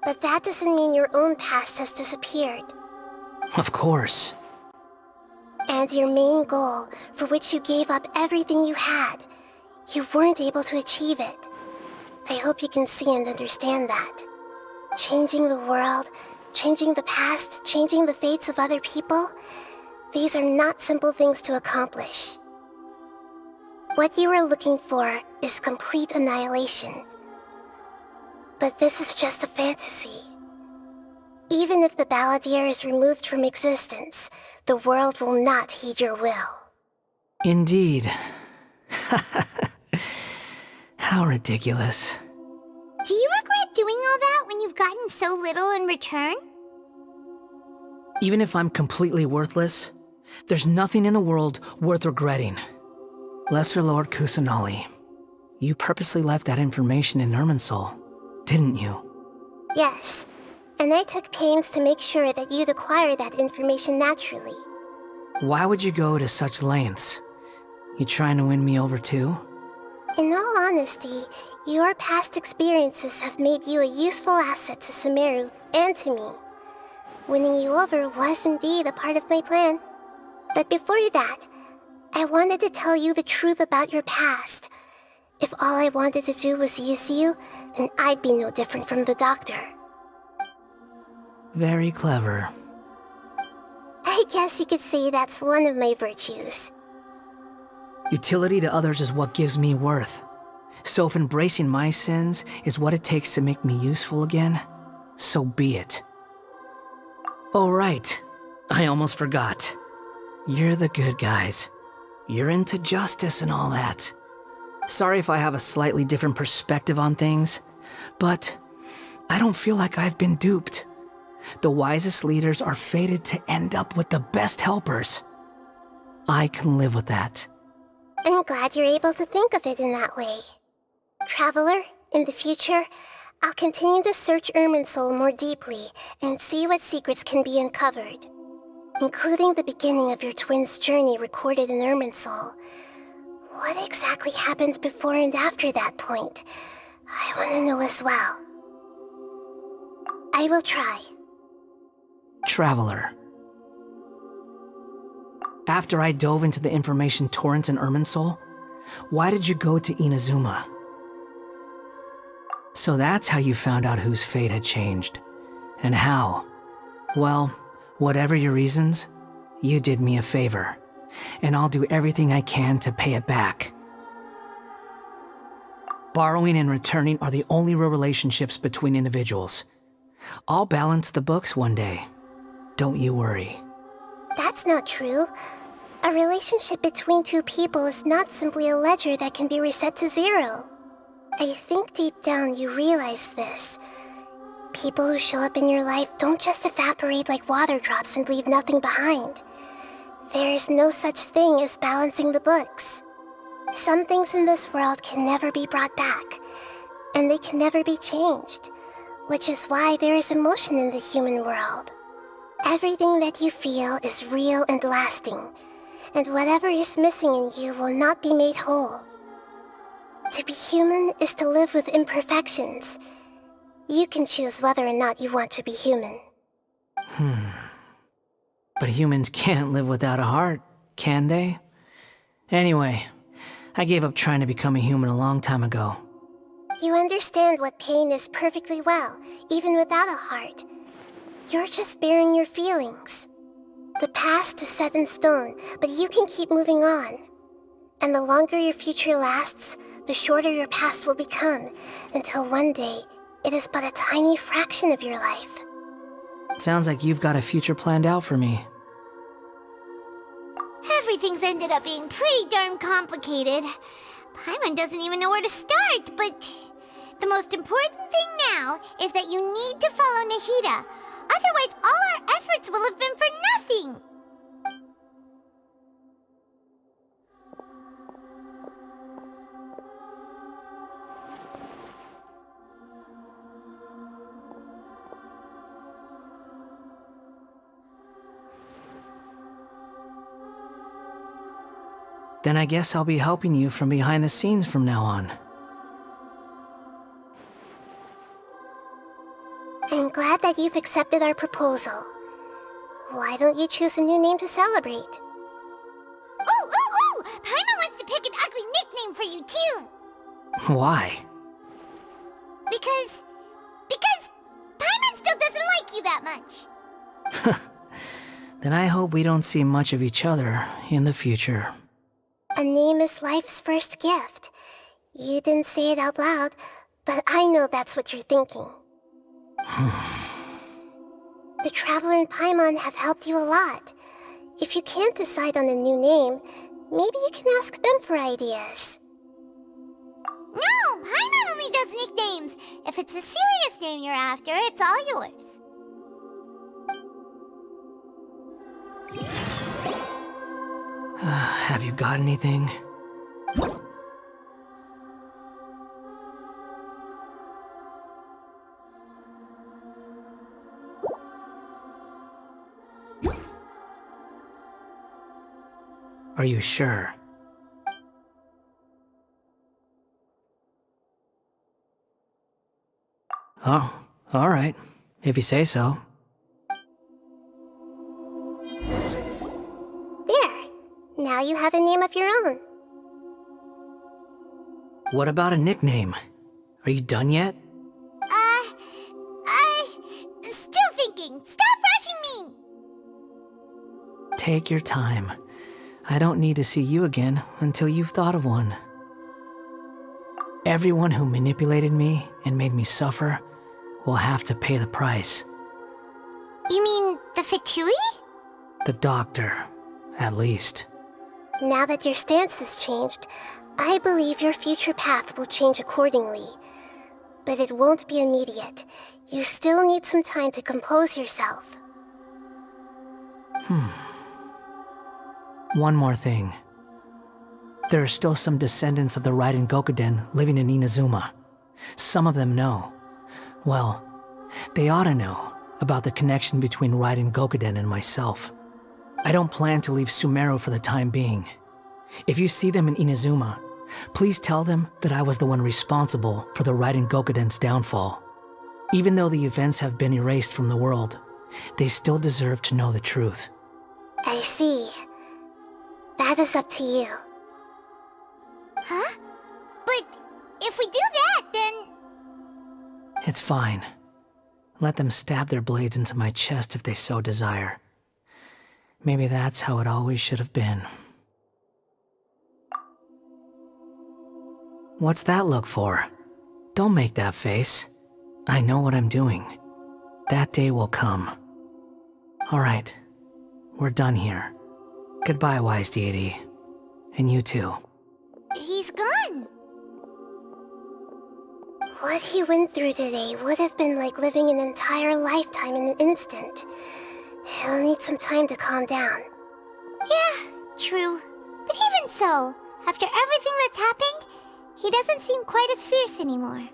But that doesn't mean your own past has disappeared. Of course. And your main goal, for which you gave up everything you had, you weren't able to achieve it. I hope you can see and understand that. Changing the world, changing the past, changing the fates of other people, these are not simple things to accomplish. What you are looking for is complete annihilation. But this is just a fantasy. Even if the Balladeer is removed from existence, the world will not heed your will. Indeed. How ridiculous. Do you regret doing all that when you've gotten so little in return? Even if I'm completely worthless, there's nothing in the world worth regretting. Lesser Lord Kusanali, you purposely left that information in Irminsul, didn't you? Yes, and I took pains to make sure that you'd acquire that information naturally. Why would you go to such lengths? You trying to win me over too? In all honesty, your past experiences have made you a useful asset to Sumeru and to me. Winning you over was indeed a part of my plan. But before that, I wanted to tell you the truth about your past. If all I wanted to do was use you, then I'd be no different from the doctor. Very clever. I guess you could say that's one of my virtues. Utility to others is what gives me worth. So if embracing my sins is what it takes to make me useful again, so be it. Oh right, I almost forgot. You're the good guys. You're into justice and all that. Sorry if I have a slightly different perspective on things, but I don't feel like I've been duped. The wisest leaders are fated to end up with the best helpers. I can live with that. I'm glad you're able to think of it in that way. Traveler, in the future, I'll continue to search Irminsul more deeply and see what secrets can be uncovered, including the beginning of your twins' journey recorded in Irminsul. What exactly happened before and after that point? I want to know as well. I will try. Traveler. After I dove into the information torrent in Irminsul, why did you go to Inazuma? So that's how you found out whose fate had changed. And how? Well, whatever your reasons, you did me a favor, and I'll do everything I can to pay it back. Borrowing and returning are the only real relationships between individuals. I'll balance the books one day. Don't you worry. That's not true. A relationship between two people is not simply a ledger that can be reset to zero. I think deep down you realize this. People who show up in your life don't just evaporate like water drops and leave nothing behind. There is no such thing as balancing the books. Some things in this world can never be brought back, and they can never be changed, which is why there is emotion in the human world. Everything that you feel is real and lasting, and whatever is missing in you will not be made whole. To be human is to live with imperfections. You can choose whether or not you want to be human. But humans can't live without a heart, can they? Anyway, I gave up trying to become a human a long time ago. You understand what pain is perfectly well, even without a heart. You're just bearing your feelings. The past is set in stone, but you can keep moving on. And the longer your future lasts, the shorter your past will become, until one day, it is but a tiny fraction of your life. Sounds like you've got a future planned out for me. Everything's ended up being pretty darn complicated. Paimon doesn't even know where to start, but the most important thing now is that you need to follow Nahida. Otherwise, all our efforts will have been for nothing. Then I guess I'll be helping you from behind the scenes from now on. I'm glad that you've accepted our proposal. Why don't you choose a new name to celebrate? Ooh! Paimon wants to pick an ugly nickname for you, too! Why? Because Paimon still doesn't like you that much. Then I hope we don't see much of each other in the future. A name is life's first gift. You didn't say it out loud, but I know that's what you're thinking. The Traveler and Paimon have helped you a lot. If you can't decide on a new name, maybe you can ask them for ideas. No! Paimon only does nicknames! If it's a serious name you're after, it's all yours. Have you got anything? Are you sure? Oh, all right. If you say so. Now you have a name of your own. What about a nickname? Are you done yet? Still thinking. Stop rushing me! Take your time. I don't need to see you again until you've thought of one. Everyone who manipulated me and made me suffer will have to pay the price. You mean the Fatui? The doctor, at least. Now that your stance has changed, I believe your future path will change accordingly. But it won't be immediate. You still need some time to compose yourself. One more thing. There are still some descendants of the Raiden Gokuden living in Inazuma. Some of them know. Well, they ought to know about the connection between Raiden Gokuden and myself. I don't plan to leave Sumeru for the time being. If you see them in Inazuma, please tell them that I was the one responsible for the Raiden Gokuden's downfall. Even though the events have been erased from the world, they still deserve to know the truth. I see. That is up to you. Huh? But if we do that, then... It's fine. Let them stab their blades into my chest if they so desire. Maybe that's how it always should have been. What's that look for? Don't make that face. I know what I'm doing. That day will come. All right. We're done here. Goodbye, wise deity. And you too. He's gone. What he went through today would have been like living an entire lifetime in an instant. He'll need some time to calm down. Yeah, true. But even so, after everything that's happened, he doesn't seem quite as fierce anymore.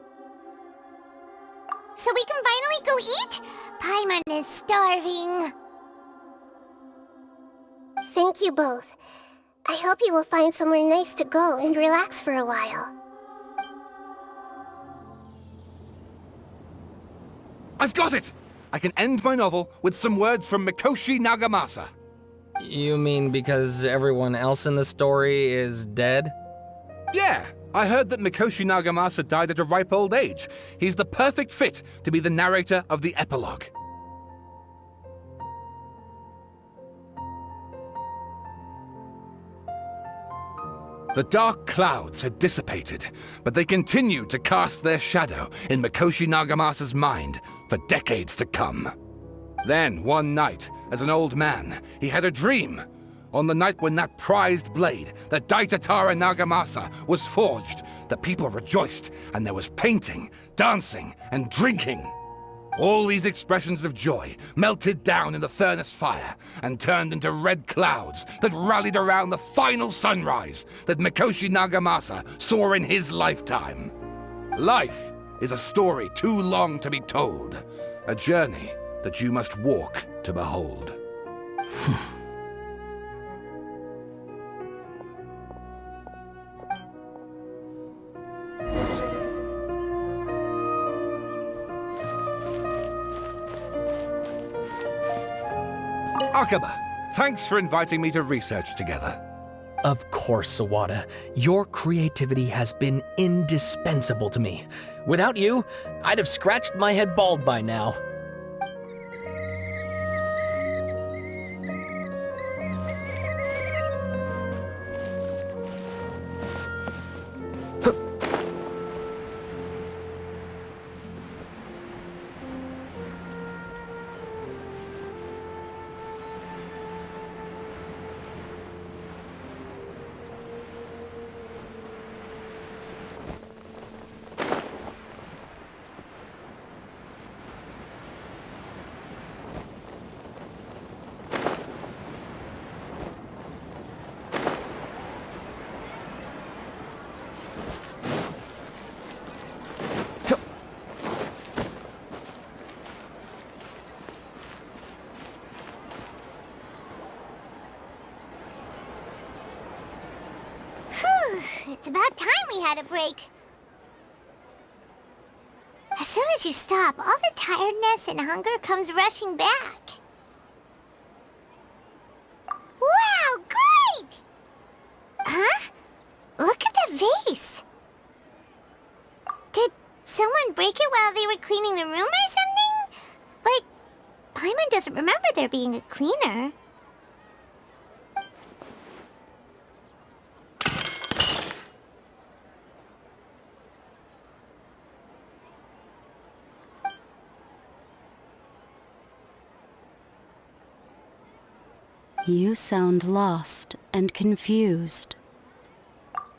So we can finally go eat? Paimon is starving. Thank you both. I hope you will find somewhere nice to go and relax for a while. I've got it! I can end my novel with some words from Mikoshi Nagamasa. You mean because everyone else in the story is dead? Yeah, I heard that Mikoshi Nagamasa died at a ripe old age. He's the perfect fit to be the narrator of the epilogue. The dark clouds had dissipated, but they continued to cast their shadow in Mikoshi Nagamasa's mind for decades to come. Then, one night, as an old man, he had a dream. On the night when that prized blade, the Daitatara Nagamasa, was forged, the people rejoiced, and there was painting, dancing, and drinking. All these expressions of joy melted down in the furnace fire and turned into red clouds that rallied around the final sunrise that Mikoshi Nagamasa saw in his lifetime. Life is a story too long to be told, a journey that you must walk to behold. Akaba, thanks for inviting me to research together. Of course, Sawada. Your creativity has been indispensable to me. Without you, I'd have scratched my head bald by now. It's about time we had a break. As soon as you stop, all the tiredness and hunger comes rushing back. Wow, great! Huh? Look at the vase. Did someone break it while they were cleaning the room or something? Like, Paimon doesn't remember there being a cleaner. You sound lost and confused.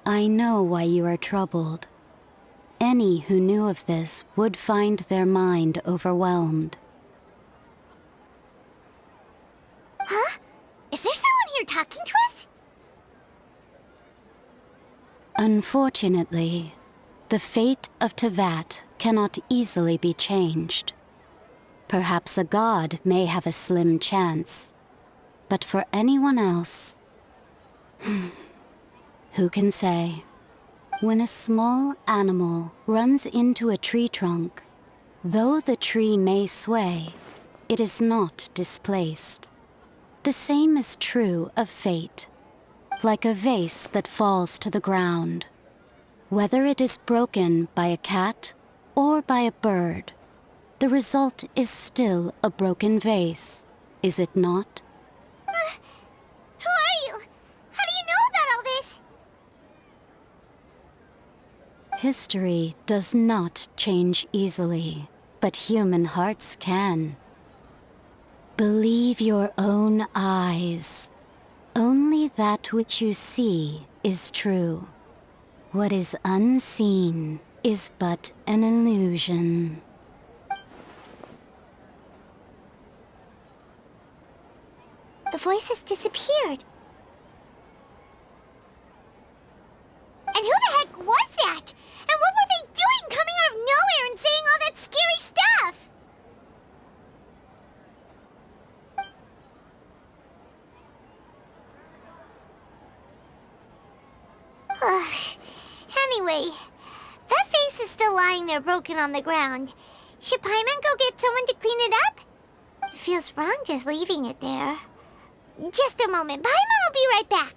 I know why you are troubled. Any who knew of this would find their mind overwhelmed. Huh? Is there someone here talking to us? Unfortunately, the fate of Tevat cannot easily be changed. Perhaps a god may have a slim chance. But for anyone else, who can say? When a small animal runs into a tree trunk, though the tree may sway, it is not displaced. The same is true of fate, like a vase that falls to the ground. Whether it is broken by a cat or by a bird, the result is still a broken vase, is it not? Who are you? How do you know about all this? History does not change easily, but human hearts can. Believe your own eyes. Only that which you see is true. What is unseen is but an illusion. The voice has disappeared. And who the heck was that? And what were they doing coming out of nowhere and saying all that scary stuff? Anyway, that vase is still lying there broken on the ground. Should Paimon go get someone to clean it up? It feels wrong just leaving it there. Just a moment. Paimon will be right back.